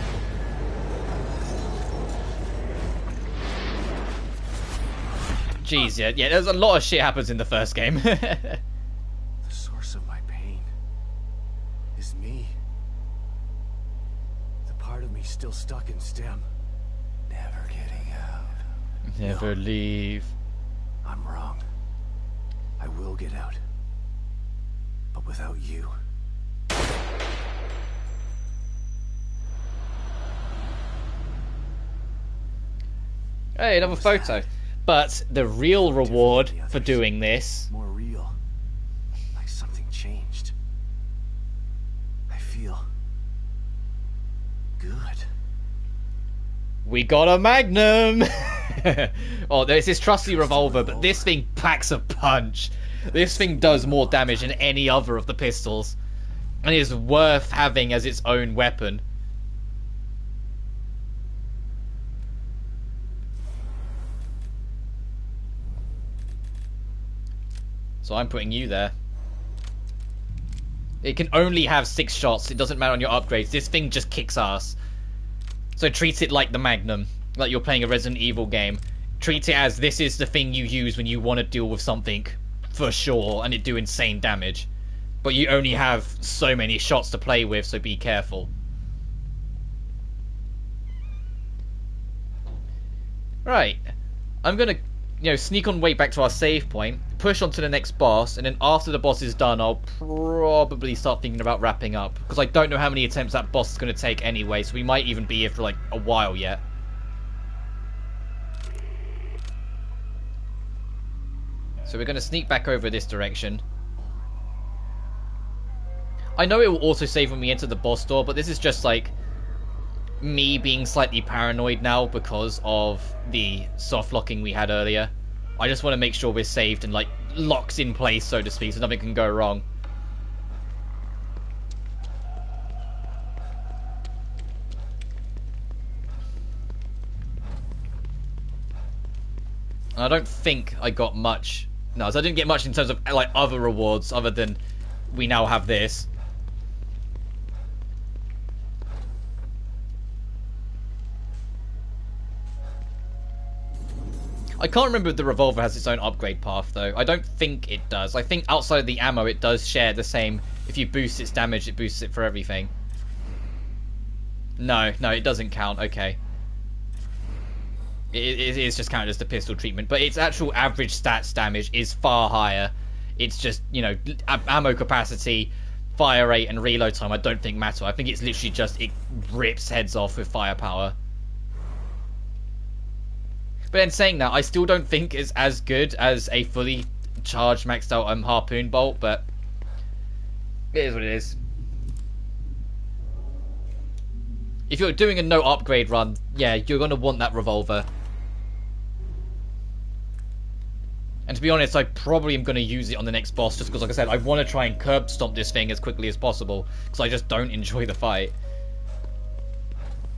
Jeez, yeah, there's a lot of shit happens in the first game. The source of my pain is me. The part of me still stuck in STEM. Never getting out. Never leave. I'm wrong. I will get out. But without you. Hey, another photo. But the real reward for doing this... More real. Like something changed. I feel... good. We got a Magnum! Oh, there's this trusty revolver, but this thing packs a punch. This thing does more damage than any other of the pistols. And is worth having as its own weapon. So I'm putting you there. It can only have 6 shots. It doesn't matter on your upgrades. This thing just kicks ass. So treat it like the Magnum. Like you're playing a Resident Evil game. Treat it as this is the thing you use when you want to deal with something for sure and it do insane damage. But you only have so many shots to play with, so be careful. Right. I'm gonna, sneak on way back to our save point, push on to the next boss, and then after the boss is done, I'll probably start thinking about wrapping up. Because I don't know how many attempts that boss is going to take anyway, so we might even be here for like a while yet. So we're going to sneak back over this direction. I know it will also save when we enter the boss door, but this is just like me being slightly paranoid now because of the soft locking we had earlier. I just want to make sure we're saved and like locked in place, so to speak, so nothing can go wrong. And I don't think I got much. No, so I didn't get much in terms of like other rewards other than we now have this. I can't remember if the revolver has its own upgrade path, though. I don't think it does. I think outside of the ammo, it does share the same. If you boost its damage, it boosts it for everything. No, it doesn't count. Okay. It is just counted as the pistol treatment. But its actual average stats damage is far higher. It's just, ammo capacity, fire rate, and reload time I don't think matter. I think it's literally just it rips heads off with firepower. But then saying that, I still don't think it's as good as a fully charged, maxed out harpoon bolt, but it is what it is. If you're doing a no upgrade run, yeah, you're going to want that revolver. And to be honest, I probably am going to use it on the next boss, just because, like I said, I want to try and curb stomp this thing as quickly as possible, because I just don't enjoy the fight.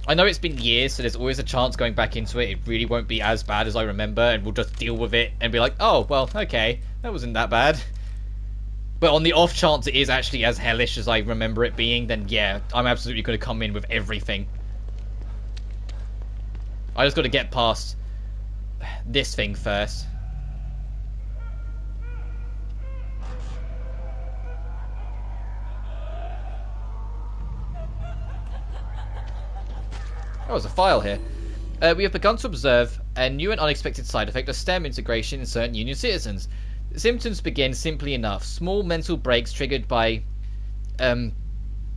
I know it's been years, so there's always a chance going back into it. It really won't be as bad as I remember, and we'll just deal with it and be like, oh, well, okay, that wasn't that bad. But on the off chance it is actually as hellish as I remember it being, then yeah, I'm absolutely going to come in with everything. I just got to get past this thing first. Oh, there's a file here. We have begun to observe a new and unexpected side effect of STEM integration in certain Union citizens. The symptoms begin simply enough. Small mental breaks triggered by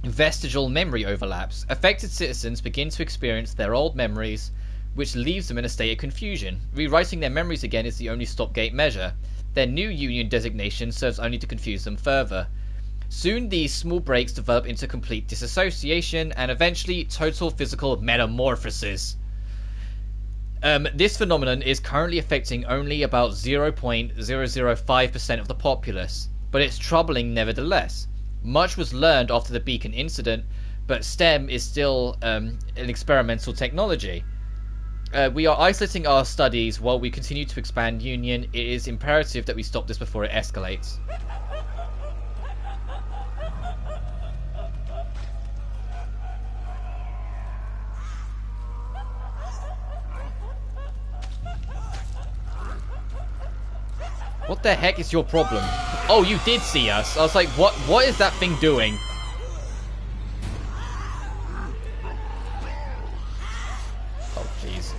vestigial memory overlaps. Affected citizens begin to experience their old memories, which leaves them in a state of confusion. Rewriting their memories again is the only stopgate measure. Their new Union designation serves only to confuse them further. Soon these small breaks develop into complete disassociation and eventually total physical metamorphosis. This phenomenon is currently affecting only about 0.005% of the populace, but it's troubling nevertheless. Much was learned after the Beacon incident, but STEM is still an experimental technology. We are isolating our studies while we continue to expand Union. It is imperative that we stop this before it escalates. What the heck is your problem? Oh, you did see us. I was like, what is that thing doing? Oh, jeez.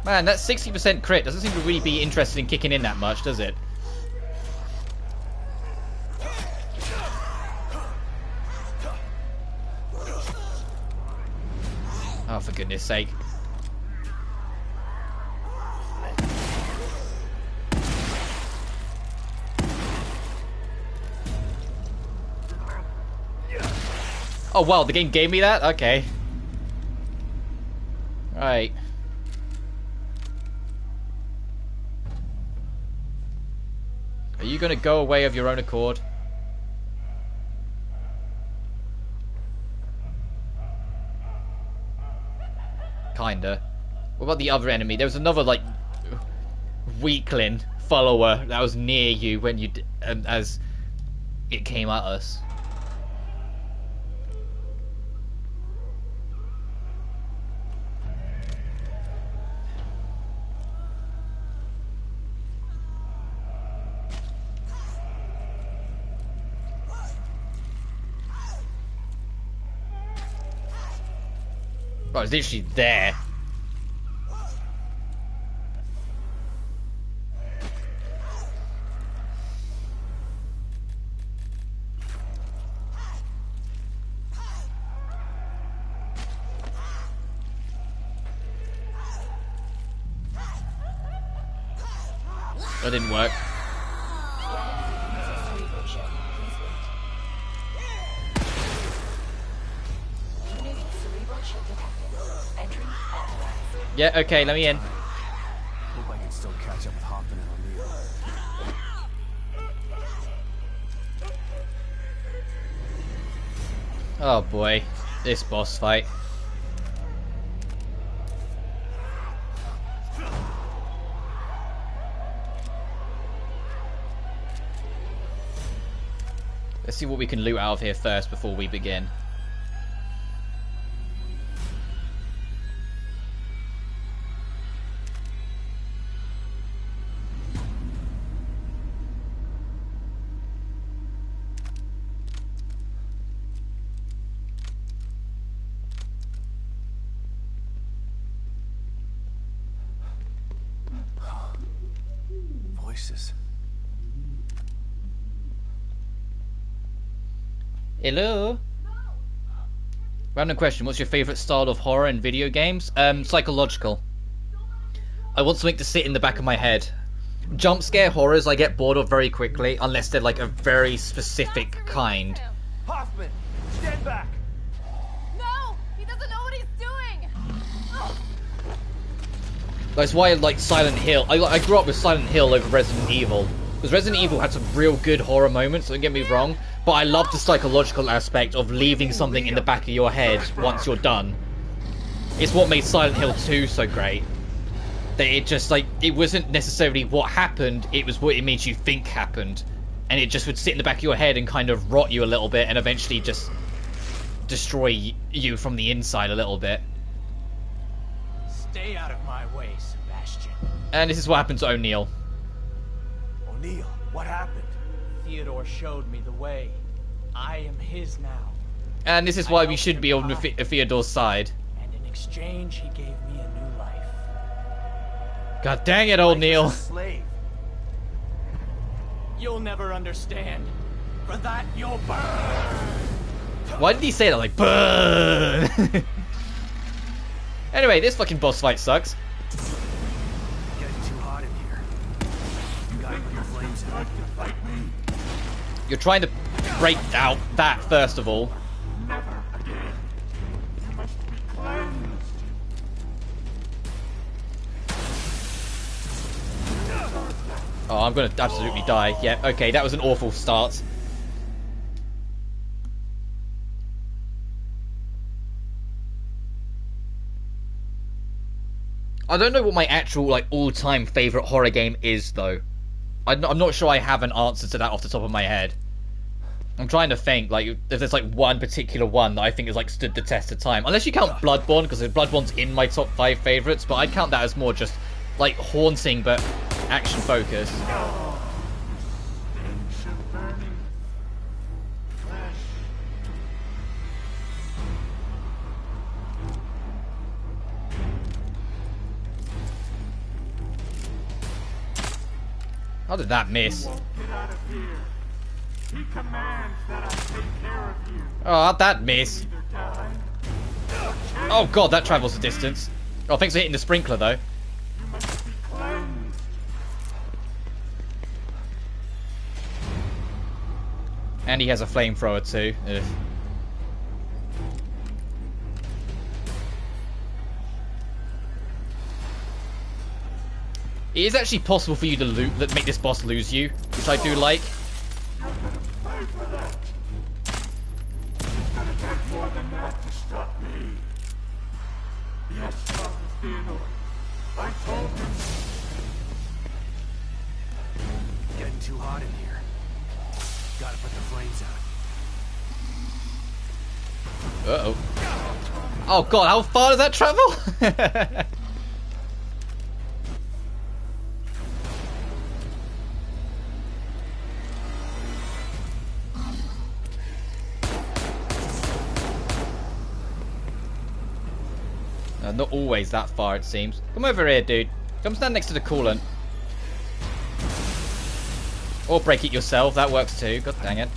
Man, that 60% crit doesn't seem to really be interested in kicking in that much, does it? Oh, for goodness sake. Oh, wow, the game gave me that? Okay. Right. Are you going to go away of your own accord? Kinda. What about the other enemy? There was another, like, weakling follower that was near you when you as it came at us. Oh, it's literally there. That didn't work. Yeah, okay, let me in. Hope I can still catch up with Hoffman and O'Neill. Oh boy, this boss fight. Let's see what we can loot out of here first before we begin. Voices. Hello? Random question, what's your favourite style of horror in video games? Psychological. I want something to sit in the back of my head. Jump scare horrors I get bored of very quickly, unless they're like a very specific kind. Hoffman, stand back. No! He doesn't know what he's doing! That's why I like Silent Hill. I grew up with Silent Hill over Resident Evil. Because Resident Evil had some real good horror moments, don't get me wrong. But I love the psychological aspect of leaving something in the back of your head once you're done. It's what made Silent Hill 2 so great. That it just, like, it wasn't necessarily what happened, it was what it made you think happened. And it just would sit in the back of your head and kind of rot you a little bit and eventually just destroy you from the inside a little bit. Stay out of my way, Sebastian. And this is what happened to O'Neill. O'Neill, what happened? Theodore showed me the way. I am his now. And this is why we should be on Theodore's side. And in exchange, he gave me a new life. God dang it, O'Neill. Slave. You'll never understand. For that, you'll burn. Why did he say that? Like, burn! Anyway, this fucking boss fight sucks. Getting too hot in here. You gotta put the flames out. Fight me. You're trying to break out that first of all. Never again. You must be cleansed. Oh, I'm gonna absolutely die. Yeah, okay, that was an awful start. I don't know what my actual, like, all-time favourite horror game is, though. I'm not sure I have an answer to that off the top of my head. I'm trying to think, like, if there's, like, one particular one that I think has, like, stood the test of time. Unless you count Bloodborne, because Bloodborne's in my top 5 favourites, but I'd count that as more just, like, haunting, but action-focused. How did that miss? Get out of here. He commands that I take care of you. Oh, how'd that miss? Either die. Oh god, that travels a distance. Oh, thanks for hitting the sprinkler, though. You must be cleansed. And he has a flamethrower, too. Ugh. It is actually possible for you to make this boss lose you, which I do like. You're gonna pay for that. It's gonna take more than that to stop me. Yes, Father Theodore. I told him. Getting too hot in here. Gotta put the flames out. Uh-oh. Oh god, how far does that travel? Not always that far, it seems. Come over here, dude. Come stand next to the coolant. Or break it yourself, that works too. God dang it.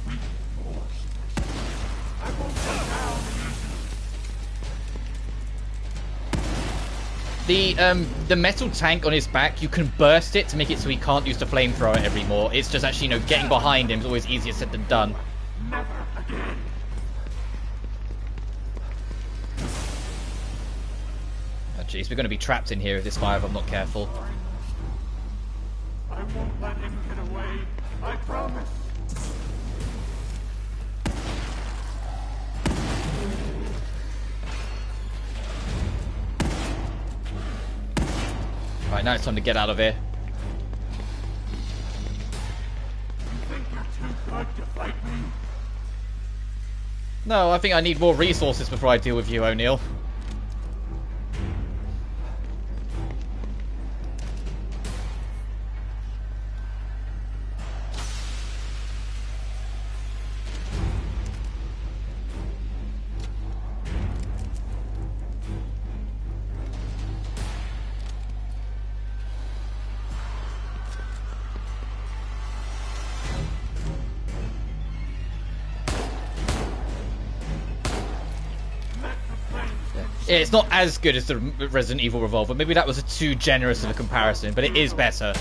The metal tank on his back, you can burst it to make it so he can't use the flamethrower anymore. It's just actually, you know, getting behind him is always easier said than done. Never again. Oh jeez, we're going to be trapped in here with this fire if I'm not careful. I won't let him get away. I promise. Right, now it's time to get out of here. You think you're too good to fight me? No, I think I need more resources before I deal with you, O'Neill. Yeah, it's not as good as the Resident Evil revolver. Maybe that was too generous of a comparison, but it is better.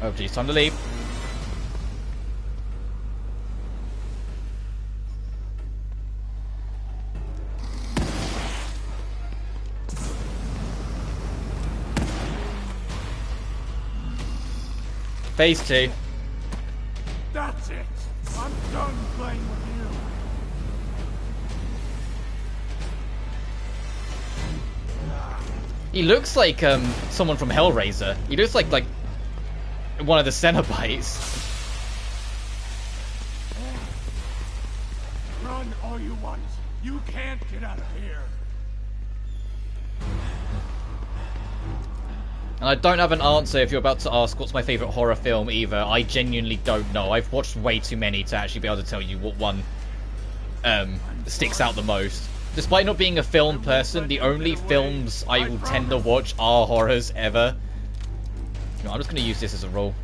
Oh geez, time to leave. Phase 2. That's it. I'm done playing with you. He looks like someone from Hellraiser. He looks like one of the Cenobites. Run all you want. You can't get out of here. And I don't have an answer if you're about to ask what's my favourite horror film either. I genuinely don't know. I've watched way too many to actually be able to tell you what one sticks out the most. Despite not being a film person, the only films I will tend to watch are horrors ever. No, I'm just going to use this as a rule.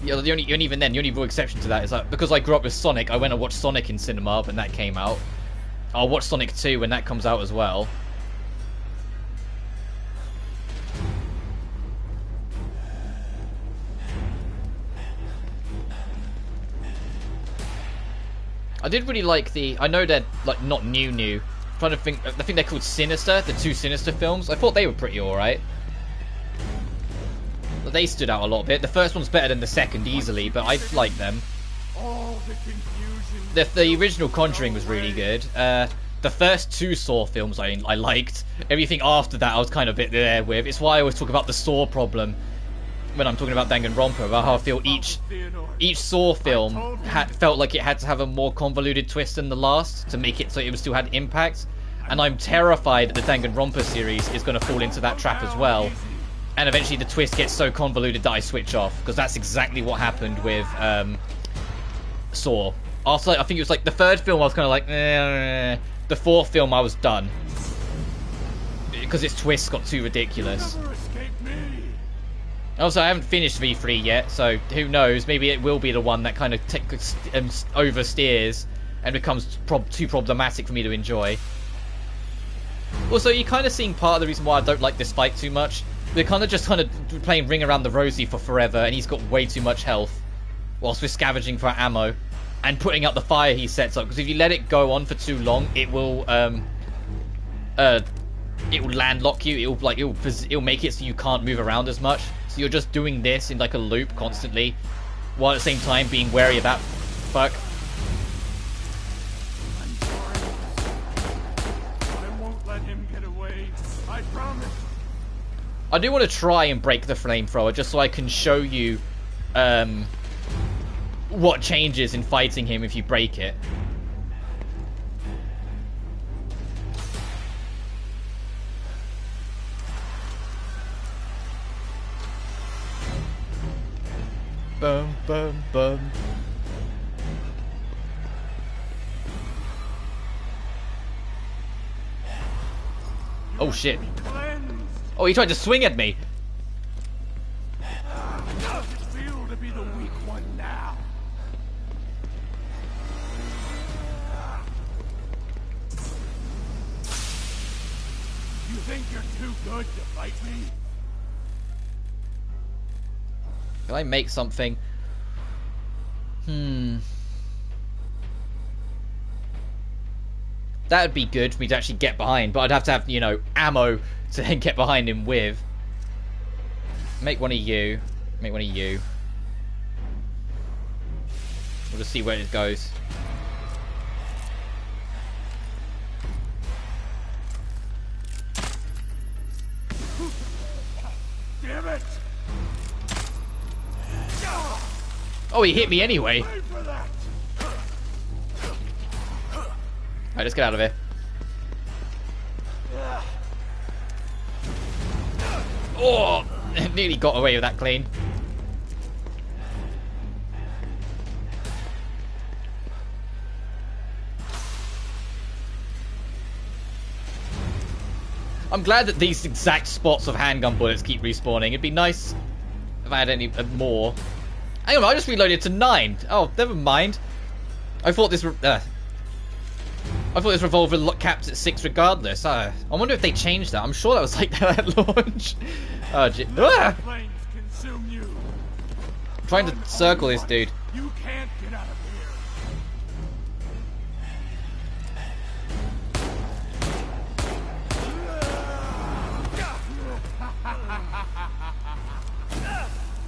Yeah, the only real exception to that is that because I grew up with Sonic, I went and watched Sonic in cinema when that came out. I'll watch Sonic 2 when that comes out as well. I did really like I know they're like not new. I'm trying to think. I think they're called Sinister. The 2 Sinister films. I thought they were pretty alright. But they stood out a lot bit. The first one's better than the second easily, but I like them. The original Conjuring was really good. The first 2 Saw films I liked. Everything after that I was kind of a bit there with. It's why I always talk about the Saw problem when I'm talking about Danganronpa, about how I feel each Saw film felt like it had to have a more convoluted twist than the last to make it so it still had impact. And I'm terrified that the Danganronpa series is going to fall into that trap as well. And eventually the twist gets so convoluted that I switch off, because that's exactly what happened with Saw. After, I think it was like the 3rd film I was kind of like, the 4th film I was done. Because its twists got too ridiculous. Also, I haven't finished V3 yet, so who knows, maybe it will be the one that kind of oversteers and becomes too problematic for me to enjoy. Also, you're kind of seeing part of the reason why I don't like this fight too much. We're kind of playing Ring Around the Rosie for forever, and he's got way too much health, whilst we're scavenging for ammo and putting out the fire he sets up. Because if you let it go on for too long, it will landlock you. It'll make it so you can't move around as much. So you're just doing this in like a loop constantly, while at the same time being wary of that fuck. I won't let him get away. I promise. I do want to try and break the flamethrower just so I can show you what changes in fighting him if you break it. Bum bum bum. Oh shit. Oh, he tried to swing at me. How's it feel to be the weak one now? You think you're too good to fight me? Can I make something? That would be good for me to actually get behind, but I'd have to have, you know, ammo to then get behind him with. Make one of you. Make one of you. We'll just see where it goes. Damn it! Oh, he hit me anyway. Alright, let's get out of here. Oh! Nearly got away with that clean. I'm glad that these exact spots of handgun bullets keep respawning. It'd be nice if I had any more. Hang on, I just reloaded to 9. Oh, never mind. I thought this... I thought this revolver capped at 6 regardless. I wonder if they changed that. I'm sure that was like that at launch. Oh, Flames consume you. I'm trying to circle this dude. You can't get out of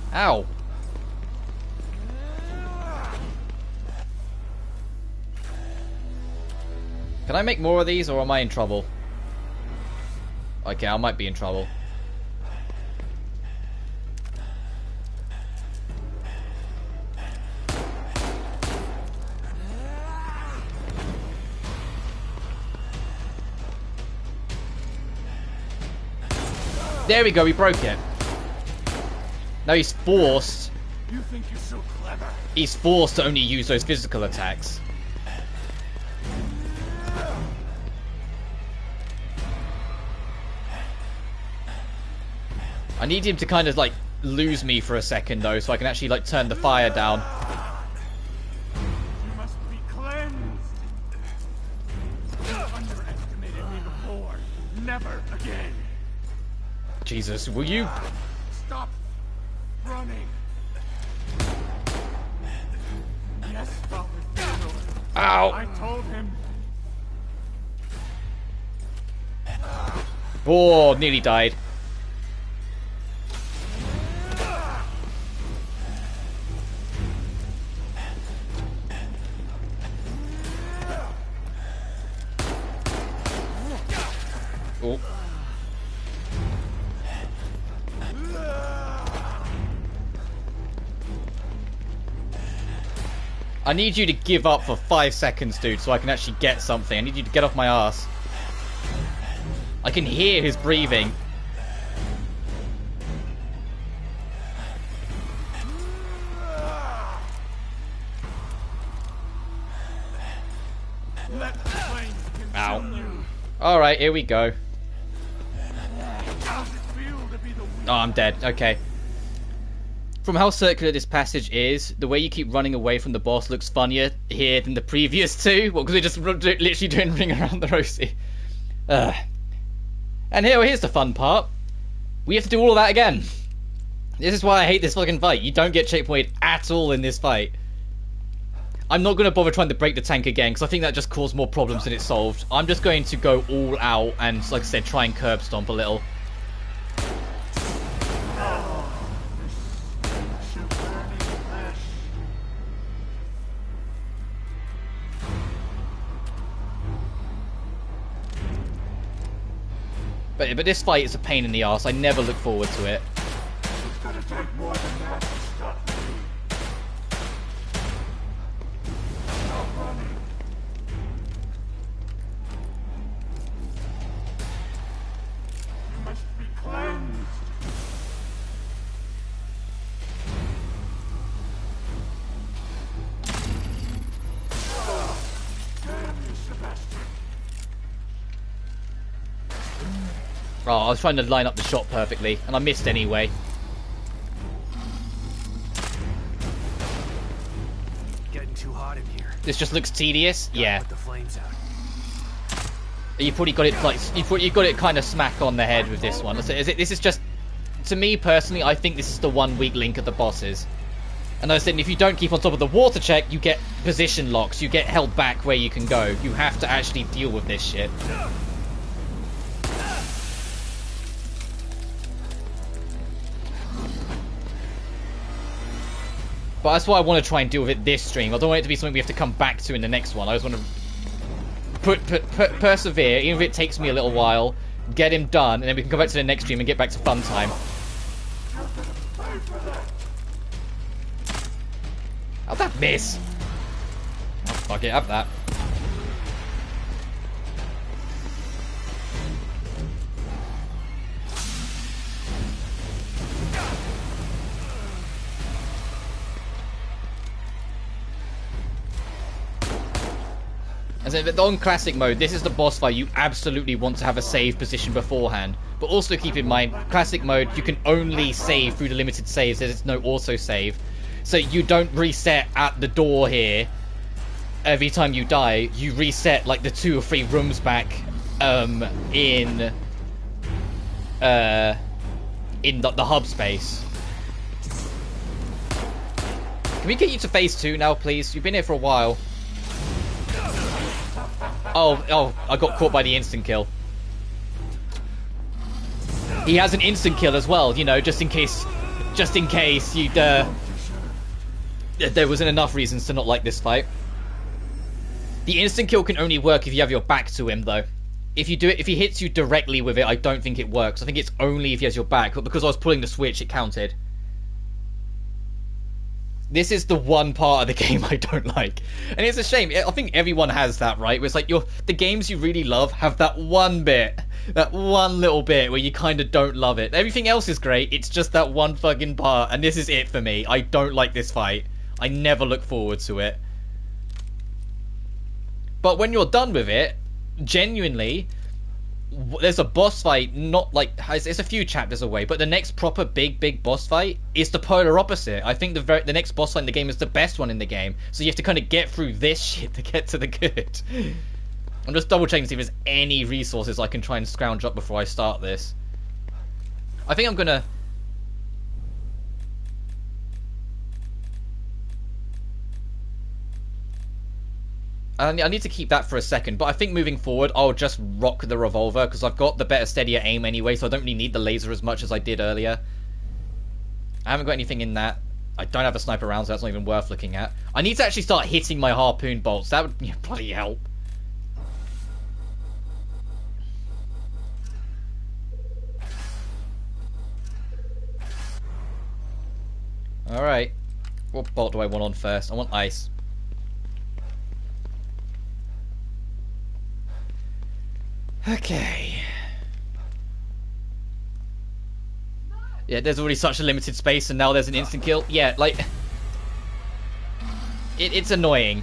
here. Ow. Can I make more of these, or am I in trouble? Okay, I might be in trouble. There we go, we broke it. Now he's forced. You think you're so clever? He's forced to only use those physical attacks. I need him to kind of like lose me for a second though, so I can actually like turn the fire down. You must be cleansed. You underestimated me before. Never again. Jesus, will you? Stop running. Yes, Father Theodore. Ow! I told him. Oh, nearly died. Oh. I need you to give up for 5 seconds, dude, so I can actually get something. I need you to get off my ass. I can hear his breathing. Let the flames consume Ow. you. Alright, here we go. How's it feel to be the Oh, I'm dead. Okay. From how circular this passage is, the way you keep running away from the boss looks funnier here than the previous two. Well, because we're just literally doing ring around the rosy. And here's the fun part. We have to do all of that again. This is why I hate this fucking fight. You don't get checkpointed at all in this fight. I'm not going to bother trying to break the tank again, because I think that just caused more problems than it solved. I'm just going to go all out and, like I said, try and curb stomp a little. But this fight is a pain in the ass. I never look forward to it. It's gonna take more than that to stop me. Stop running. You must be cleansed. Damn you, Sebastian. Oh, I was trying to line up the shot perfectly, and I missed anyway. Getting too hot in here. This just looks tedious. Yeah. Put the flames out. You've probably got it like you've got it kind of smack on the head with this one. This is just, to me personally, I think this is the one weak link of the bosses. And I was saying, if you don't keep on top of the water check, you get position locks. You get held back where you can go. You have to actually deal with this shit. But that's why I want to try and deal with it this stream. I don't want it to be something we have to come back to in the next one. I just want to persevere, even if it takes me a little while, get him done, and then we can come back to the next stream and get back to fun time. How'd that miss? Oh, fuck it, have that. As in, on classic mode, this is the boss fight you absolutely want to have a save position beforehand. But also keep in mind, classic mode, you can only save through the limited saves. There's no auto save. So you don't reset at the door here. every time you die, you reset like the 2 or 3 rooms back in the hub space. Can we get you to phase 2 now, please? You've been here for a while. Oh, I got caught by the instant kill. He has an instant kill as well, you know, just in case you'd, there wasn't enough reasons to not like this fight. The instant kill can only work if you have your back to him, though. If he hits you directly with it, I don't think it works. I think it's only if he has your back, but because I was pulling the switch, it counted. This is the one part of the game I don't like. And it's a shame. I think everyone has that, right? Where it's like the games you really love have that one bit. That one little bit where you kind of don't love it. Everything else is great. It's just that one fucking part. And this is it for me. I don't like this fight. I never look forward to it. But when you're done with it, genuinely, there's a boss fight, not like it's a few chapters away, but the next proper big boss fight is the polar opposite. I think the next boss fight in the game is the best one in the game, so you have to kind of get through this shit to get to the good. I'm just double checking to see if there's any resources I can try and scrounge up before I start this. I think I'm gonna... I need to keep that for a second, but I think moving forward, I'll just rock the revolver, because I've got the better, steadier aim anyway, so I don't really need the laser as much as I did earlier. I haven't got anything in that. I don't have a sniper round, so that's not even worth looking at. I need to actually start hitting my harpoon bolts. That would bloody help. Alright. What bolt do I want on first? I want ice. Okay. Yeah, there's already such a limited space, and now there's an instant kill. Yeah, like... It's annoying.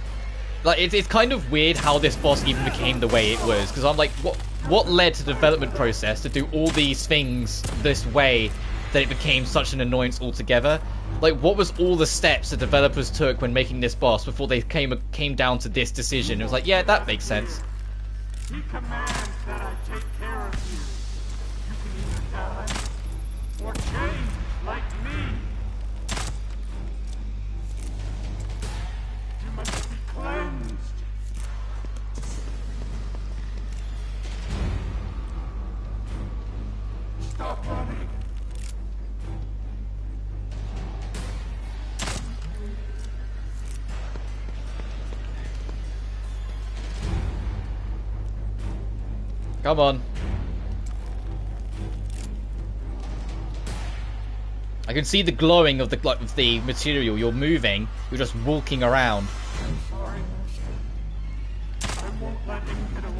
Like, it's kind of weird how this boss even became the way it was, because I'm like, what led to the development process to do all these things this way that it became such an annoyance altogether? Like, what was all the steps the developers took when making this boss before they came down to this decision? It was like, yeah, that makes sense. He commands that I take care of you. You can either die or change like me. You must be cleansed. Stop running. Come on. I can see the glowing of the material. You're moving. You're just walking around.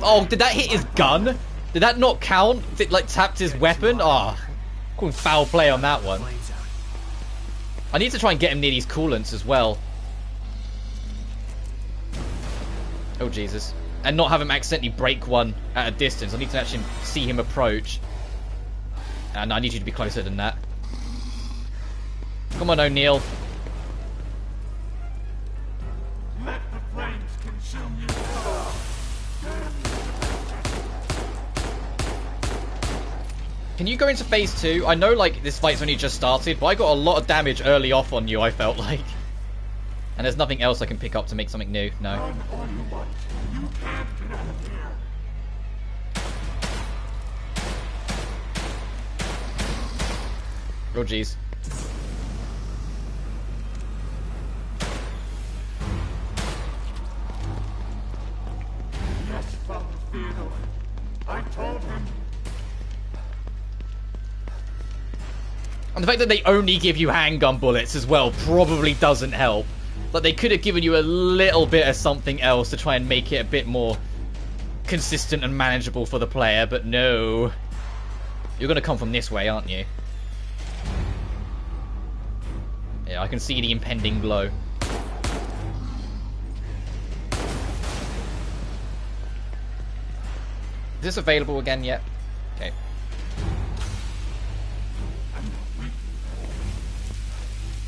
Oh, did that hit his gun? Did that not count? Did it like tapped his weapon? Oh, cool foul play on that one. I need to try and get him near these coolants as well. Oh Jesus. And not have him accidentally break one at a distance. I need to actually see him approach. And I need you to be closer than that. Come on, O'Neill. Let the flames consume you. Can you go into phase 2? I know, like, this fight's only just started, but I got a lot of damage early off on you, I felt like. And there's nothing else I can pick up to make something new. No. Oh jeez. Yes, Father Theodore. I told him. And the fact that they only give you handgun bullets as well probably doesn't help. Like, they could have given you a little bit of something else to try and make it a bit more consistent and manageable for the player, but no. You're going to come from this way, aren't you? Yeah, I can see the impending blow. Is this available again yet? Okay.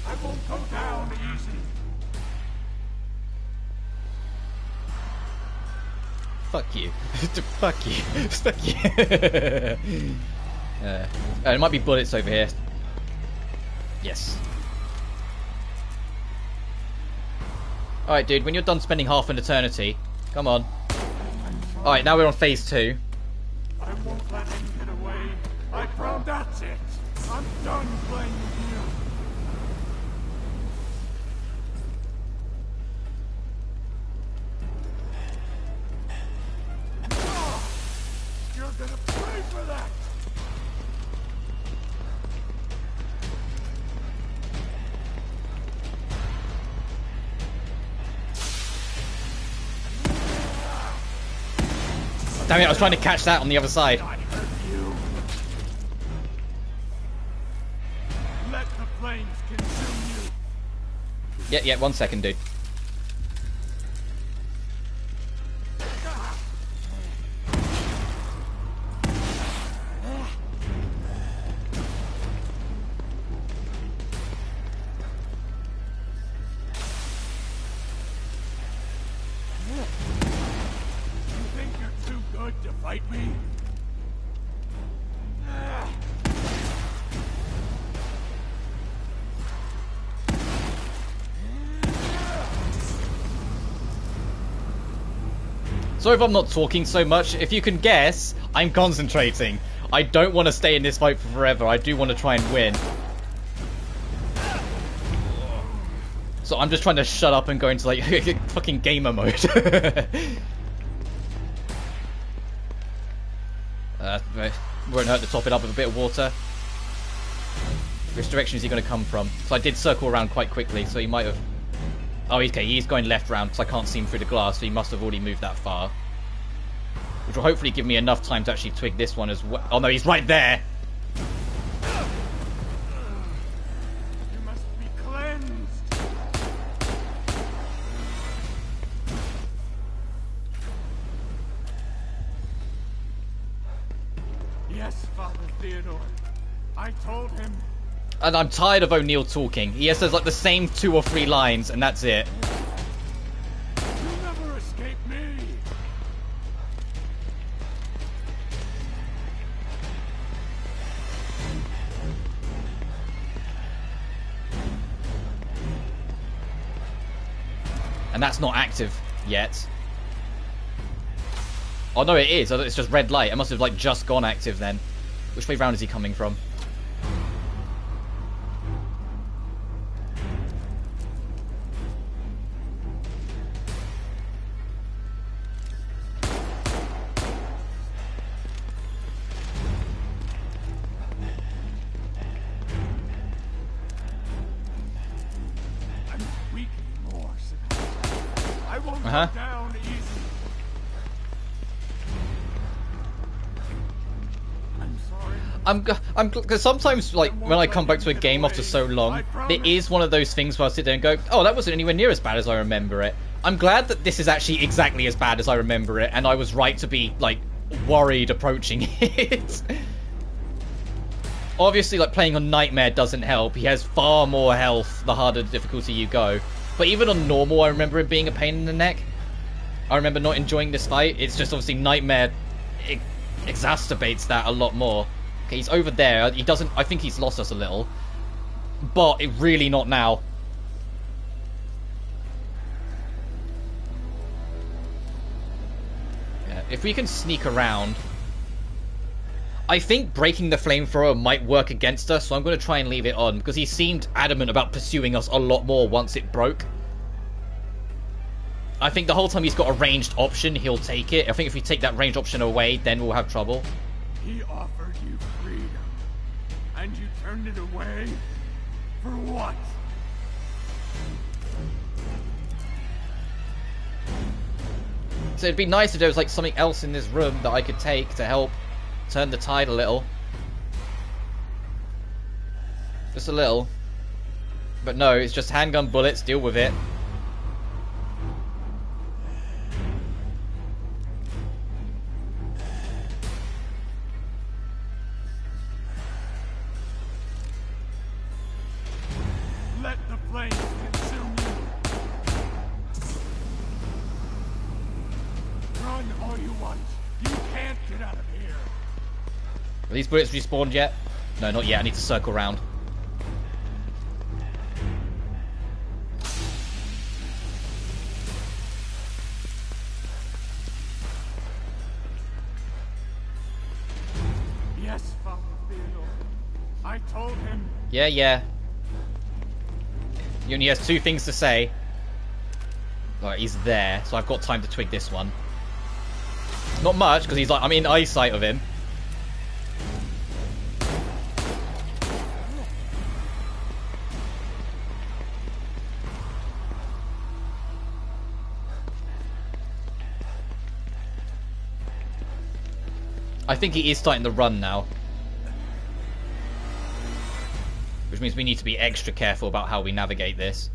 I won't go down easy. Fuck you. Fuck you. Fuck you. There might be bullets over here. Yes. Alright, dude, when you're done spending half an eternity, come on. Alright, now we're on phase 2. I won't let him get away. I promise. That's it. I'm done playing with you. You're gonna pay for that. Damn it, I was trying to catch that on the other side. I hurt you. Let the flames consume you. Yeah, 1 second, dude. Fight me. Sorry if I'm not talking so much. If you can guess, I'm concentrating. I don't want to stay in this fight for forever. I do want to try and win. So I'm just trying to shut up and go into like fucking gamer mode. Won't hurt to top it up with a bit of water. Which direction is he going to come from? So I did circle around quite quickly, so he might have... Oh, okay, he's going left round, because I can't see him through the glass, so he must have already moved that far. Which will hopefully give me enough time to actually twig this one as well. Oh no, he's right there! You must be cleansed. Yes, Father Theodore. I told him. And I'm tired of O'Neill talking. He says like the same 2 or 3 lines, and that's it. You'll never escape me. And that's not active yet. Oh no, it is. It's just red light. It must have like just gone active then. Which way round is he coming from? I'm weak anymore, Sebastian. I won't go down easy. Because sometimes, like, when I come back to a game after so long, it is one of those things where I sit there and go, oh, that wasn't anywhere near as bad as I remember it. I'm glad that this is actually exactly as bad as I remember it, and I was right to be, like, worried approaching it. Obviously, like, playing on Nightmare doesn't help. He has far more health the harder the difficulty you go. But even on normal, I remember it being a pain in the neck. I remember not enjoying this fight. It's just, obviously, Nightmare exacerbates that a lot more. Okay, he's over there. He doesn't... I think he's lost us a little. But really not now. Yeah, if we can sneak around... I think breaking the flamethrower might work against us, so I'm going to try and leave it on, because he seemed adamant about pursuing us a lot more once it broke. I think the whole time he's got a ranged option, he'll take it. I think if we take that ranged option away, then we'll have trouble. He offered you freedom, and you turned it away? For what? So it'd be nice if there was like something else in this room that I could take to help turn the tide a little. Just a little. But no, it's just handgun bullets, deal with it. Let the flames consume you. Run all you out of here. Are these bullets respawned yet? No, not yet. I need to circle around. Yes, Father Theodore. I told him. Yeah, yeah. He only has 2 things to say. Alright, he's there, so I've got time to twig this one. Not much, because he's like, I'm in eyesight of him. I think he is starting to run now. Which means we need to be extra careful about how we navigate this.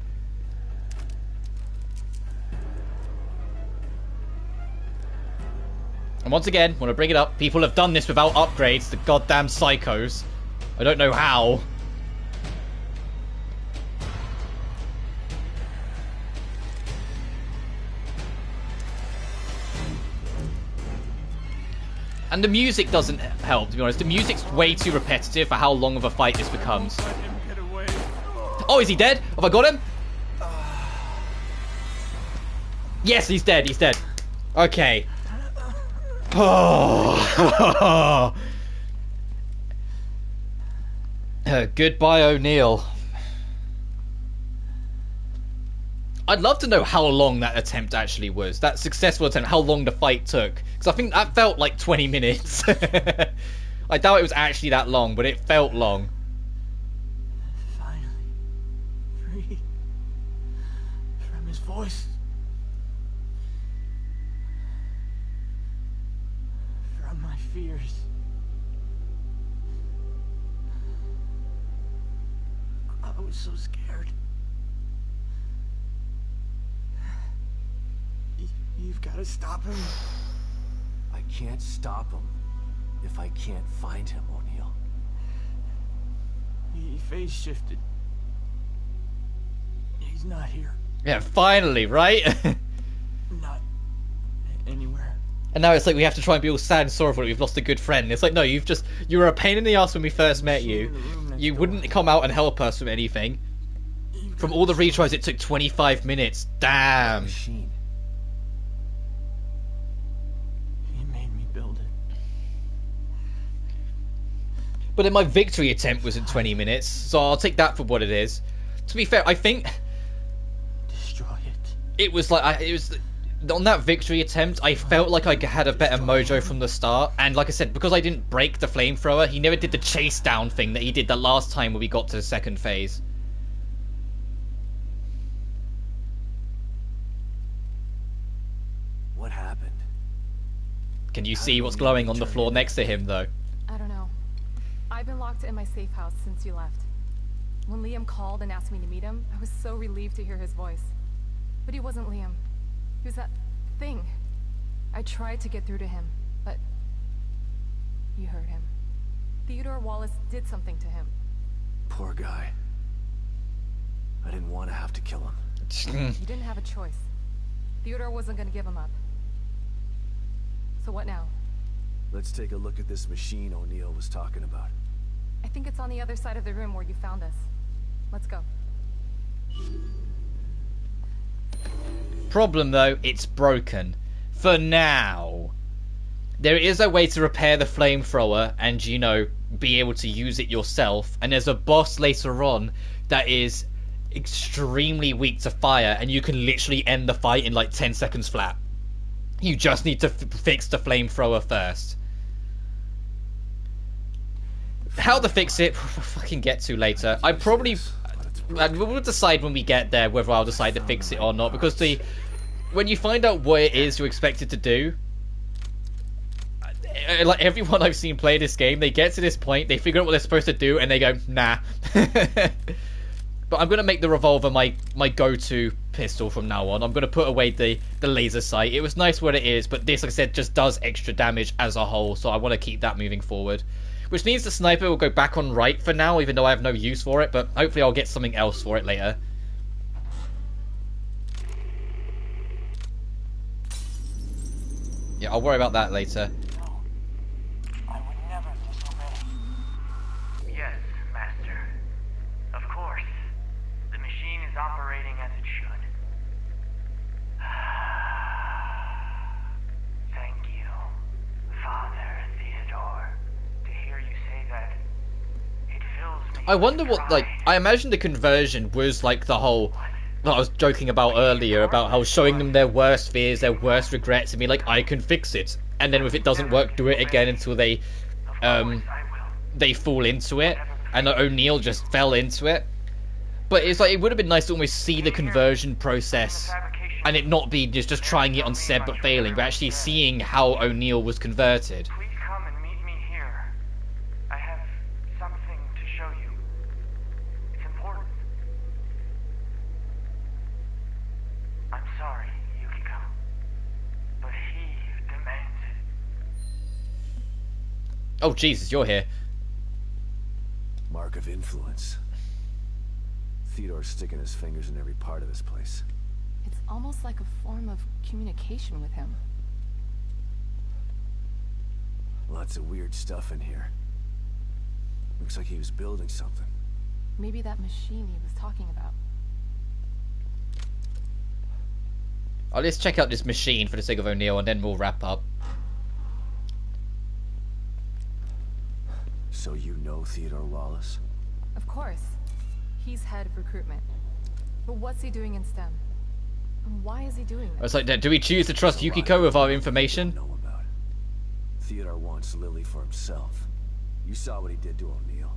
And once again, want to bring it up, people have done this without upgrades, the goddamn psychos. I don't know how. And the music doesn't help, to be honest. The music's way too repetitive for how long of a fight this becomes. Oh, is he dead? Have I got him? Yes, he's dead. He's dead. Okay. Oh. Goodbye, O'Neill. I'd love to know how long that attempt actually was. That successful attempt, how long the fight took. Because I think that felt like 20 minutes. I doubt it was actually that long, but it felt long. Finally, free from his voice. From my fears. I was so scared. You've got to stop him. I can't stop him if I can't find him, O'Neill. He phase shifted. He's not here. Yeah, finally, right? Not anywhere. And now it's like we have to try and be all sad and sorrowful that we've lost a good friend. It's like, no, you were a pain in the ass when we first met you. You wouldn't come out and help us from anything. From all the retries, it took 25 minutes. Damn. Machine. He made me build it. But then my victory attempt was in 20 minutes, so I'll take that for what it is. To be fair, I think Destroy it. it was like it was on that victory attempt. I felt like I had a better mojo from the start, and like I said, because I didn't break the flamethrower, he never did the chase down thing that he did the last time when we got to the second phase. What happened? Can you see what's glowing on the floor next to him, though? I don't know. I've been locked in my safe house since you left. When Liam called and asked me to meet him, I was so relieved to hear his voice. But he wasn't Liam. He was that thing. I tried to get through to him, but you heard him. Theodore Wallace did something to him. Poor guy. I didn't want to have to kill him. You didn't have a choice. Theodore wasn't gonna give him up. So what now? Let's take a look at this machine O'Neill was talking about. I think it's on the other side of the room where you found us. Let's go. Problem though, it's broken. For now. There is a way to repair the flamethrower and, you know, be able to use it yourself. And there's a boss later on that is extremely weak to fire, and you can literally end the fight in like 10 seconds flat. You just need to fix the flamethrower first. How to fix it, we'll fucking get to later. I probably... We'll decide when we get there whether I'll decide to fix it or not, because when you find out what it is you're expected to do, like everyone I've seen play this game, they get to this point, they figure out what they're supposed to do, and they go, nah. But I'm going to make the revolver my go-to pistol from now on. I'm going to put away the laser sight. It was nice what it is, but this, like I said, just does extra damage as a whole, so I want to keep that moving forward. Which means the sniper will go back on right for now, even though I have no use for it, but hopefully I'll get something else for it later. Yeah, I'll worry about that later. operating as it should. Thank you, Father Theodore. To hear you say that, it fills me I wonder with what, like, pride. I imagine the conversion was like the whole that I was joking about earlier, about how showing them their worst fears, their worst regrets, and be like, I can fix it. And then if it doesn't work, do it again until they fall into it. And O'Neill just fell into it. But it's like, it would have been nice to almost see the conversion process and it not be just trying it on Seb but failing, but actually seeing how O'Neill was converted. Please come and meet me here. I have something to show you. It's important. I'm sorry, Yukiko, but he demands it. Oh Jesus, you're here. Mark of influence. Theodore's sticking his fingers in every part of this place. It's almost like a form of communication with him. Lots of weird stuff in here. Looks like he was building something. Maybe that machine he was talking about. Oh, let's check out this machine for the sake of O'Neill, and then we'll wrap up. So you know Theodore Wallace? Of course. He's head of recruitment. But what's he doing in STEM? And why is he doing this? It's like, do we choose to trust Yukiko with our information? Know about. Theodore wants Lily for himself. You saw what he did to O'Neill.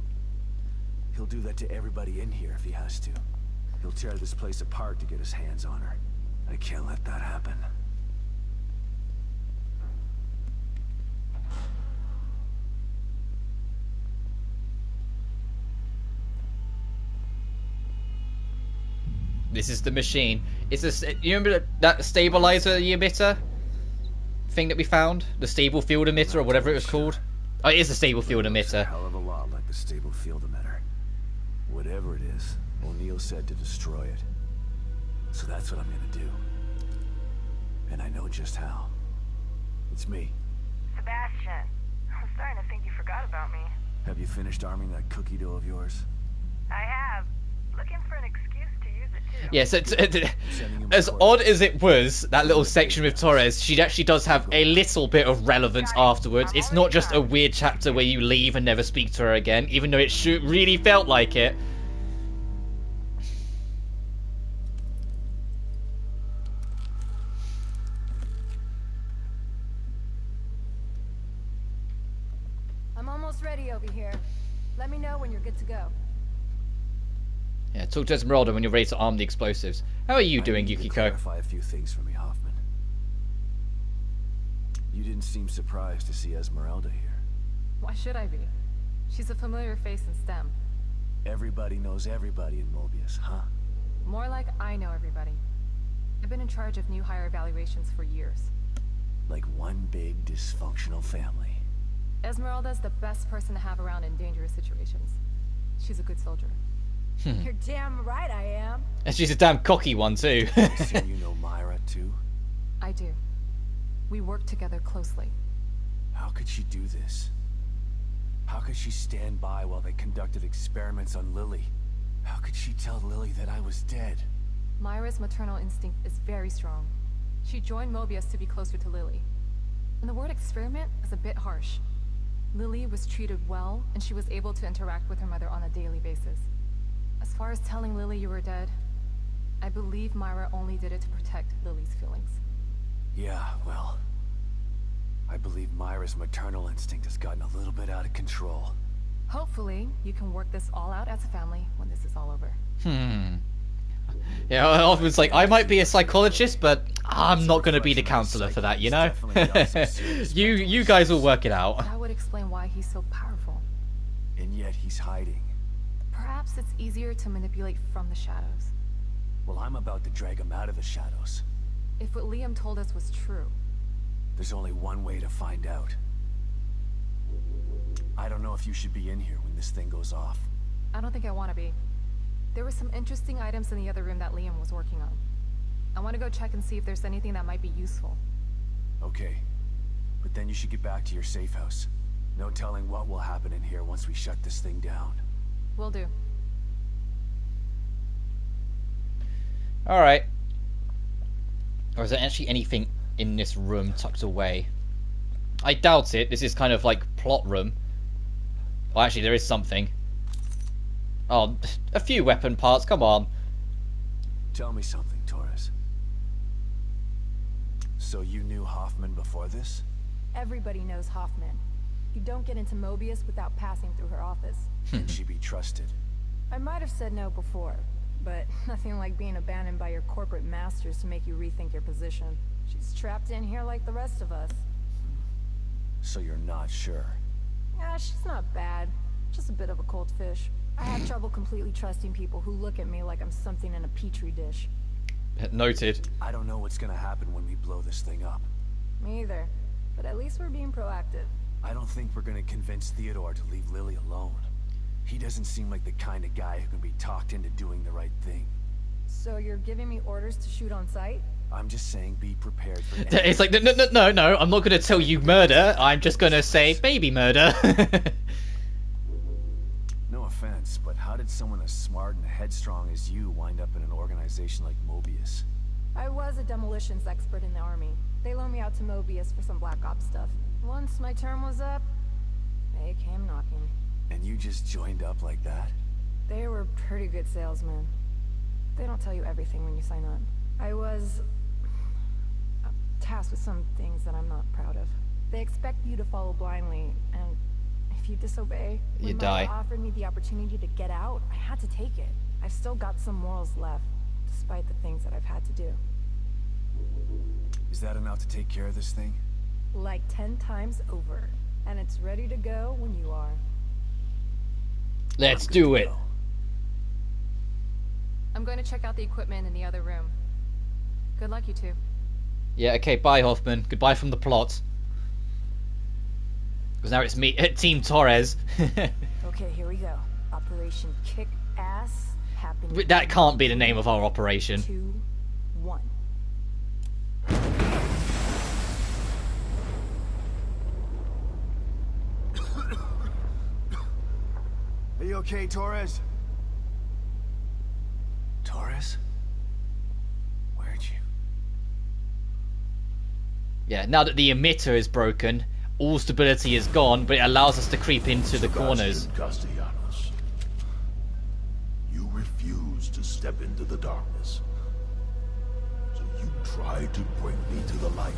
He'll do that to everybody in here if he has to. He'll tear this place apart to get his hands on her. I can't let that happen. This is the machine. It's a, you remember that stabilizer emitter thing that we found? The stable field emitter or whatever it was called? Oh, it is a stable field emitter. A hell of a lot like the stable field emitter. Whatever it is, O'Neill said to destroy it. So that's what I'm gonna do. And I know just how. It's me. Sebastian, I'm starting to think you forgot about me. Have you finished arming that cookie dough of yours? I have. Looking for an excuse to use it too. Yes, as odd as it was, that little section with Torres, she actually does have a little bit of relevance afterwards. It's not just a weird chapter where you leave and never speak to her again, even though it really felt like it. I'm almost ready over here. Let me know when you're good to go. Yeah, talk to Esmeralda when you're ready to arm the explosives. How are you doing, I need you to Yukiko? clarify a few things for me, Hoffman. You didn't seem surprised to see Esmeralda here. Why should I be? She's a familiar face in STEM. Everybody knows everybody in Mobius, huh? More like I know everybody. I've been in charge of new hire evaluations for years. Like one big dysfunctional family. Esmeralda's the best person to have around in dangerous situations. She's a good soldier. You're damn right I am. And she's a damn cocky one, too. I assume you know Myra, too? I do. We work together closely. How could she do this? How could she stand by while they conducted experiments on Lily? How could she tell Lily that I was dead? Myra's maternal instinct is very strong. She joined Mobius to be closer to Lily. And the word experiment is a bit harsh. Lily was treated well, and she was able to interact with her mother on a daily basis. As far as telling Lily you were dead, I believe Myra only did it to protect Lily's feelings. Yeah, well, I believe Myra's maternal instinct has gotten a little bit out of control. Hopefully, you can work this all out as a family when this is all over. Yeah, Hoffman's like, I might be a psychologist, but I'm not going to be the counselor for that, you know? you guys will work it out. That would explain why he's so powerful. And yet he's hiding. Perhaps it's easier to manipulate from the shadows. Well, I'm about to drag him out of the shadows. If what Liam told us was true. There's only one way to find out. I don't know if you should be in here when this thing goes off. I don't think I want to be. There were some interesting items in the other room that Liam was working on. I want to go check and see if there's anything that might be useful. Okay. But then you should get back to your safe house. No telling what will happen in here once we shut this thing down. Will do. Alright. Or is there actually anything in this room tucked away? I doubt it. This is kind of like plot room. Well, actually, there is something. Oh, a few weapon parts. Come on. Tell me something, Taurus. So you knew Hoffman before this? Everybody knows Hoffman. You don't get into Mobius without passing through her office. Can she be trusted? I might have said no before, but nothing like being abandoned by your corporate masters to make you rethink your position. She's trapped in here like the rest of us. So you're not sure? Yeah, she's not bad. Just a bit of a cold fish. I have trouble completely trusting people who look at me like I'm something in a petri dish. Noted. I don't know what's gonna happen when we blow this thing up. Me either. But at least we're being proactive. I don't think we're gonna convince Theodore to leave Lily alone. He doesn't seem like the kind of guy who can be talked into doing the right thing. So you're giving me orders to shoot on sight? I'm just saying be prepared for anything. It's like, no, I'm not going to tell you murder. I'm just going to say maybe murder. No offense, but how did someone as smart and headstrong as you wind up in an organization like Mobius? I was a demolitions expert in the army. They loaned me out to Mobius for some Black Ops stuff. Once my term was up, they came knocking. And you just joined up like that? They were pretty good salesmen. They don't tell you everything when you sign on. I was tasked with some things that I'm not proud of. They expect you to follow blindly, and if you disobey, you when die. Maya offered me the opportunity to get out, I had to take it. I've still got some morals left, despite the things that I've had to do. Is that enough to take care of this thing? Like 10 times over. And it's ready to go when you are. Let's do it. I'm going to check out the equipment in the other room. Good luck, you two. Yeah, okay, bye, Hoffman. Goodbye from the plot. Because now it's me, Team Torres. Okay, here we go. Operation Kick Ass happening. That can't be the name of our operation. 2, 1. Are you okay, Torres? Torres? Where'd you? Yeah, now that the emitter is broken, all stability is gone, but it allows us to creep into the corners. Castellanos, you refuse to step into the darkness. So you tried to bring me to the light.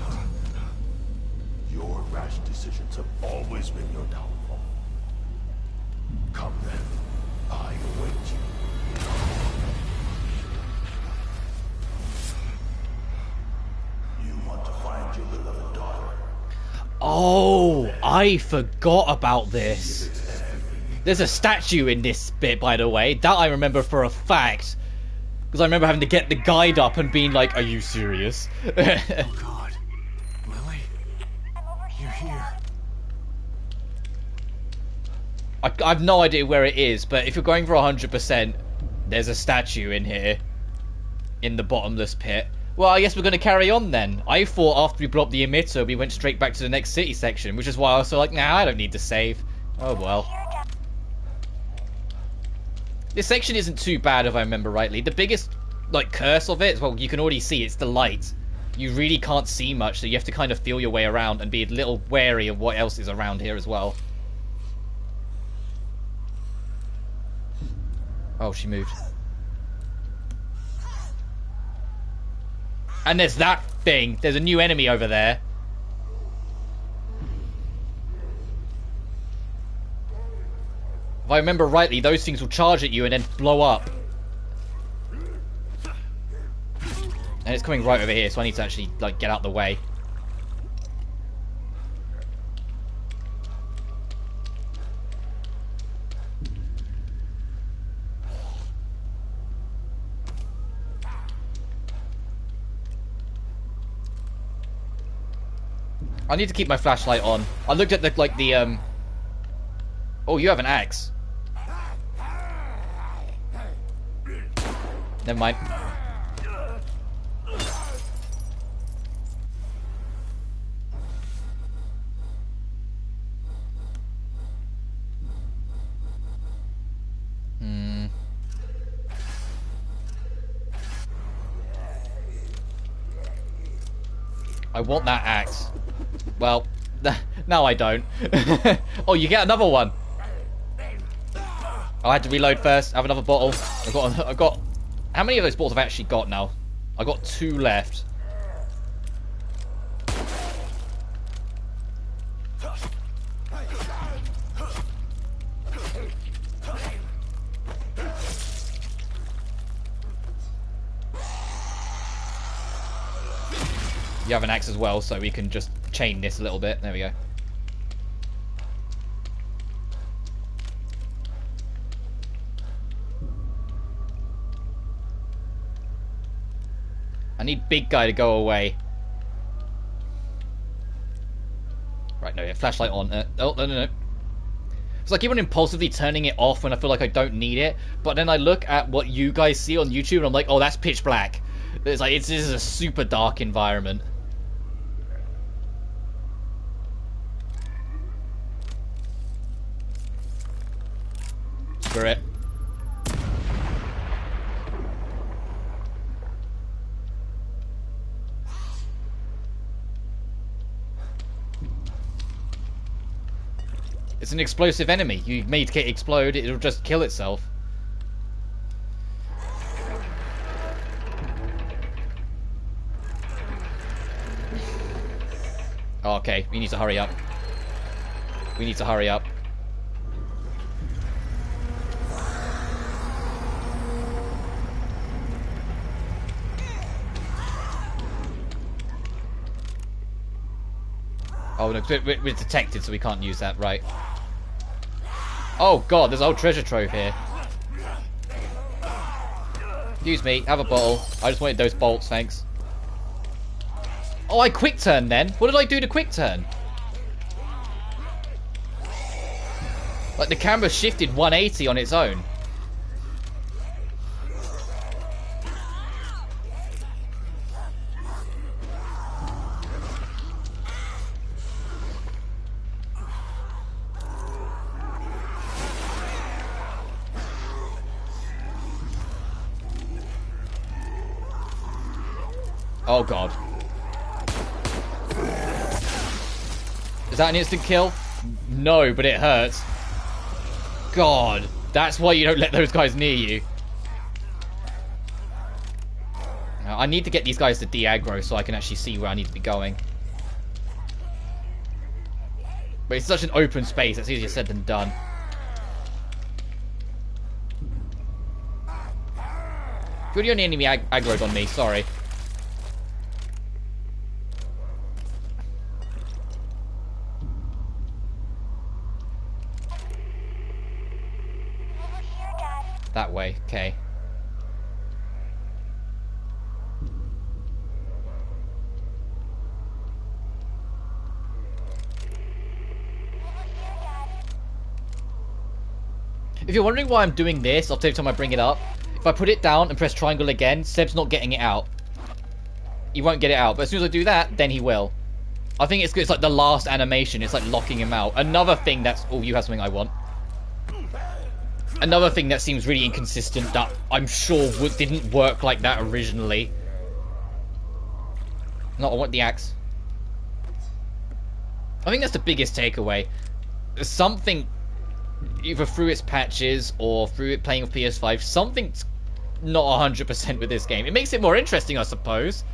Your rash decisions have always been your downfall. Come then, I await you. You want to find your beloved daughter. Oh, I forgot about this. There's a statue in this bit, by the way. That I remember for a fact. Because I remember having to get the guide up and being like, are you serious? Oh God. Lily? You're here. I have no idea where it is, but if you're going for 100%, there's a statue in here. In the bottomless pit. Well, I guess we're going to carry on then. I thought after we blew up the emitter, we went straight back to the next city section, which is why I was so like, nah, I don't need to save. Oh well. This section isn't too bad if I remember rightly. The biggest, like, curse of it, well, you can already see, it's the light. You really can't see much, so you have to kind of feel your way around and be a little wary of what else is around here as well. Oh, she moved. And there's that thing. There's a new enemy over there. If I remember rightly, those things will charge at you and then blow up. And it's coming right over here, so I need to actually, like, get out the way. I need to keep my flashlight on. I looked at the, like, the, Oh, you have an axe. Never mind. I want that axe. Well, now I don't. Oh, you get another one. I had to reload first. Have another bottle. I've got. How many of those bottles have I actually got now? I've got 2 left. You have an axe as well, so we can just chain this a little bit. There we go. I need big guy to go away. Right, no, yeah, flashlight on. Oh, no. So I keep on impulsively turning it off when I feel like I don't need it, but then I look at what you guys see on YouTube and I'm like, oh, that's pitch black. It's like, this is a super dark environment. Screw it. It's an explosive enemy. You make it explode, it'll just kill itself. Oh, okay, we need to hurry up. We need to hurry up. Oh, no, we're detected, so we can't use that, right. Oh god, there's a whole treasure trove here. Excuse me, have a bottle. I just wanted those bolts, thanks. Oh, I quick turn then? What did I do to quick turn? Like, the camera shifted 180 on its own. Oh god. Is that an instant kill? No, but it hurts. God, that's why you don't let those guys near you. Now, I need to get these guys to de-aggro so I can actually see where I need to be going. But it's such an open space, that's easier said than done. Good, you're the enemy aggroed on me, sorry. That way, okay. If you're wondering why I'm doing this, I'll tell you every time I bring it up. If I put it down and press triangle again, Seb's not getting it out. He won't get it out, but as soon as I do that, then he will. I think it's like the last animation, it's like locking him out. Another thing that's... Oh, you have something I want. Another thing that seems really inconsistent that I'm sure didn't work like that originally. No, I want the axe. I think that's the biggest takeaway. Something, either through its patches or through it playing with PS5, something's not 100% with this game. It makes it more interesting, I suppose,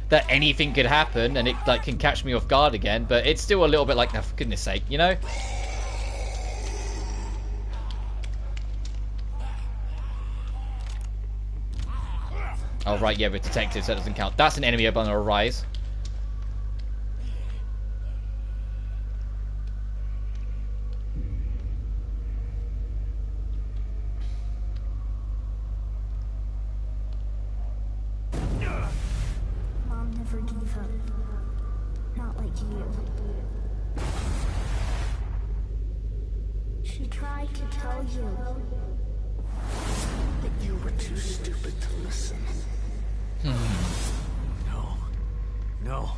that anything could happen and it like can catch me off guard again, but it's still a little bit like, oh, for goodness sake, you know? Oh, right, yeah, we're detected, so that doesn't count. That's an enemy up on a rise. Mom never gave up. Not like you. She tried to tell you that you were too stupid to listen. No.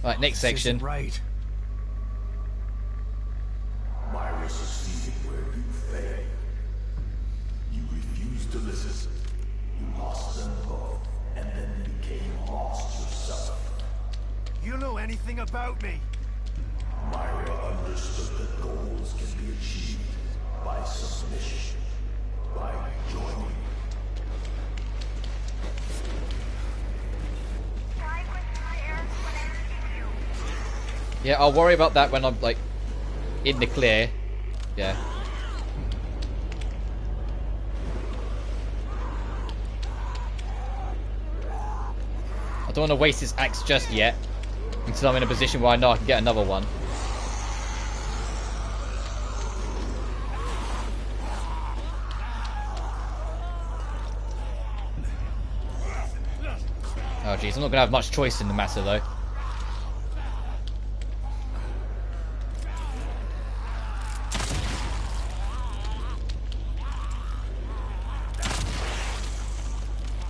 Right, next section. Right. Myra succeeded where you failed. You refused to listen. You lost them both, and then became lost yourself. You know anything about me? Myra understood that goals can be achieved by submission, by joining. Yeah, I'll worry about that when I'm, like, in the clear. Yeah. I don't want to waste this axe just yet, until I'm in a position where I know I can get another one. Oh jeez, I'm not going to have much choice in the matter though.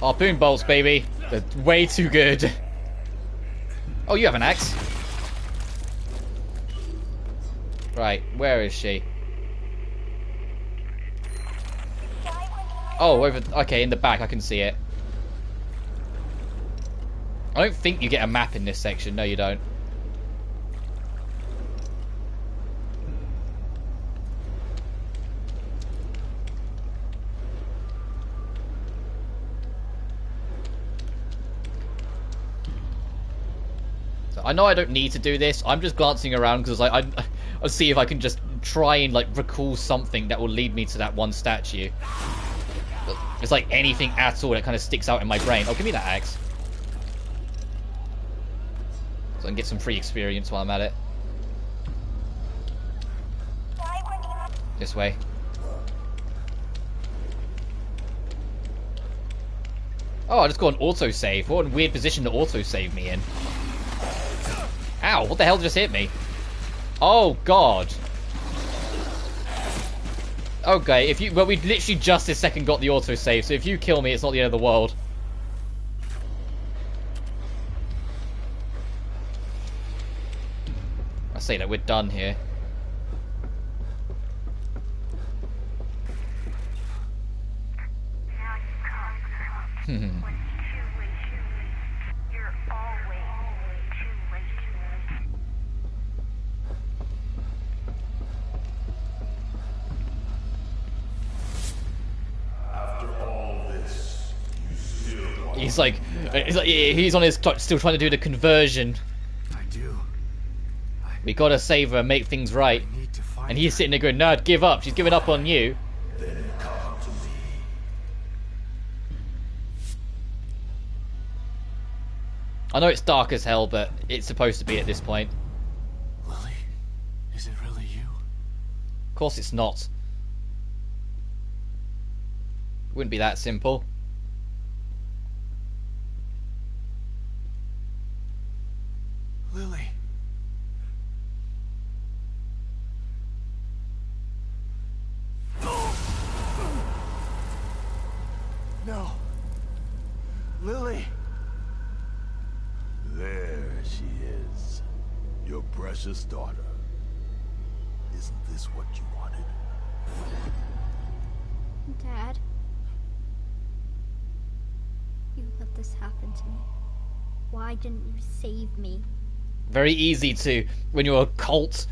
Harpoon bolts, baby. They're way too good. Oh, you have an axe. Right, where is she? Oh, over. Okay, in the back, I can see it. I don't think you get a map in this section. No, you don't. I know I don't need to do this. I'm just glancing around because like I'll see if I can just try and like recall something that will lead me to that one statue. It's like anything at all that kind of sticks out in my brain. Oh, give me that axe. So I can get some free experience while I'm at it. This way. Oh, I just got an autosave. What a weird position to autosave me in. Ow, what the hell just hit me? Oh, God. Okay, well, we literally just this second got the autosave, so if you kill me, it's not the end of the world. I say that we're done here. He's on his clock, still trying to do the conversion. I do. We gotta save her, make things right. And he's sitting there going, "No, give up. She's giving up on you." Then come to me. I know it's dark as hell, but it's supposed to be at this point. Lily, is it really you? Of course it's not. It wouldn't be that simple. Lily. No. Lily. There she is. Your precious daughter. Isn't this what you wanted? Dad. You let this happen to me. Why didn't you save me? Very easy to, when you're a cult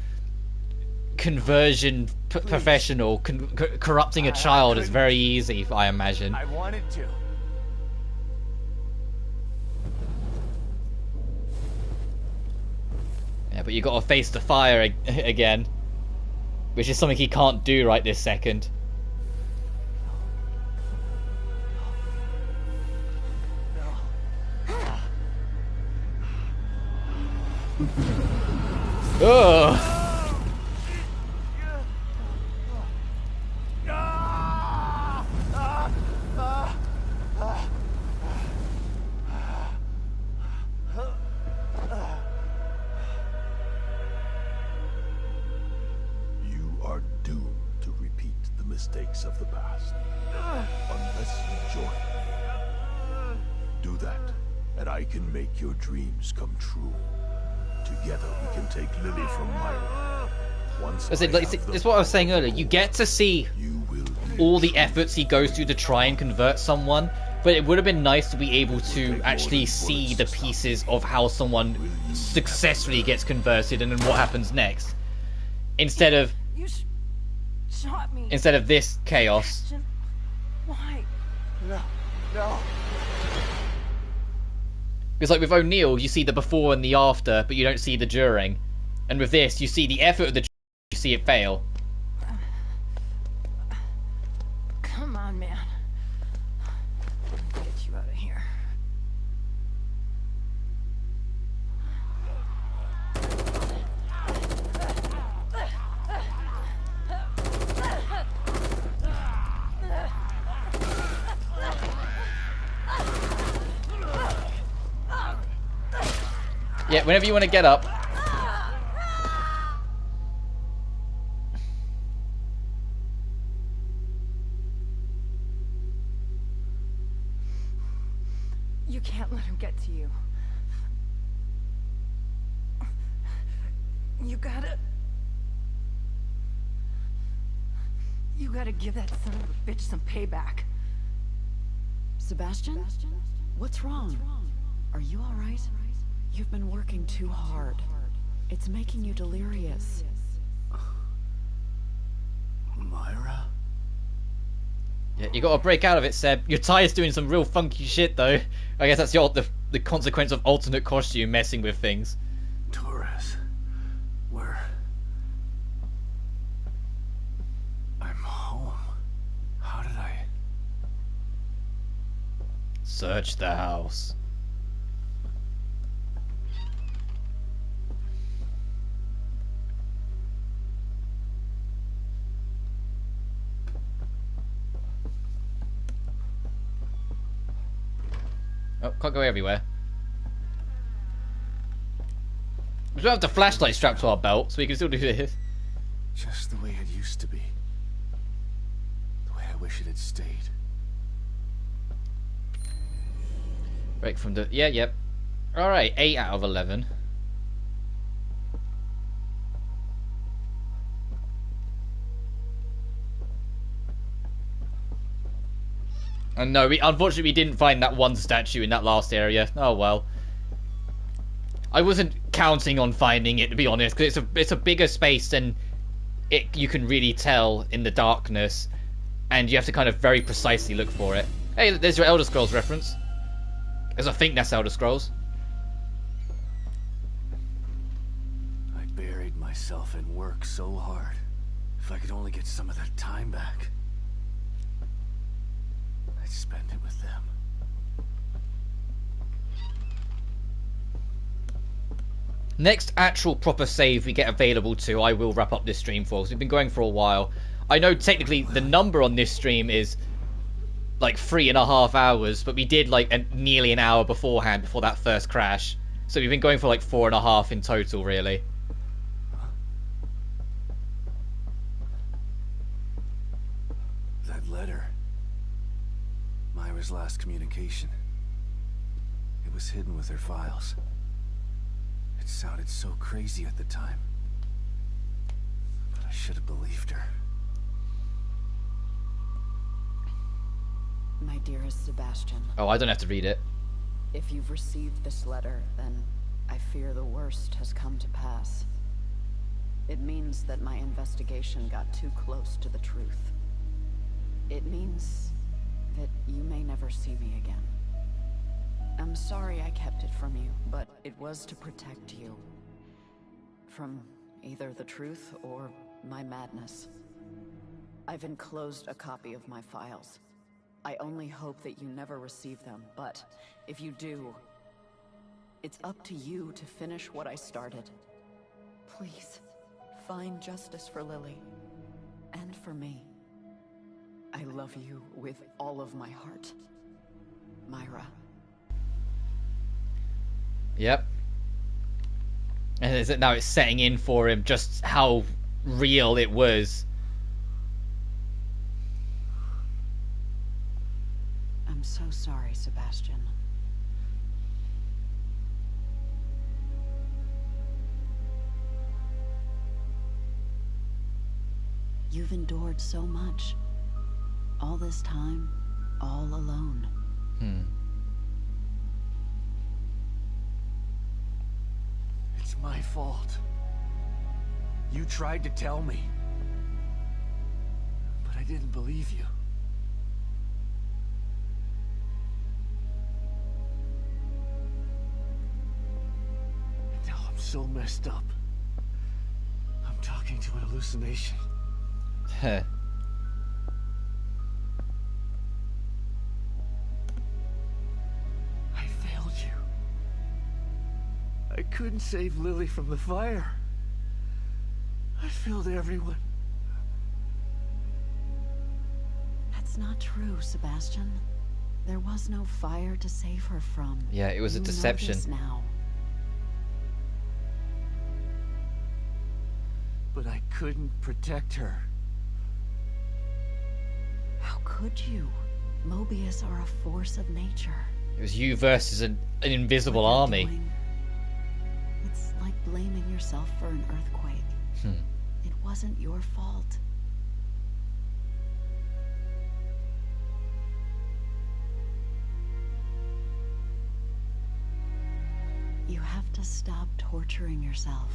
conversion professional, corrupting a child is very easy, I imagine. I wanted to. Yeah, but you gotta face the fire again, which is something he can't do right this second. Ugh. You are doomed to repeat the mistakes of the past. Unless you join me. Do that, and I can make your dreams come true. Together we can take Lily from Myra. Once it's what I was saying earlier. You get to see all the efforts he goes through to try and convert someone, But it would have been nice to be able to actually see the pieces of how someone successfully gets converted and then what happens next. Instead of shot me. Instead of this chaos. Why? No. Because like with O'Neill, you see the before and the after, but you don't see the during. And with this, you see the effort of the you see it fail. Come on, man. Let me get you out of here. Yeah, whenever you want to get up. You can't let him get to you. You gotta give that son of a bitch some payback. Sebastian? What's wrong? Are you alright? You've been working too hard. It's making you delirious. Myra? Yeah, you gotta break out of it, Seb. Your tie's doing some real funky shit, though. I guess that's the consequence of alternate costume messing with things. Taurus. Where? I'm home. How did I... Search the house. Oh, can't go everywhere. We don't have the flashlight strapped to our belt, so we can still do this. Just the way it used to be. The way I wish it had stayed. Break from the... Yeah, yep. Alright, 8 out of 11. And no, unfortunately we didn't find that one statue in that last area. Oh well. I wasn't counting on finding it, to be honest, because it's a bigger space than you can really tell in the darkness, and you have to kind of very precisely look for it. Hey, there's your Elder Scrolls reference. Because I think that's Elder Scrolls. I buried myself in work so hard. If I could only get some of that time back, I'd spend it with them. Next actual proper save we get available to, I will wrap up this stream for, because we've been going for a while. I know technically the number on this stream is like 3.5 hours, but we did like nearly an hour beforehand, before that first crash. So we've been going for like 4.5 in total, really. That letter. Myra's last communication. It was hidden with her files. It sounded so crazy at the time. But I should have believed her. My dearest Sebastian. Oh, I don't have to read it. If you've received this letter, then I fear the worst has come to pass. It means that my investigation got too close to the truth. It means that you may never see me again. I'm sorry I kept it from you, but it was to protect you. From either the truth or my madness. I've enclosed a copy of my files. I only hope that you never receive them, but if you do, it's up to you to finish what I started. Please, find justice for Lily, and for me. I love you with all of my heart. Myra. Yep. And now it's setting in for him just how real it was. I'm so sorry, Sebastian. You've endured so much. All this time, all alone. It's my fault. You tried to tell me, but I didn't believe you. And now I'm so messed up. I'm talking to an hallucination. Heh. I failed you. I couldn't save Lily from the fire. I failed everyone. That's not true, Sebastian. There was no fire to save her from. Yeah, it was a You know deception. this now. But I couldn't protect her. How could you? Mobius are a force of nature. It was you versus an invisible What you're army. doing, it's like blaming yourself for an earthquake. It wasn't your fault. You have to stop torturing yourself.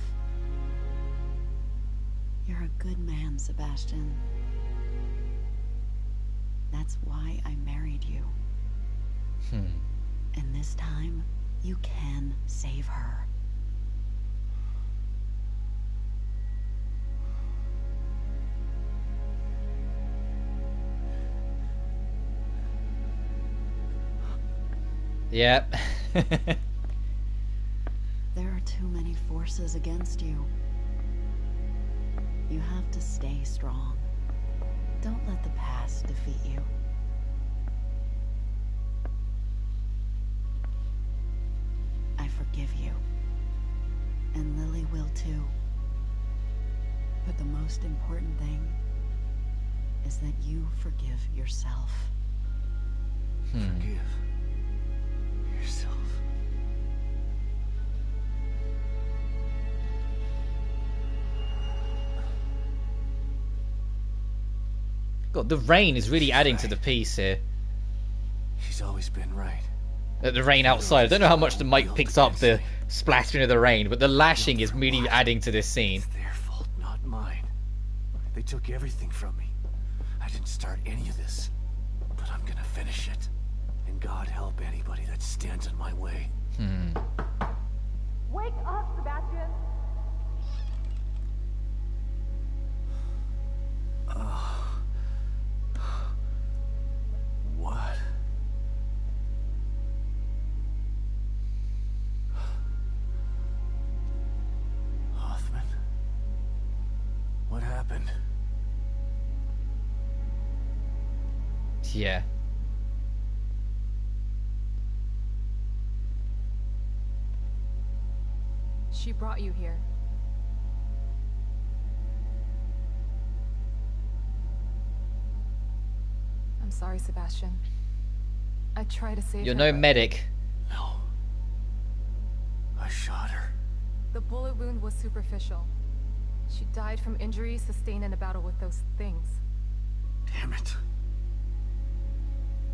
You're a good man, Sebastian. That's why I married you. And this time, you can save her. Yep. There are too many forces against you. You have to stay strong. Don't let the past defeat you. I forgive you. And Lily will too. But the most important thing is that you forgive yourself. Forgive yourself. God, the rain is really adding to the piece here. She's always been right. The rain outside. I don't know how much the mic picks up the splattering of the rain, but the lashing is really adding to this scene. It's their fault, not mine. They took everything from me. I didn't start any of this, but I'm gonna finish it. And God help anybody that stands in my way. Wake up, Sebastian! What? Hoffman? What happened? Yeah. She brought you here. I'm sorry, Sebastian. I tried to save You're her, no but medic. No. I shot her. the bullet wound was superficial. She died from injuries sustained in a battle with those things. Damn it.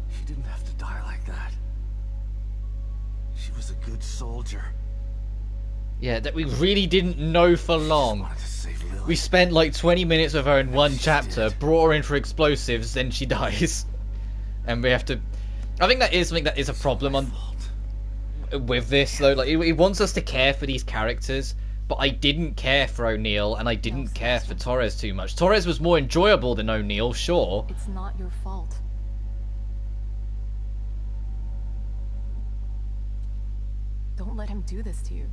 She didn't have to die like that. She was a good soldier. Yeah, that we really didn't know for long. Wanted to save Lily. We spent like 20 minutes of her in one chapter, brought her in for explosives, then she dies. And we have to... I think that is something that is a problem with this, though. Like, it wants us to care for these characters, but I didn't care for O'Neill, and I didn't care for Torres too much. Torres was more enjoyable than O'Neill, sure. It's not your fault. Don't let him do this to you.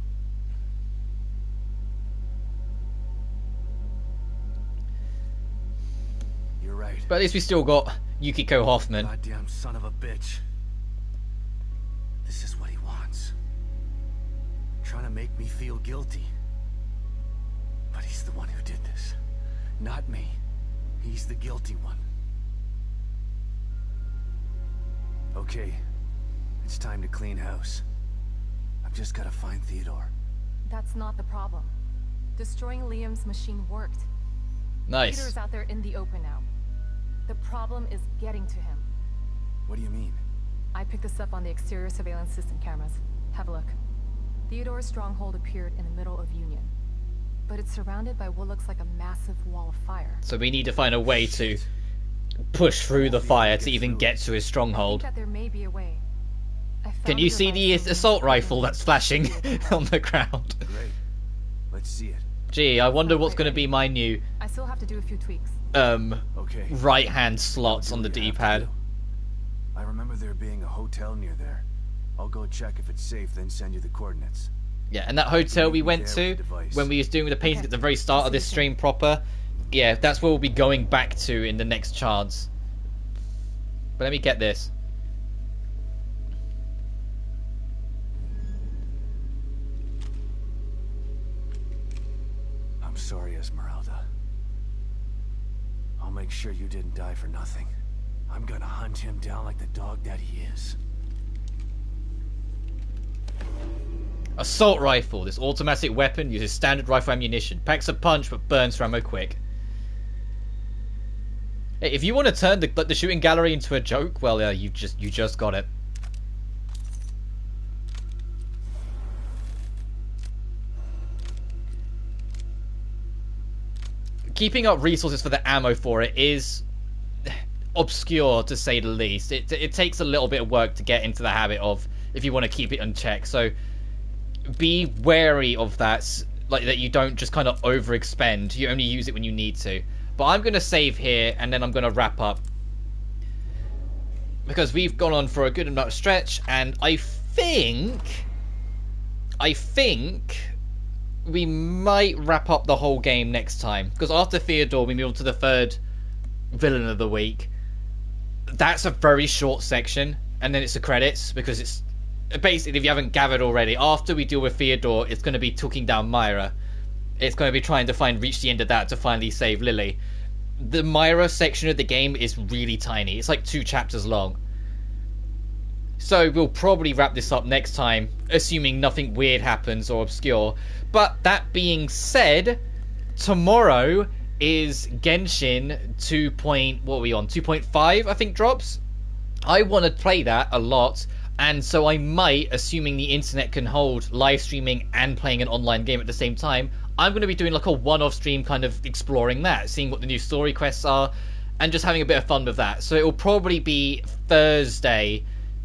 You're right. But at least we still got Yukiko Hoffman. Goddamn son of a bitch. This is what he wants. Trying to make me feel guilty. But he's the one who did this. Not me. He's the guilty one. Okay. It's time to clean house. I've just gotta find Theodore. That's not the problem. Destroying Liam's machine worked. Nice. Peter's out there in the open now. The problem is getting to him. What do you mean? I picked this up on the exterior surveillance system cameras. Have a look. Theodore's stronghold appeared in the middle of Union, but it's surrounded by what looks like a massive wall of fire. So we need to find a way to push through the fire to even get to his stronghold. I think that there may be a way. Can you see the assault rifle that's flashing on the ground? Great. Let's see it. Gee, I wonder what's going to be my new I still have to do a few tweaks. Okay. right hand slots on the D-pad. I remember there being a hotel near there. I'll go check if it's safe, then send you the coordinates. Yeah, and that hotel we went to when we was doing the painting at the very start of this stream proper, yeah, that's where we'll be going back to in the next chance. But let me get this. I'm sorry, Esmeralda. I'll make sure you didn't die for nothing. I'm gonna hunt him down like the dog that he is. Assault rifle. This automatic weapon uses standard rifle ammunition. Packs a punch but burns for ammo quick. Hey, if you want to turn the shooting gallery into a joke, well, you just got it. Keeping up resources for the ammo for it is obscure, to say the least. It takes a little bit of work to get into the habit of, if you want to keep it unchecked. So be wary of that, like that you don't just kind of overexpend. You only use it when you need to. But I'm going to save here, and then I'm going to wrap up, because we've gone on for a good enough stretch, and I think we might wrap up the whole game next time, because after Theodore we move on to the third villain of the week. That's a very short section, and then it's the credits, because it's basically, if you haven't gathered already, after we deal with Theodore, it's going to be taking down Myra. It's going to be trying to reach the end of that to finally save Lily. The Myra section of the game is really tiny. It's like 2 chapters long. So we'll probably wrap this up next time, assuming nothing weird happens or obscure. But that being said, tomorrow is Genshin 2. What are we on? 2.5, I think, drops. I want to play that a lot, and so I might, assuming the internet can hold live streaming and playing an online game at the same time, I'm going to be doing like a one-off stream kind of exploring that, seeing what the new story quests are, and just having a bit of fun with that. So it will probably be Thursday,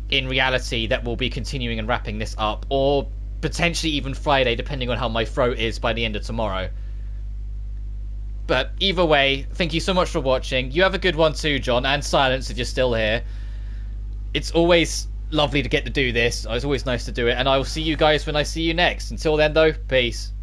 in reality, that we'll be continuing and wrapping this up, or potentially even Friday, depending on how my throat is by the end of tomorrow. But either way, thank you so much for watching. You have a good one too, John, and Silence if you're still here. It's always lovely to get to do this. It's always nice to do it, and I will see you guys when I see you next. Until then, though, peace.